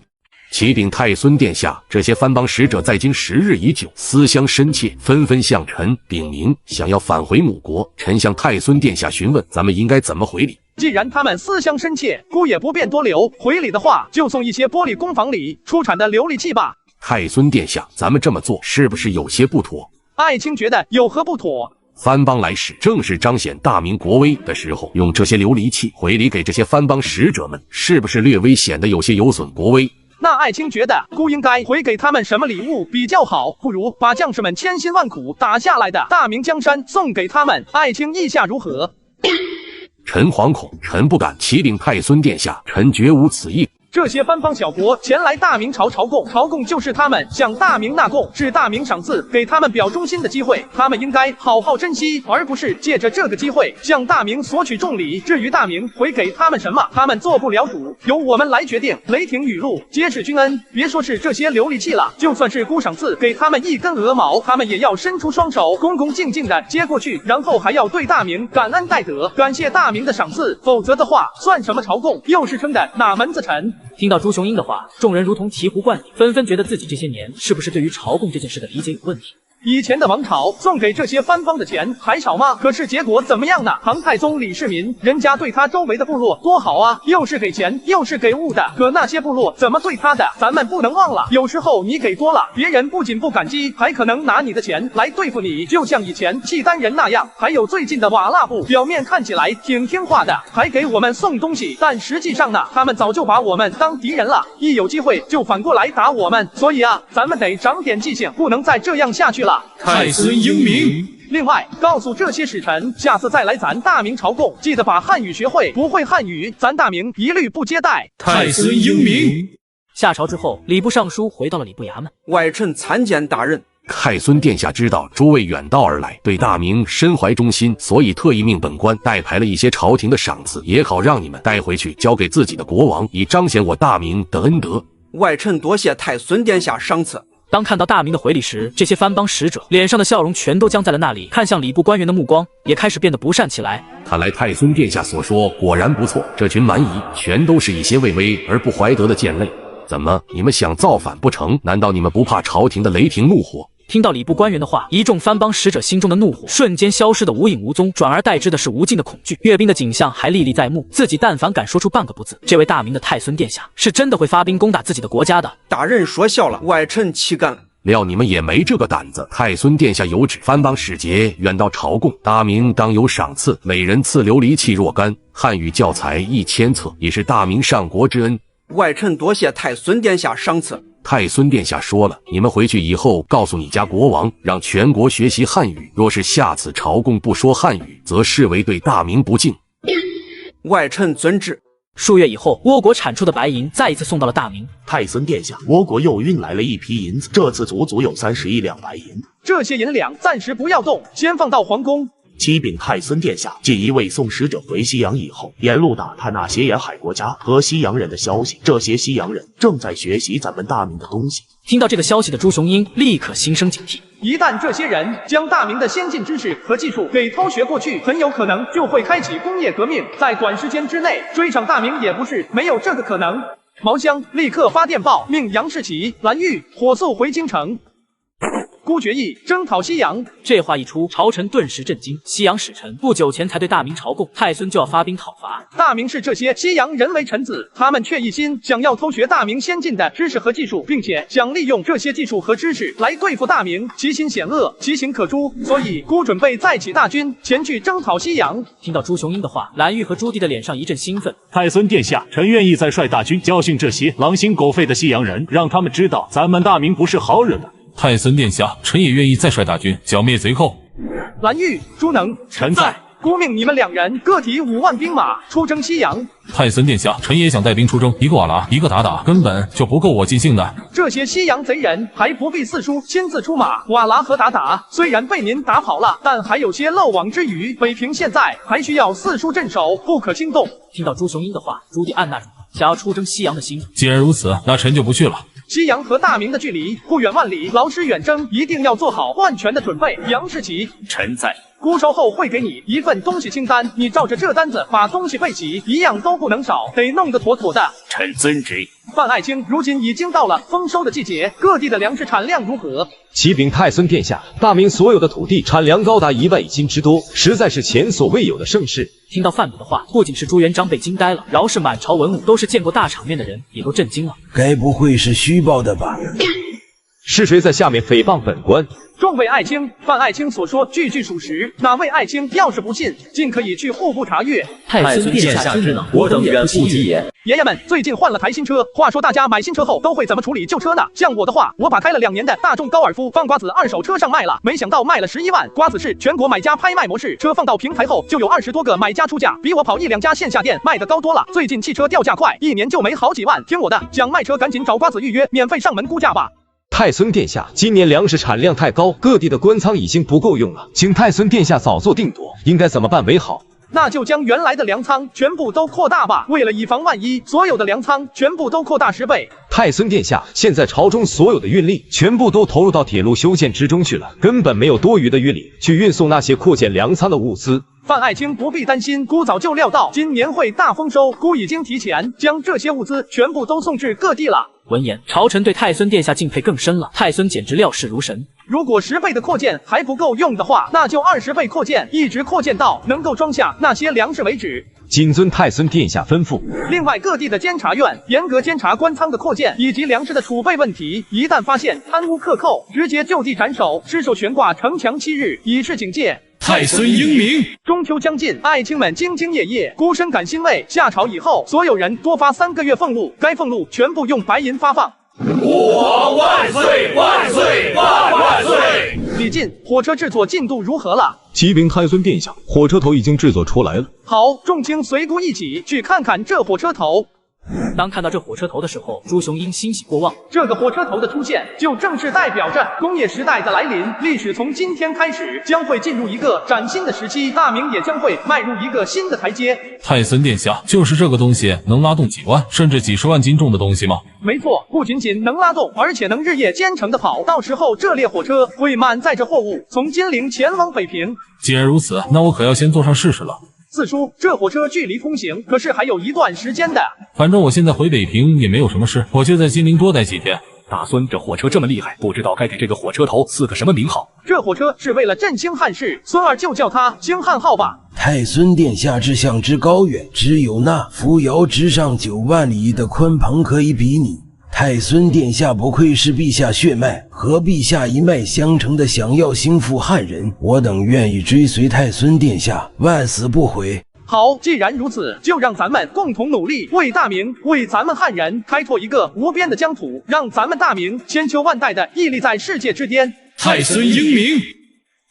启禀太孙殿下，这些藩邦使者在京10日已久，思乡深切，纷纷向臣禀明，想要返回母国。臣向太孙殿下询问，咱们应该怎么回礼？既然他们思乡深切，姑也不便多留，回礼的话就送一些玻璃工坊里出产的琉璃器吧。太孙殿下，咱们这么做是不是有些不妥？爱卿觉得有何不妥？藩邦来使，正是彰显大明国威的时候，用这些琉璃器回礼给这些藩邦使者们，是不是略微显得有些有损国威？那爱卿觉得姑应该回给他们什么礼物比较好？不如把将士们千辛万苦打下来的大明江山送给他们，爱卿意下如何？臣惶恐，臣不敢。启禀太孙殿下，臣绝无此意。这些藩邦小国前来大明朝朝贡，朝贡就是他们向大明纳贡，是大明赏赐给他们表忠心的机会，他们应该好好珍惜，而不是借着这个机会向大明索取重礼。至于大明回给他们什么，他们做不了主，由我们来决定。雷霆雨露，皆是君恩，别说是这些琉璃器了，就算是孤赏赐给他们一根鹅毛，他们也要伸出双手，恭恭敬敬的接过去，然后还要对大明感恩戴德，感谢大明的赏赐，否则的话，算什么朝贡？又是称的哪门子臣？听到朱雄英的话，众人如同醍醐灌顶，纷纷觉得自己这些年是不是对于朝贡这件事的理解有问题。以前的王朝送给这些藩邦的钱还少吗？可是结果怎么样呢？唐太宗李世民，人家对他周围的部落多好啊，又是给钱又是给物的，可那些部落怎么对他的，咱们不能忘了。有时候你给多了，别人不仅不感激，还可能拿你的钱来对付你，就像以前契丹人那样。还有最近的瓦剌部，表面看起来挺听话的，还给我们送东西，但实际上呢，他们早就把我们当敌人了，一有机会就反过来打我们。所以啊，咱们得长点记性，不能再这样下去了。太孙英明。另外，告诉这些使臣，下次再来咱大明朝贡，记得把汉语学会，不会汉语，咱大明一律不接待。太孙英明。下朝之后，礼部尚书回到了礼部衙门。外臣参见大人。太孙殿下知道诸位远道而来，对大明深怀忠心，所以特意命本官代排了一些朝廷的赏赐，也好让你们带回去交给自己的国王，以彰显我大明的恩德。外臣多谢太孙殿下赏赐。当看到大明的回礼时，这些藩邦使者脸上的笑容全都僵在了那里，看向礼部官员的目光也开始变得不善起来。看来太孙殿下所说果然不错，这群蛮夷全都是一些畏威而不怀德的贱类。怎么，你们想造反不成？难道你们不怕朝廷的雷霆怒火？听到礼部官员的话，一众藩邦使者心中的怒火瞬间消失得无影无踪，转而代之的是无尽的恐惧。阅兵的景象还历历在目，自己但凡敢说出半个不字，这位大明的太孙殿下是真的会发兵攻打自己的国家的。大人说笑了，外臣岂敢？料你们也没这个胆子。太孙殿下有旨，藩邦使节远到朝贡，大明当有赏赐，每人赐琉璃器若干，汉语教材1000册，也是大明上国之恩。外臣多谢太孙殿下赏赐。太孙殿下说了，你们回去以后告诉你家国王，让全国学习汉语。若是下次朝贡不说汉语，则视为对大明不敬。外臣遵旨。数月以后，倭国产出的白银再一次送到了大明。太孙殿下，倭国又运来了一批银子，这次足足有30亿两白银。这些银两暂时不要动，先放到皇宫。启禀太孙殿下，继一位送使者回西洋以后，沿路打探那些沿海国家和西洋人的消息。这些西洋人正在学习咱们大明的东西。听到这个消息的朱雄英立刻心生警惕，一旦这些人将大明的先进知识和技术给偷学过去，很有可能就会开启工业革命，在短时间之内追上大明也不是没有这个可能。毛香立刻发电报，命杨士奇、蓝玉火速回京城。孤决议征讨西洋。这话一出，朝臣顿时震惊。西洋使臣不久前才对大明朝贡，太孙就要发兵讨伐。大明视这些西洋人为臣子，他们却一心想要偷学大明先进的知识和技术，并且想利用这些技术和知识来对付大明，其心险恶，其行可诛。所以孤准备再起大军前去征讨西洋。听到朱雄英的话，蓝玉和朱棣的脸上一阵兴奋。太孙殿下，臣愿意再率大军教训这些狼心狗肺的西洋人，让他们知道咱们大明不是好惹的。太孙殿下，臣也愿意再率大军剿灭贼寇。蓝玉、朱能，臣在。孤命你们2人各提5万兵马出征西洋。太孙殿下，臣也想带兵出征，一个瓦剌，一个鞑靼，根本就不够我尽兴的。这些西洋贼人还不必四叔亲自出马。瓦剌和鞑靼虽然被您打跑了，但还有些漏网之鱼。北平现在还需要四叔镇守，不可轻动。听到朱雄英的话，朱棣按捺住想要出征西洋的心。既然如此，那臣就不去了。西洋和大明的距离不远万里，劳师远征，一定要做好万全的准备。杨士奇，臣在。孤收后会给你一份东西清单，你照着这单子把东西备齐，一样都不能少，得弄得妥妥的。臣遵旨。范爱卿，如今已经到了丰收的季节，各地的粮食产量如何？启禀太孙殿下，大明所有的土地产粮高达1万亿斤之多，实在是前所未有的盛世。听到范补的话，不仅是朱元璋被惊呆了，饶是满朝文武都是见过大场面的人，也都震惊了。该不会是虚报的吧？是谁在下面诽谤本官？众位爱卿，范爱卿所说句句属实，哪位爱卿要是不信，尽可以去户部查阅。太孙殿下之能，我等远不及也。爷爷们，最近换了台新车，话说大家买新车后都会怎么处理旧车呢？像我的话，我把开了2年的大众高尔夫放瓜子二手车上卖了，没想到卖了11万。瓜子是全国买家拍卖模式，车放到平台后就有20多个买家出价，比我跑1-2家线下店卖的高多了。最近汽车掉价快，1年就没好几万。听我的，想卖车赶紧找瓜子预约，免费上门估价吧。太孙殿下，今年粮食产量太高，各地的官仓已经不够用了，请太孙殿下早做定夺，应该怎么办为好？那就将原来的粮仓全部都扩大吧，为了以防万一，所有的粮仓全部都扩大10倍。太孙殿下，现在朝中所有的运力全部都投入到铁路修建之中去了，根本没有多余的运力去运送那些扩建粮仓的物资。范爱卿不必担心，孤早就料到今年会大丰收，孤已经提前将这些物资全部都送至各地了。闻言，朝臣对太孙殿下敬佩更深了。太孙简直料事如神。如果10倍的扩建还不够用的话，那就20倍扩建，一直扩建到能够装下那些粮食为止。谨遵太孙殿下吩咐。另外，各地的监察院严格监察官仓的扩建以及粮食的储备问题，一旦发现贪污克扣，直接就地斩首，尸首悬挂城墙7日，以示警戒。太孙英明。中秋将近，爱卿们兢兢业业，孤深感欣慰。下朝以后，所有人多发3个月俸禄，该俸禄全部用白银发放。吾皇万岁万岁万万岁！李进，火车制作进度如何了？启禀太孙殿下，火车头已经制作出来了。好，众卿随孤一起去看看这火车头。当看到这火车头的时候，朱雄英欣喜过望。这个火车头的出现，就正是代表着工业时代的来临，历史从今天开始将会进入一个崭新的时期，大明也将会迈入一个新的台阶。太孙殿下，就是这个东西能拉动几万甚至几十万斤重的东西吗？没错，不仅仅能拉动，而且能日夜兼程的跑。到时候这列火车会满载着货物从金陵前往北平。既然如此，那我可要先坐上试试了。四叔，这火车距离通行可是还有一段时间的。反正我现在回北平也没有什么事，我就在金陵多待几天。大孙，这火车这么厉害，不知道该给这个火车头赐个什么名号？这火车是为了振兴汉室，孙儿就叫它兴汉号吧。太孙殿下志向之高远，只有那扶摇直上9万里的鲲鹏可以比拟。太孙殿下不愧是陛下血脉，和陛下一脉相承的想要兴复汉人，我等愿意追随太孙殿下，万死不悔。好，既然如此，就让咱们共同努力，为大明，为咱们汉人开拓一个无边的疆土，让咱们大明千秋万代的屹立在世界之巅。太孙英明。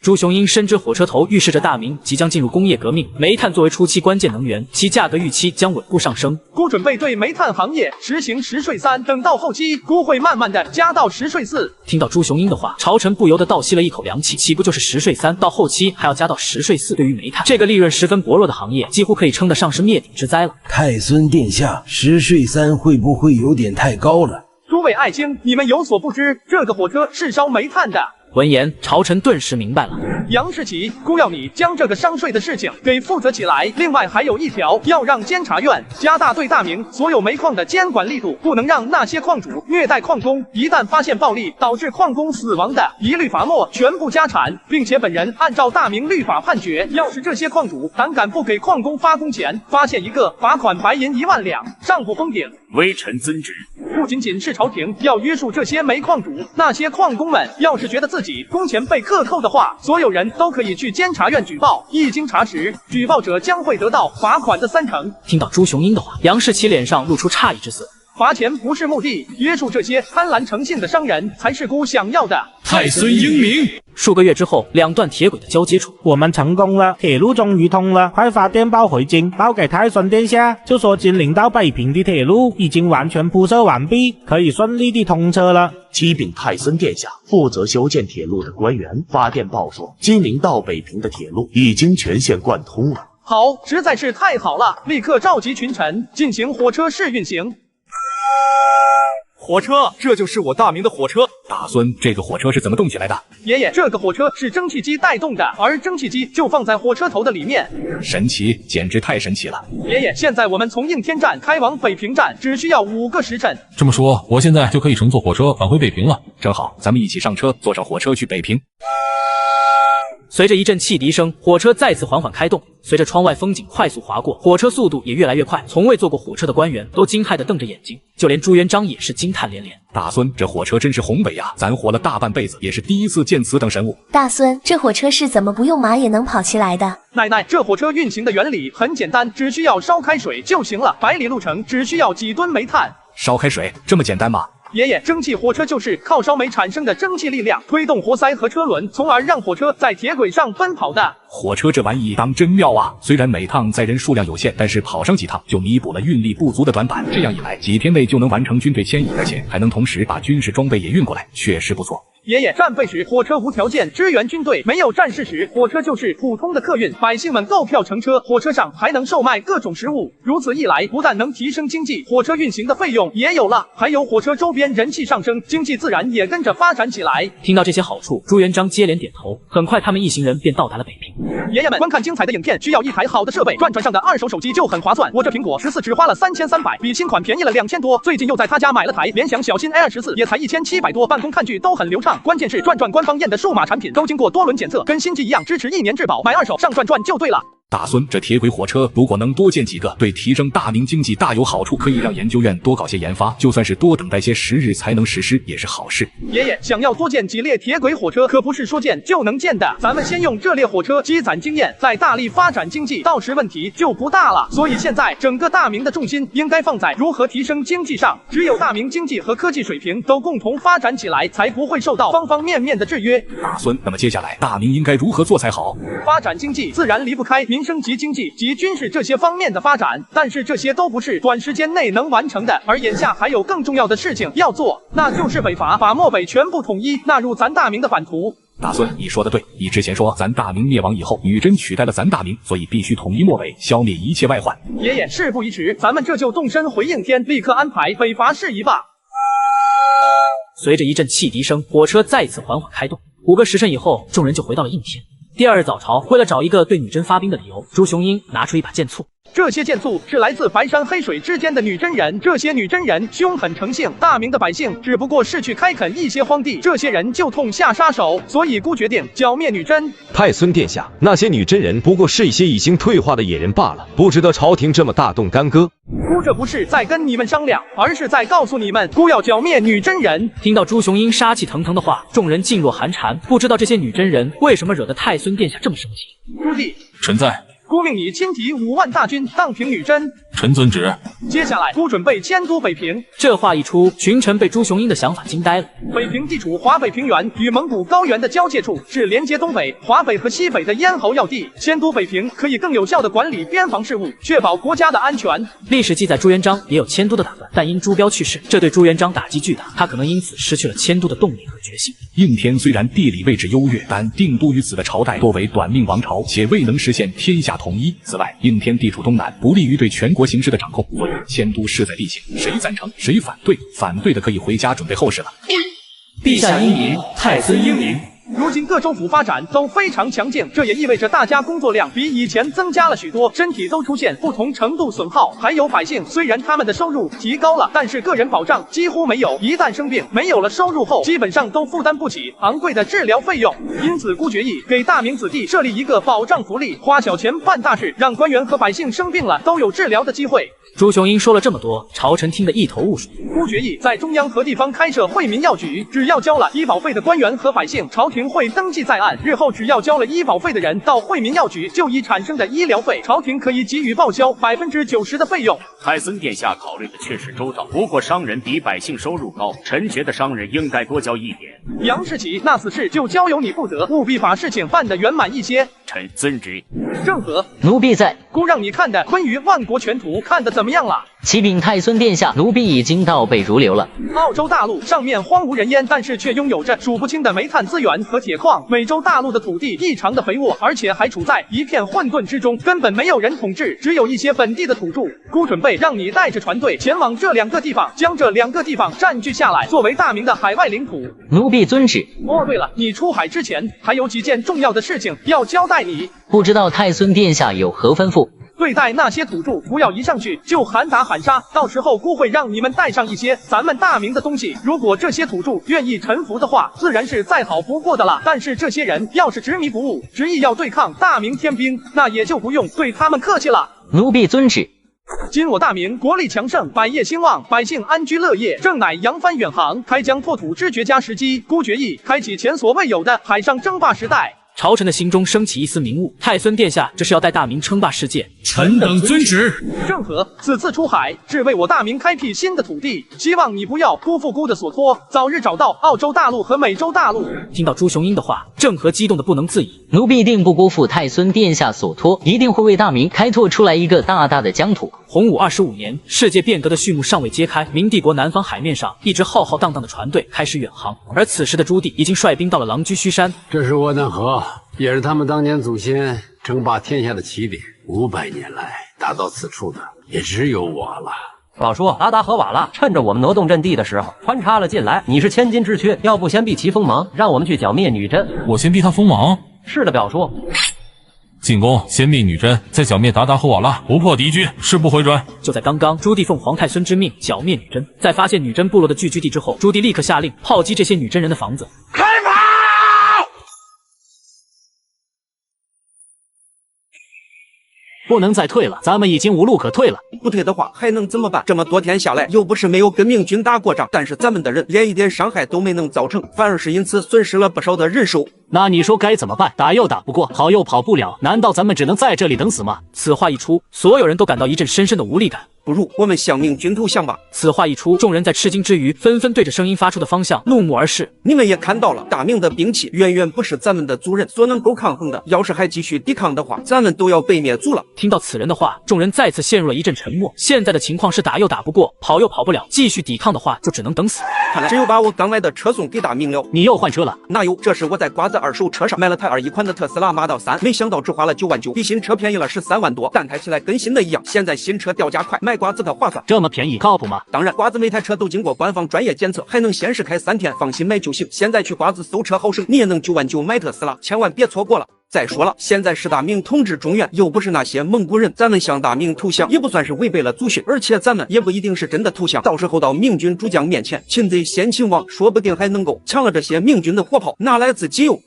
朱雄英深知火车头预示着大明即将进入工业革命，煤炭作为初期关键能源，其价格预期将稳步上升。孤准备对煤炭行业实行10税3，等到后期，孤会慢慢的加到10税4。听到朱雄英的话，朝臣不由得倒吸了一口凉气，岂不就是10税3，到后期还要加到10税4？对于煤炭这个利润十分薄弱的行业，几乎可以称得上是灭顶之灾了。太孙殿下，10税3会不会有点太高了？诸位爱卿，你们有所不知，这个火车是烧煤炭的。闻言，朝臣顿时明白了。杨士奇，孤要你将这个商税的事情给负责起来。另外还有一条，要让监察院加大对大明所有煤矿的监管力度，不能让那些矿主虐待矿工。一旦发现暴力导致矿工死亡的，一律罚没，全部家产，并且本人按照大明律法判决。要是这些矿主胆敢不给矿工发工钱，发现一个罚款白银1万两，上不封顶。微臣遵旨。不仅仅是朝廷要约束这些煤矿主，那些矿工们要是觉得自己工钱被克扣的话，所有人都可以去监察院举报。一经查实，举报者将会得到罚款的3成。听到朱雄英的话，杨士奇脸上露出诧异之色。罚钱不是目的，约束这些贪婪成性的商人才是孤想要的。太孙英明。数个月之后，2段铁轨的交接处，我们成功了，铁路终于通了，快发电报回京，报给太孙殿下，就说金陵到北平的铁路已经完全铺设完毕，可以顺利的通车了。启禀太孙殿下，负责修建铁路的官员发电报说，金陵到北平的铁路已经全线贯通了。好，实在是太好了，立刻召集群臣进行火车试运行。火车，这就是我大明的火车。大孙，这个火车是怎么动起来的？爷爷，这个火车是蒸汽机带动的，而蒸汽机就放在火车头的里面。神奇，简直太神奇了。爷爷，现在我们从应天站开往北平站只需要5个时辰。这么说，我现在就可以乘坐火车返回北平了。正好，咱们一起上车，坐上火车去北平。随着一阵汽笛声，火车再次缓缓开动。随着窗外风景快速划过，火车速度也越来越快。从未坐过火车的官员都惊骇地瞪着眼睛，就连朱元璋也是惊叹连连。大孙，这火车真是宏伟呀！咱活了大半辈子，也是第一次见此等神物。大孙，这火车是怎么不用马也能跑起来的？奶奶，这火车运行的原理很简单，只需要烧开水就行了。100里路程只需要几吨煤炭。烧开水这么简单吗？爷爷，蒸汽火车就是靠烧煤产生的蒸汽力量推动活塞和车轮，从而让火车在铁轨上奔跑的。火车这玩意当真妙啊！虽然每趟载人数量有限，但是跑上几趟就弥补了运力不足的短板。这样一来，几天内就能完成军队迁移，而且还能同时把军事装备也运过来，确实不错。爷爷，战备时火车无条件支援军队，没有战事时火车就是普通的客运，百姓们购票乘车，火车上还能售卖各种食物。如此一来，不但能提升经济，火车运行的费用也有了，还有火车周边人气上升，经济自然也跟着发展起来。听到这些好处，朱元璋接连点头。很快，他们一行人便到达了北平。爷爷们，观看精彩的影片需要一台好的设备，转上的2手手机就很划算。我这苹果14只花了3300，比新款便宜了2000多。最近又在他家买了台联想小新 Air 14，也才1700多，办公看剧都很流畅。关键是转官方验的数码产品都经过多轮检测，跟新机一样，支持1年质保，买2手上转就对了。大孙，这铁轨火车如果能多建几个，对提升大明经济大有好处，可以让研究院多搞些研发，就算是多等待些时日才能实施，也是好事。爷爷，想要多建几列铁轨火车，可不是说建就能建的。咱们先用这列火车积攒经验，再大力发展经济，到时问题就不大了。所以现在整个大明的重心应该放在如何提升经济上。只有大明经济和科技水平都共同发展起来，才不会受到方方面面的制约。大孙，那么接下来大明应该如何做才好？发展经济自然离不开民民生及经济及军事这些方面的发展，但是这些都不是短时间内能完成的。而眼下还有更重要的事情要做，那就是北伐，把漠北全部统一纳入咱大明的版图。大孙，你说的对，你之前说咱大明灭亡以后，女真取代了咱大明，所以必须统一漠北，消灭一切外患。爷爷，事不宜迟，咱们这就动身回应天，立刻安排北伐事宜吧。随着一阵汽笛声，火车再次缓缓开动。5个时辰以后，众人就回到了应天。第二日早朝，为了找一个对女真发兵的理由，朱雄英拿出一把剑簇。这些剑簇是来自白山黑水之间的女真人，这些女真人凶狠成性，大明的百姓只不过是去开垦一些荒地，这些人就痛下杀手，所以孤决定剿灭女真。太孙殿下，那些女真人不过是一些已经退化的野人罢了，不值得朝廷这么大动干戈。孤这不是在跟你们商量，而是在告诉你们，孤要剿灭女真人。听到朱雄英杀气腾腾的话，众人噤若寒蝉，不知道这些女真人为什么惹得太孙殿下这么生气。朱棣，臣在。孤命你亲提5万大军荡平女真。臣遵旨。接下来，孤准备迁都北平。这话一出，群臣被朱雄英的想法惊呆了。北平地处华北平原与蒙古高原的交界处，是连接东北、华北和西北的咽喉要地。迁都北平可以更有效地管理边防事务，确保国家的安全。历史记载，朱元璋也有迁都的打算，但因朱标去世，这对朱元璋打击巨大，他可能因此失去了迁都的动力和决心。应天虽然地理位置优越，但定都于此的朝代多为短命王朝，且未能实现天下统一。此外，应天地处东南，不利于对全国形势的掌控，所以迁都势在必行。谁赞成，谁反对，反对的可以回家准备后事了。陛下英明，太孙英明。如今各州府发展都非常强劲，这也意味着大家工作量比以前增加了许多，身体都出现不同程度损耗。还有百姓，虽然他们的收入提高了，但是个人保障几乎没有，一旦生病，没有了收入后，基本上都负担不起昂贵的治疗费用。因此，孤决议给大明子弟设立一个保障福利，花小钱办大事，让官员和百姓生病了都有治疗的机会。朱雄英说了这么多，朝臣听得一头雾水。孤决议在中央和地方开设惠民药局，只要交了医保费的官员和百姓，朝廷会登记在案。日后只要交了医保费的人到惠民药局就医产生的医疗费，朝廷可以给予报销90%的费用。太孙殿下考虑的确实周到，不过商人比百姓收入高，臣觉得商人应该多交一点。杨士奇，那此事就交由你负责，务必把事情办得圆满一些。臣遵旨。正和，奴婢在。孤让你看的《昆于万国全图》看得怎么样了？启禀太孙殿下，奴婢已经倒背如流了。澳洲大陆上面荒无人烟，但是却拥有着数不清的煤炭资源和铁矿。美洲大陆的土地异常的肥沃，而且还处在一片混沌之中，根本没有人统治，只有一些本地的土著。孤准备让你带着船队前往这2个地方，将这2个地方占据下来，作为大明的海外领土。奴婢遵旨。哦，对了，你出海之前还有几件重要的事情要交代你，不知道太孙殿下有何吩咐？对待那些土著，不要一上去就喊打喊杀，到时候孤会让你们带上一些咱们大明的东西。如果这些土著愿意臣服的话，自然是再好不过的了。但是这些人要是执迷不悟，执意要对抗大明天兵，那也就不用对他们客气了。奴婢遵旨。今我大明国力强盛，百业兴旺，百姓安居乐业，正乃扬帆远航、开疆拓土之绝佳时机。孤决议开启前所未有的海上争霸时代。朝臣的心中升起一丝明悟，太孙殿下这是要带大明称霸世界。臣等遵旨。正和，此次出海是为我大明开辟新的土地，希望你不要辜负孤的所托，早日找到澳洲大陆和美洲大陆。听到朱雄英的话，郑和激动的不能自已。奴婢定不辜负太孙殿下所托，一定会为大明开拓出来一个大大的疆土。洪武25年，世界变革的序幕尚未揭开，明帝国南方海面上一支浩浩荡荡的船队开始远航，而此时的朱棣已经率兵到了狼居胥山。这是沃南河，也是他们当年祖先称霸天下的起点。500年来达到此处的也只有我了。老叔，达达河瓦了，趁着我们挪动阵地的时候穿插了进来。你是千金之缺，要不先避其锋芒，让我们去剿灭女真。我先避他锋芒？是的，表叔。进攻，先灭女真，再剿灭达达和瓦剌，不破敌军，誓不回转。就在刚刚，朱棣奉皇太孙之命剿灭女真，在发现女真部落的聚居地之后，朱棣立刻下令炮击这些女真人的房子。开跑！不能再退了，咱们已经无路可退了。不退的话还能怎么办？这么多天下来，又不是没有跟明军打过仗，但是咱们的人连一点伤害都没能造成，反而是因此损失了不少的人手。那你说该怎么办？打又打不过，跑又跑不了，难道咱们只能在这里等死吗？此话一出，所有人都感到一阵深深的无力感。不如我们向明军投降吧。此话一出，众人在吃惊之余，纷纷对着声音发出的方向怒目而视。你们也看到了，大明的兵器远远不是咱们的族人所能够抗衡的，要是还继续抵抗的话，咱们都要被灭族了。听到此人的话，众人再次陷入了一阵沉默。现在的情况是打又打不过，跑又跑不了，继续抵抗的话就只能等死。看来只有把我刚来的车送给大明了。你又换车了？哪有，这是我在瓜子二手车上买了台21款的特斯拉Model 3，没想到只花了9万9，比新车便宜了13万多，但开起来跟新的一样。现在新车掉价快，买瓜子可划算。这么便宜，靠谱吗？当然，瓜子每台车都经过官方专业检测，还能限时开3天，放心买就行。现在去瓜子搜车好省，你也能9万9买特斯拉，千万别错过了。再说了，现在是大明统治中原，又不是那些蒙古人，咱们向大明投降也不算是违背了祖训，而且咱们也不一定是真的投降，到时候到明军主将面前，擒贼先擒王，说不定还能够抢了这些明军的火炮，拿来自己用。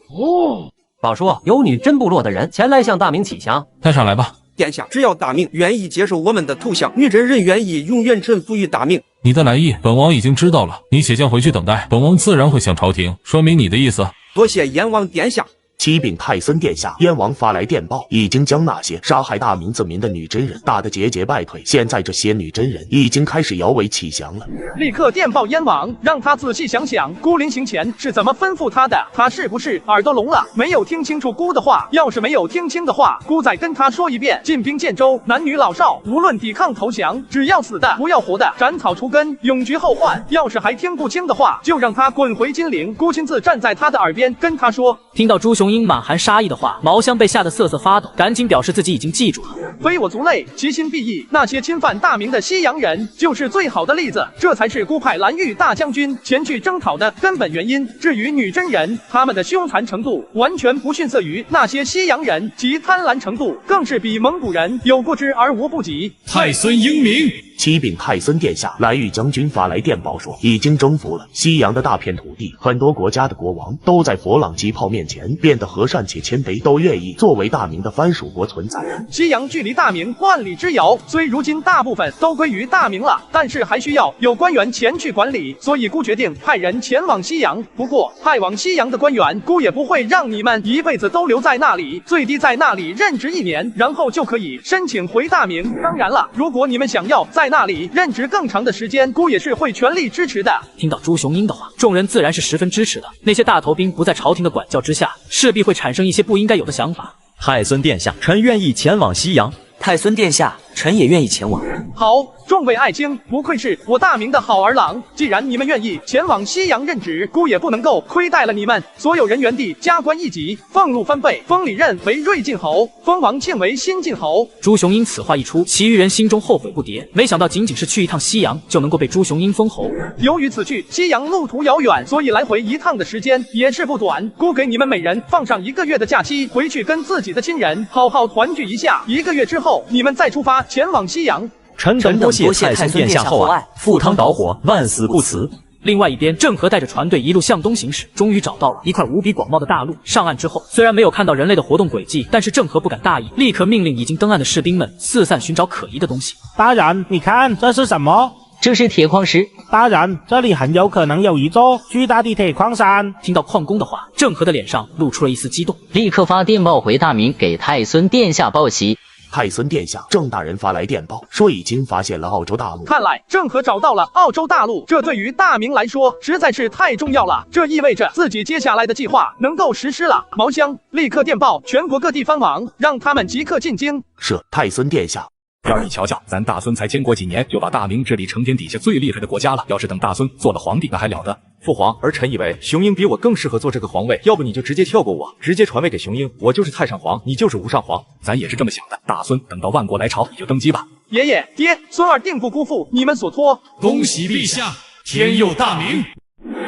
宝叔，有女真部落的人前来向大明乞降，带上来吧。殿下，只要大明愿意接受我们的投降，女真人愿意永远臣服于大明。你的来意，本王已经知道了，你且将回去等待，本王自然会向朝廷说明你的意思。多谢燕王殿下。启禀太孙殿下，燕王发来电报，已经将那些杀害大明子民的女真人打得节节败退。现在这些女真人已经开始摇尾乞降了。立刻电报燕王，让他仔细想想孤临行前是怎么吩咐他的。他是不是耳朵聋了，没有听清楚孤的话？要是没有听清的话，孤再跟他说一遍：进兵建州，男女老少无论抵抗投降，只要死的不要活的，斩草除根，永绝后患。要是还听不清的话，就让他滚回金陵。孤亲自站在他的耳边跟他说。听到朱雄英满含杀意的话，毛香被吓得瑟瑟发抖，赶紧表示自己已经记住了。非我族类，其心必异。那些侵犯大明的西洋人就是最好的例子，这才是孤派蓝玉大将军前去征讨的根本原因。至于女真人，他们的凶残程度完全不逊色于那些西洋人，其贪婪程度更是比蒙古人有过之而无不及。太孙英明。启禀太孙殿下，蓝玉将军发来电报说，已经征服了西洋的大片土地，很多国家的国王都在佛朗机炮面前变得和善且谦卑，都愿意作为大明的藩属国存在。西洋距离大明万里之遥，虽如今大部分都归于大明了，但是还需要有官员前去管理，所以孤决定派人前往西洋。不过派往西洋的官员，孤也不会让你们一辈子都留在那里，最低在那里任职1年，然后就可以申请回大明。当然了，如果你们想要在那里任职更长的时间，孤也是会全力支持的。听到朱雄英的话，众人自然是十分支持的。那些大头兵不在朝廷的管教之下，势必会产生一些不应该有的想法。太孙殿下，臣愿意前往西洋。太孙殿下，臣也愿意前往。好，众位爱卿，不愧是我大明的好儿郎。既然你们愿意前往西洋任职，孤也不能够亏待了你们。所有人原地加官1级，俸禄翻倍，封李任为睿晋侯，封王庆为新晋侯。朱雄英此话一出，其余人心中后悔不迭。没想到仅仅是去一趟西洋，就能够被朱雄英封侯。由于此去西洋路途遥远，所以来回一趟的时间也是不短。孤给你们每人放上1个月的假期，回去跟自己的亲人好好团聚一下。1个月之后，你们再出发前往西洋。臣等多谢太孙殿下厚爱，赴汤蹈火，万死不辞。另外一边，郑和带着船队一路向东行驶，终于找到了一块无比广袤的大陆。上岸之后，虽然没有看到人类的活动轨迹，但是郑和不敢大意，立刻命令已经登岸的士兵们四散寻找可疑的东西。大人，你看这是什么？这是铁矿石。大人，这里很有可能有一座巨大的铁矿山。听到矿工的话，郑和的脸上露出了一丝激动，立刻发电报回大明，给太孙殿下报喜。太孙殿下，郑大人发来电报，说已经发现了澳洲大陆。看来郑和找到了澳洲大陆，这对于大明来说实在是太重要了。这意味着自己接下来的计划能够实施了。毛香，立刻电报全国各地藩王，让他们即刻进京。是，太孙殿下。要是你瞧瞧，咱大孙才建国几年，就把大明治理成天底下最厉害的国家了。要是等大孙做了皇帝，那还了得？父皇，而臣以为雄鹰比我更适合做这个皇位，要不你就直接跳过我，直接传位给雄鹰，我就是太上皇，你就是无上皇。咱也是这么想的。大孙等到万国来朝，你就登基吧。爷爷、爹，孙儿定不辜负你们所托。恭喜陛下，天佑大明。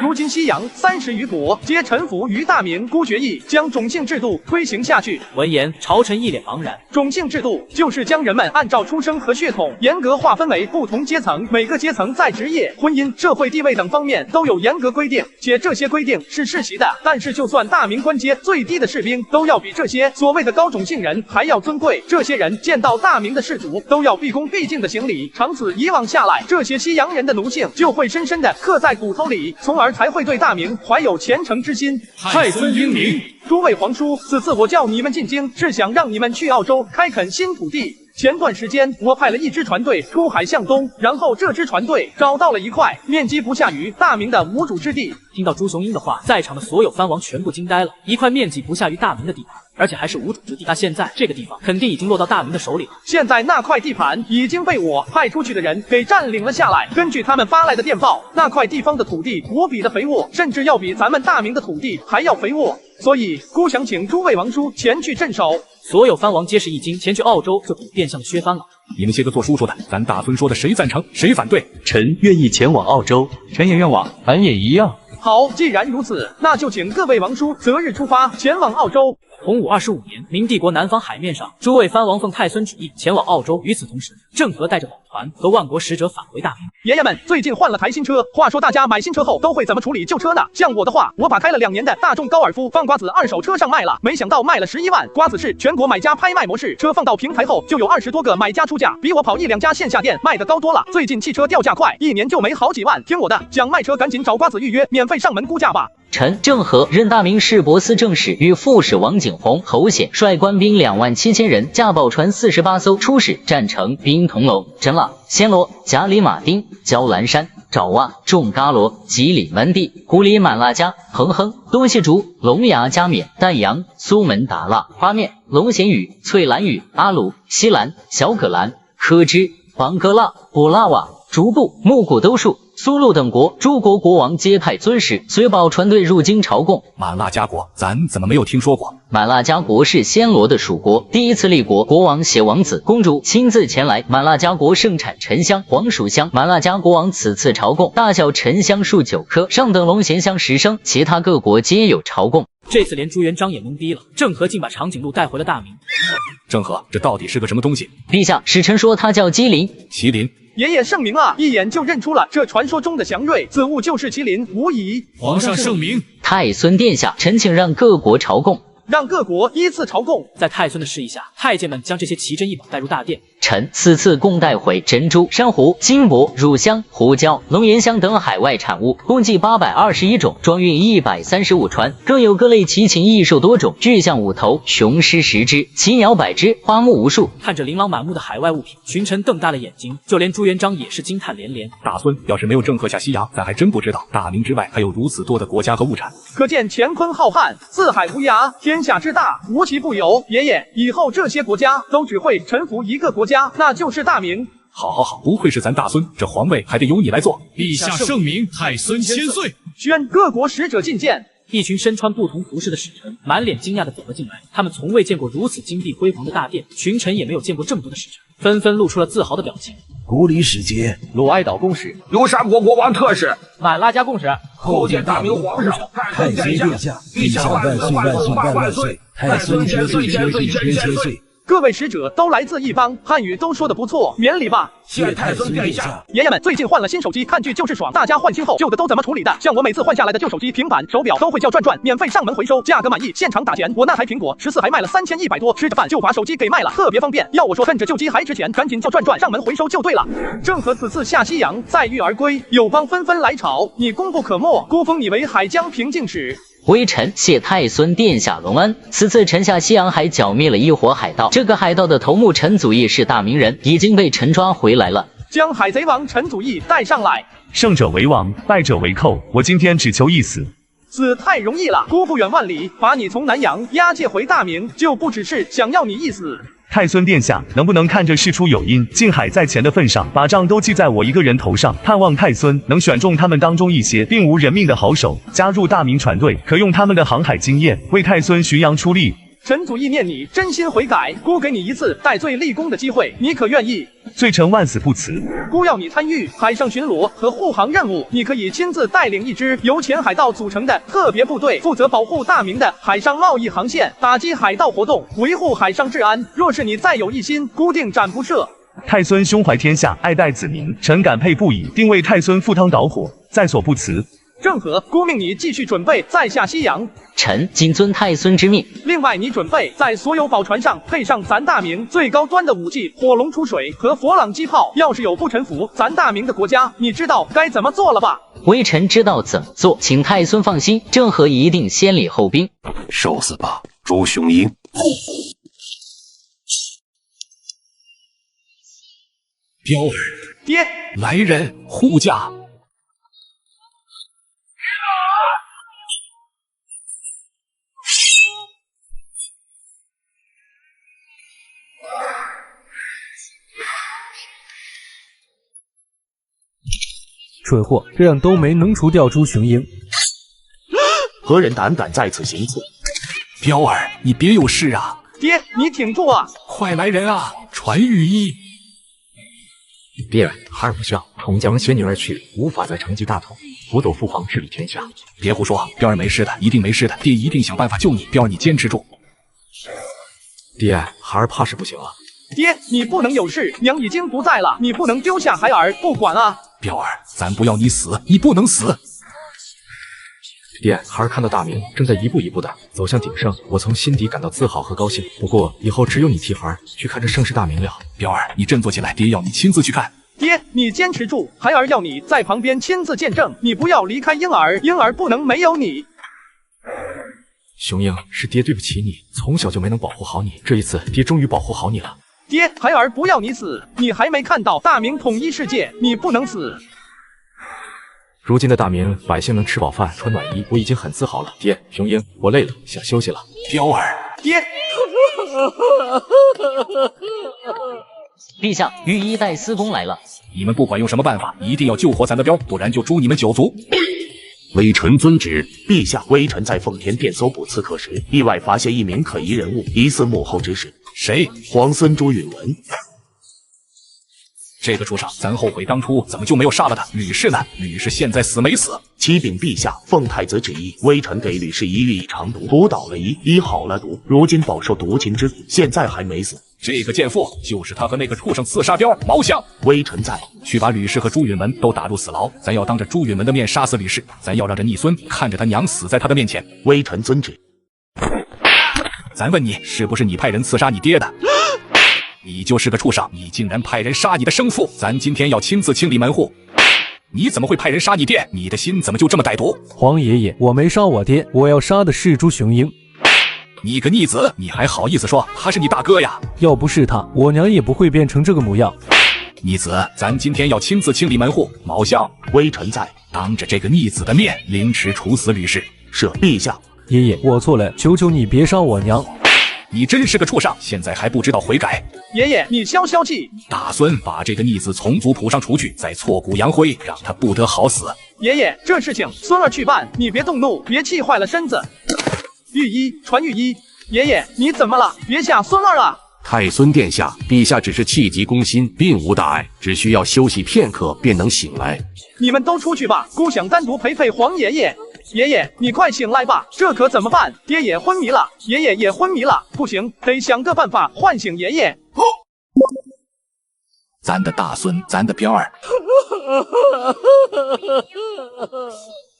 如今西洋30余国皆臣服于大明，孤决议将种姓制度推行下去。闻言，朝臣一脸茫然。种姓制度就是将人们按照出生和血统严格划分为不同阶层，每个阶层在职业、婚姻、社会地位等方面都有严格规定，且这些规定是世袭的。但是就算大明官阶最低的士兵，都要比这些所谓的高种姓人还要尊贵。这些人见到大明的士族，都要毕恭毕敬的行礼。长此以往下来，这些西洋人的奴性就会深深的刻在骨头里，从而才会对大明怀有虔诚之心。太孙英明，诸位皇叔，此次我叫你们进京，是想让你们去澳洲开垦新土地。前段时间我派了一支船队出海向东，然后这支船队找到了一块面积不下于大明的无主之地。听到朱雄英的话，在场的所有藩王全部惊呆了，一块面积不下于大明的地盘，而且还是无主之地。那现在这个地方肯定已经落到大明的手里了。现在那块地盘已经被我派出去的人给占领了下来。根据他们发来的电报，那块地方的土地无比的肥沃，甚至要比咱们大明的土地还要肥沃。所以孤想请诸位王叔前去镇守。所有藩王皆是一惊，前去澳洲这古殿下的削藩了。你们些个做叔叔的，咱大孙说的谁赞成谁反对？臣愿意前往澳洲，臣也愿往，俺也一样。好，既然如此，那就请各位王叔择日出发，前往澳洲。洪武25年，明帝国南方海面上，诸位藩王奉太孙旨意前往澳洲。与此同时，郑和带着宝团和万国使者返回大明。爷爷们，最近换了台新车，话说大家买新车后都会怎么处理旧车呢？像我的话，我把开了2年的大众高尔夫放瓜子二手车上卖了，没想到卖了11万。瓜子是全国买家拍卖模式，车放到平台后就有20多个买家出价，比我跑1-2家线下店卖的高多了。最近汽车掉价快，1年就没好几万。听我的，想卖车赶紧找瓜子预约，免费上门估价吧。臣郑和任大明市舶司正使，与副使王景洪、侯显率官兵27000人，驾宝船48艘出使占城、兵桐楼、真腊、暹罗、贾里马丁、焦兰山、爪哇、仲嘎罗、吉里文地、古里满腊家、彭亨、东西竹、龙牙加冕、丹阳、苏门答腊、花面、龙涎语、翠兰语、阿鲁、西兰、小葛兰、科支、邦哥腊、布拉瓦、竹布、木古都数、苏禄等国诸国国王皆派尊使随宝船队入京朝贡。满腊家国，咱怎么没有听说过？满腊家国是暹罗的属国，第一次立国，国王携王子、公主亲自前来。满腊家国盛产沉香、黄鼠香。满腊家国王此次朝贡，大小沉香数9棵，上等龙涎香10升，其他各国皆有朝贡。这次连朱元璋也懵逼了，郑和竟把长颈鹿带回了大明。郑和，这到底是个什么东西？陛下，使臣说它叫麒麟。麒麟。爷爷圣明啊，一眼就认出了这传说中的祥瑞，此物就是麒麟，无疑。皇上圣明。太孙殿下，臣请让各国朝贡。让各国依次朝贡。在太孙的示意下，太监们将这些奇珍异宝带入大殿。臣此次共带回珍珠、珊瑚、金箔、乳香、胡椒、龙涎香等海外产物，共计821种，装运135船，更有各类奇禽异兽多种，巨象5头，雄狮10只，奇鸟100只，花木无数。看着琳琅满目的海外物品，群臣瞪大了眼睛，就连朱元璋也是惊叹连连。大孙，要是没有郑和下西洋，咱还真不知道大明之外还有如此多的国家和物产。可见乾坤浩瀚，四海无涯，天下之大，无奇不有。爷爷，以后这些国家都只会臣服一个国家，那就是大明。好，不愧是咱大孙，这皇位还得由你来做。陛下圣明，太孙千岁。宣各国使者觐见。一群身穿不同服饰的使臣，满脸惊讶地走了进来。他们从未见过如此金碧辉煌的大殿，群臣也没有见过这么多的使臣，纷纷露出了自豪的表情。古里使节，鲁哀岛公使，游山国国王特使，满腊家公使，叩见大明皇上，太孙殿下，陛下万岁万岁万岁！太孙千岁千岁千岁！各位使者都来自一方，汉语都说得不错，免礼吧。谢太孙殿下。爷爷们，最近换了新手机，看剧就是爽。大家换新后，旧的都怎么处理的？像我每次换下来的旧手机、平板、手表都会叫转转，免费上门回收，价格满意现场打钱。我那台苹果14还卖了3100多，吃着饭就把手机给卖了，特别方便。要我说，趁着旧机还值钱，赶紧叫转转上门回收就对了。郑和此次下西洋，载誉而归，友邦纷纷来朝，你功不可没，孤封你为海疆平静使。微臣谢太孙殿下隆恩。此次臣下西洋还剿灭了一伙海盗，这个海盗的头目陈祖义是大明人，已经被臣抓回来了。将海贼王陈祖义带上来。胜者为王，败者为寇。我今天只求一死。死太容易了，姑不远万里，把你从南洋押解回大明，就不只是想要你一死。太孙殿下，能不能看着事出有因，靖海在前的份上，把账都记在我一个人头上？盼望太孙能选中他们当中一些并无人命的好手，加入大明船队，可用他们的航海经验为太孙巡洋出力。陈祖义念你真心悔改，姑给你一次戴罪立功的机会，你可愿意？罪臣万死不辞。姑要你参与海上巡逻和护航任务，你可以亲自带领一支由前海盗组成的特别部队，负责保护大明的海上贸易航线，打击海盗活动，维护海上治安。若是你再有一心，姑定斩不赦。太孙胸怀天下，爱戴子民，臣感佩不已，定为太孙赴汤蹈火，在所不辞。郑和，姑命你继续准备再下西洋。臣谨遵太孙之命。另外，你准备在所有宝船上配上咱大明最高端的武器——火龙出水和佛朗机炮。要是有不臣服咱大明的国家，你知道该怎么做了吧？微臣知道怎么做，请太孙放心，郑和一定先礼后兵。受死吧，朱雄英！彪儿，爹，来人护驾！蠢货，这样都没能除掉朱雄鹰。何人胆敢在此行刺？彪儿，你别有事啊！爹，你挺住啊！快来人啊！传御医！爹，孩儿不孝，宠将学女而去，无法再承继大统，辅佐父皇治理天下。别胡说，彪儿没事的，一定没事的，爹一定想办法救你。彪儿，你坚持住。爹，孩儿怕是不行了。爹，你不能有事，娘已经不在了，你不能丢下孩儿不管啊！彪儿，咱不要你死，你不能死。爹，孩儿看到大明正在一步一步的走向鼎盛，我从心底感到自豪和高兴。不过以后只有你替孩儿去看这盛世大明了。彪儿，你振作起来，爹要你亲自去看。爹，你坚持住，孩儿要你在旁边亲自见证，你不要离开婴儿，婴儿不能没有你。雄鹰，是爹对不起你，从小就没能保护好你，这一次爹终于保护好你了。爹，孩儿不要你死，你还没看到大明统一世界，你不能死。如今的大明，百姓能吃饱饭、穿暖衣，我已经很自豪了。爹，雄鹰，我累了，想休息了。彪儿，爹，陛下，御医带司公来了。你们不管用什么办法，一定要救活咱的彪，不然就诛你们9族。微臣遵旨。陛下，微臣在奉天殿搜捕刺客时，意外发现一名可疑人物，疑似幕后指使。谁？皇孙朱允文。这个畜生，咱后悔当初怎么就没有杀了他。吕氏呢？吕氏现在死没死？启禀陛下，奉太子旨意，微臣给吕氏一寓意长毒，毒倒了医，医好了毒，如今饱受毒侵之苦，现在还没死。这个贱妇就是他和那个畜生刺杀彪毛相。微臣在，去把吕氏和朱允文都打入死牢。咱要当着朱允文的面杀死吕氏，咱要让这逆孙看着他娘死在他的面前。微臣遵旨。咱问你，是不是你派人刺杀你爹的？你就是个畜生，你竟然派人杀你的生父！咱今天要亲自清理门户。你怎么会派人杀你爹？你的心怎么就这么歹毒？皇爷爷，我没杀我爹，我要杀的是朱雄鹰。你个逆子，你还好意思说他是你大哥呀？要不是他，我娘也不会变成这个模样。逆子，咱今天要亲自清理门户。毛相，微臣在，当着这个逆子的面凌迟处死吕氏。是陛下。爷爷，我错了，求求你别杀我娘。你真是个畜生，现在还不知道悔改。爷爷，你消消气。大孙，把这个逆子从族谱上除去，再挫骨扬灰，让他不得好死。爷爷，这事情孙儿去办，你别动怒，别气坏了身子。御医，传御医。爷爷，你怎么了？别吓孙儿了。太孙殿下，陛下只是气急攻心，并无大碍，只需要休息片刻便能醒来。你们都出去吧，姑想单独陪陪皇爷爷。爷爷，你快醒来吧，这可怎么办？爹也昏迷了，爷爷也昏迷了，不行，得想个办法唤醒爷爷。咱的大孙，咱的彪儿。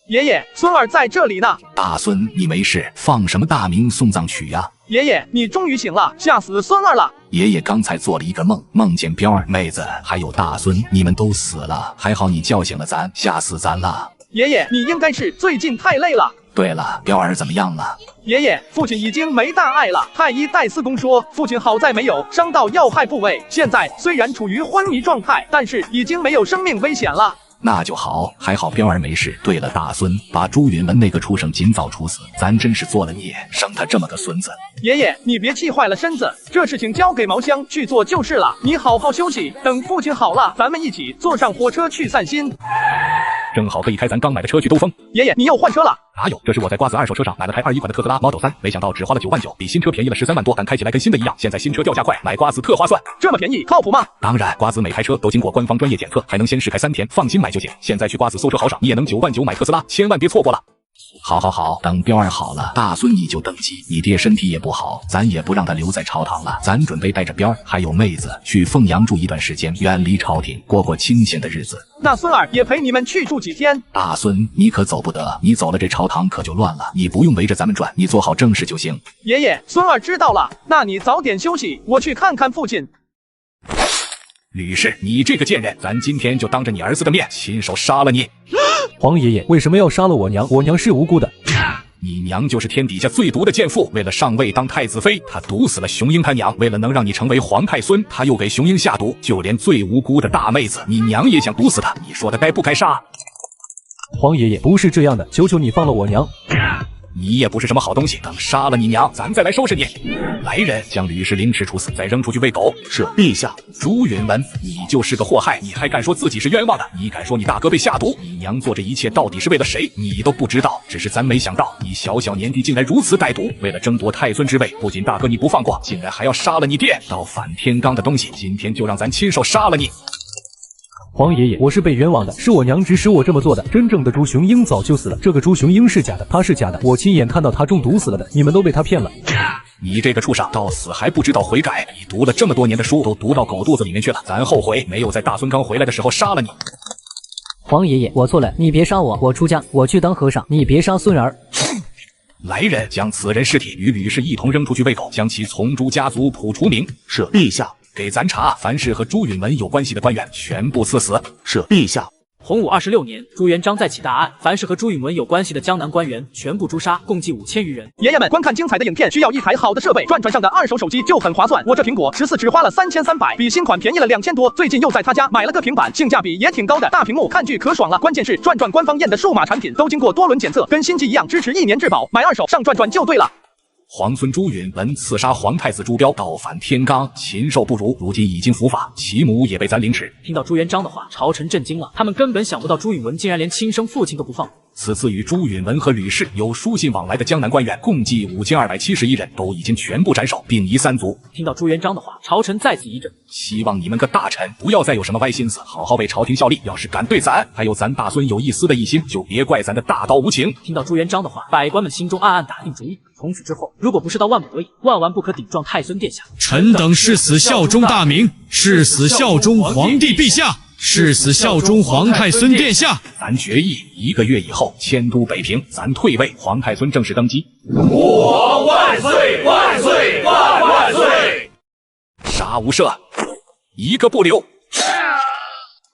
爷爷，孙儿在这里呢。大孙，你没事？放什么大明送葬曲呀？爷爷，你终于醒了，吓死孙儿了。爷爷刚才做了一个梦，梦见彪儿、妹子还有大孙，你们都死了，还好你叫醒了咱，吓死咱了。爷爷，你应该是最近太累了。对了，彪儿怎么样了？爷爷，父亲已经没大碍了。太医戴司公说，父亲好在没有伤到要害部位，现在虽然处于昏迷状态，但是已经没有生命危险了。那就好，还好彪儿没事。对了，大孙，把朱允文那个畜生尽早处死，咱真是做了孽，生他这么个孙子。爷爷，你别气坏了身子，这事情交给毛香去做就是了。你好好休息，等父亲好了，咱们一起坐上火车去散心。正好可以开咱刚买的车去兜风。爷爷，你又换车了？哪有，这是我在瓜子二手车上买了台21款的特斯拉 Model 3，没想到只花了9万9，比新车便宜了13万多，但开起来跟新的一样。现在新车掉价快，买瓜子特划算。这么便宜，靠谱吗？当然，瓜子每台车都经过官方专业检测，还能先试开3天，放心买就行。现在去瓜子搜车豪爽，你也能9万9买特斯拉，千万别错过了。好好好，等彪儿好了，大孙你就登基。你爹身体也不好，咱也不让他留在朝堂了，咱准备带着彪儿还有妹子去凤阳住一段时间，远离朝廷，过过清闲的日子。那孙儿也陪你们去住几天。大孙，你可走不得，你走了这朝堂可就乱了。你不用围着咱们转，你做好正事就行。爷爷，孙儿知道了，那你早点休息，我去看看父亲。吕氏，你这个贱人，咱今天就当着你儿子的面亲手杀了你。皇爷爷为什么要杀了我娘？我娘是无辜的。你娘就是天底下最毒的贱妇，为了上位当太子妃，她毒死了雄鹰他娘，为了能让你成为皇太孙，她又给雄鹰下毒，就连最无辜的大妹子，你娘也想毒死她，你说她该不该杀？皇爷爷，不是这样的，求求你放了我娘。你也不是什么好东西，等杀了你娘，咱再来收拾你。来人，将吕氏凌迟处死，再扔出去喂狗。是陛下。朱允文，你就是个祸害，你还敢说自己是冤枉的？你敢说你大哥被下毒？你娘做这一切到底是为了谁？你都不知道，只是咱没想到你小小年纪竟然如此歹毒，为了争夺太孙之位，不仅大哥你不放过，竟然还要杀了你爹。倒反天罡的东西，今天就让咱亲手杀了你。皇爷爷，我是被冤枉的，是我娘指使我这么做的。真正的朱雄鹰早就死了，这个朱雄鹰是假的，他是假的，我亲眼看到他中毒死了的，你们都被他骗了。你这个畜生，到死还不知道悔改！你读了这么多年的书，都读到狗肚子里面去了。咱后悔没有在大孙刚回来的时候杀了你。皇爷爷，我错了，你别杀我，我出家，我去当和尚，你别杀孙儿。来人，将此人尸体与吕氏一同扔出去喂狗，将其从朱家族谱除名。是陛下。给咱查，凡是和朱允文有关系的官员，全部赐死。是陛下。洪武26年，朱元璋再起大案，凡是和朱允文有关系的江南官员全部诛杀，共计5000余人。爷爷们，观看精彩的影片需要一台好的设备，转上的2手手机就很划算。我这苹果14只花了3300，比新款便宜了2000多。最近又在他家买了个平板，性价比也挺高的，大屏幕看剧可爽了。关键是转官方验的数码产品都经过多轮检测，跟新机一样，支持1年质保，买2手上转就对了。皇孙朱允文刺杀皇太子朱标，倒反天罡，禽兽不如，如今已经伏法，其母也被咱凌迟。听到朱元璋的话，朝臣震惊了，他们根本想不到朱允文竟然连亲生父亲都不放过。此次与朱允文和吕氏有书信往来的江南官员，共计5271人，都已经全部斩首，并夷三族。听到朱元璋的话，朝臣再次一震，希望你们个大臣不要再有什么歪心思，好好为朝廷效力。要是敢对咱还有咱大孙有一丝的异心，就别怪咱的大刀无情。听到朱元璋的话，百官们心中暗暗打定主意，从此之后，如果不是到万不得已，万万不可顶撞太孙殿下。臣等誓死效忠大明，誓死效忠皇帝陛下，誓死效忠皇太孙殿下。咱决议1个月以后迁都北平，咱退位，皇太孙正式登基。吾皇万岁万岁万万岁！杀无赦，一个不留。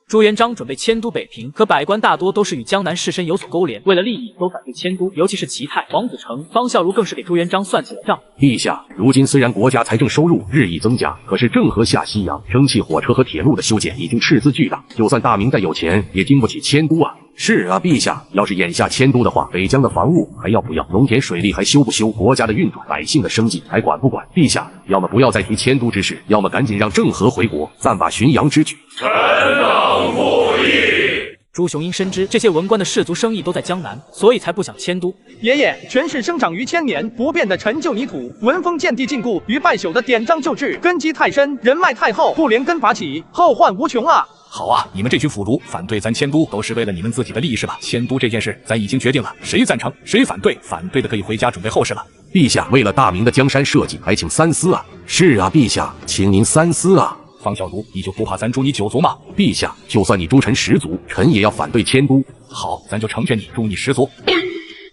朱元璋准备迁都北平，可百官大多都是与江南士绅有所勾连，为了利益都反对迁都，尤其是齐泰、王子成、方孝孺更是给朱元璋算起了账。陛下，如今虽然国家财政收入日益增加，可是郑和下西洋，蒸汽火车和铁路的修建已经赤字巨大，就算大明再有钱，也经不起迁都啊。是啊，陛下，要是眼下迁都的话，北疆的房屋还要不要？农田水利还修不修？国家的运转，百姓的生计还管不管？陛下，要么不要再提迁都之事，要么赶紧让郑和回国，暂把巡洋之举。臣等不议。朱雄鹰深知这些文官的士族生意都在江南，所以才不想迁都。爷爷，权势生长于千年，不变的陈旧泥土，文风见地禁锢于败朽的典章旧制，根基太深，人脉太厚，不连根拔起，后患无穷啊！好啊，你们这群腐儒反对咱迁都，都是为了你们自己的利益是吧？迁都这件事，咱已经决定了，谁赞成，谁反对，反对的可以回家准备后事了。陛下为了大明的江山社稷，还请三思啊！是啊，陛下，请您三思啊！方小奴，你就不怕咱诛你9族吗？陛下，就算你诛臣10族，臣也要反对迁都。好，咱就成全你，诛你10族。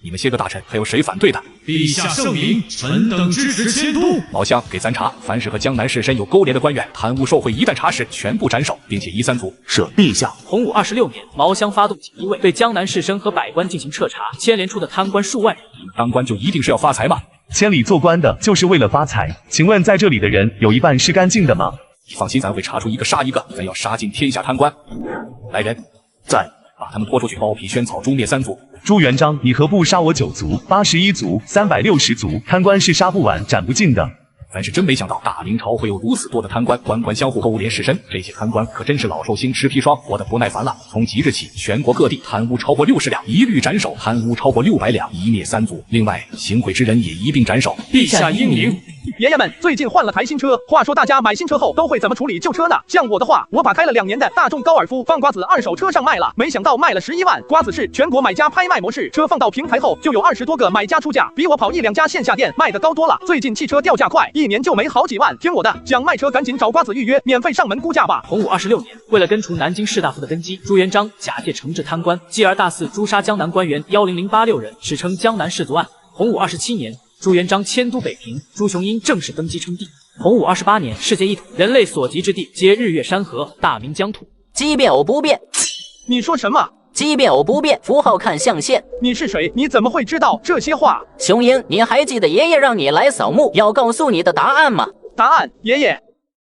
你们些个大臣，还有谁反对的？陛下圣明，臣等支持迁都。老乡，给咱查，凡是和江南士绅有勾连的官员，贪污受贿，一旦查实，全部斩首，并且夷三族。是陛下。洪武26年，毛乡发动锦衣卫，对江南士绅和百官进行彻查，牵连出的贪官数万人。你们当官就一定是要发财吗？千里做官的就是为了发财。请问在这里的人有一半是干净的吗？你放心，咱会查出一个杀一个，咱要杀尽天下贪官。来人，在。把他们拖出去，包庇宣草，诛灭3族。朱元璋，你何不杀我9族、81族、360族？贪官是杀不完、斩不尽的。咱是真没想到大明朝会有如此多的贪官，官官相互勾连士绅，这些贪官可真是老寿星吃砒霜，活得不耐烦了。从即日起，全国各地贪污超过60两，一律斩首；贪污超过600两，一灭3族。另外，行贿之人也一并斩首。陛下英明。爷爷们，最近换了台新车，话说大家买新车后都会怎么处理旧车呢？像我的话，我把开了2年的大众高尔夫放瓜子2手车上卖了，没想到卖了11万。瓜子是全国买家拍卖模式，车放到平台后就有20多个买家出价，比我跑1、2家线下店卖的高多了。最近汽车掉价快，1年就没好几万。听我的，想卖车赶紧找瓜子预约，免费上门估价吧。洪武26年，为了根除南京士大夫的根基，朱元璋假借惩治贪官，继而大肆诛杀江南官员10086人，史称江南士族案。洪武27年，朱元璋迁都北平，朱雄鹰正式登基称帝。洪武28年，世界一统，人类所及之地皆日月山河，大明疆土。即便我不变。你说什么？奇变偶不变，符号看象限。你是谁？你怎么会知道这些话？雄鹰，你还记得爷爷让你来扫墓要告诉你的答案吗？答案，爷爷。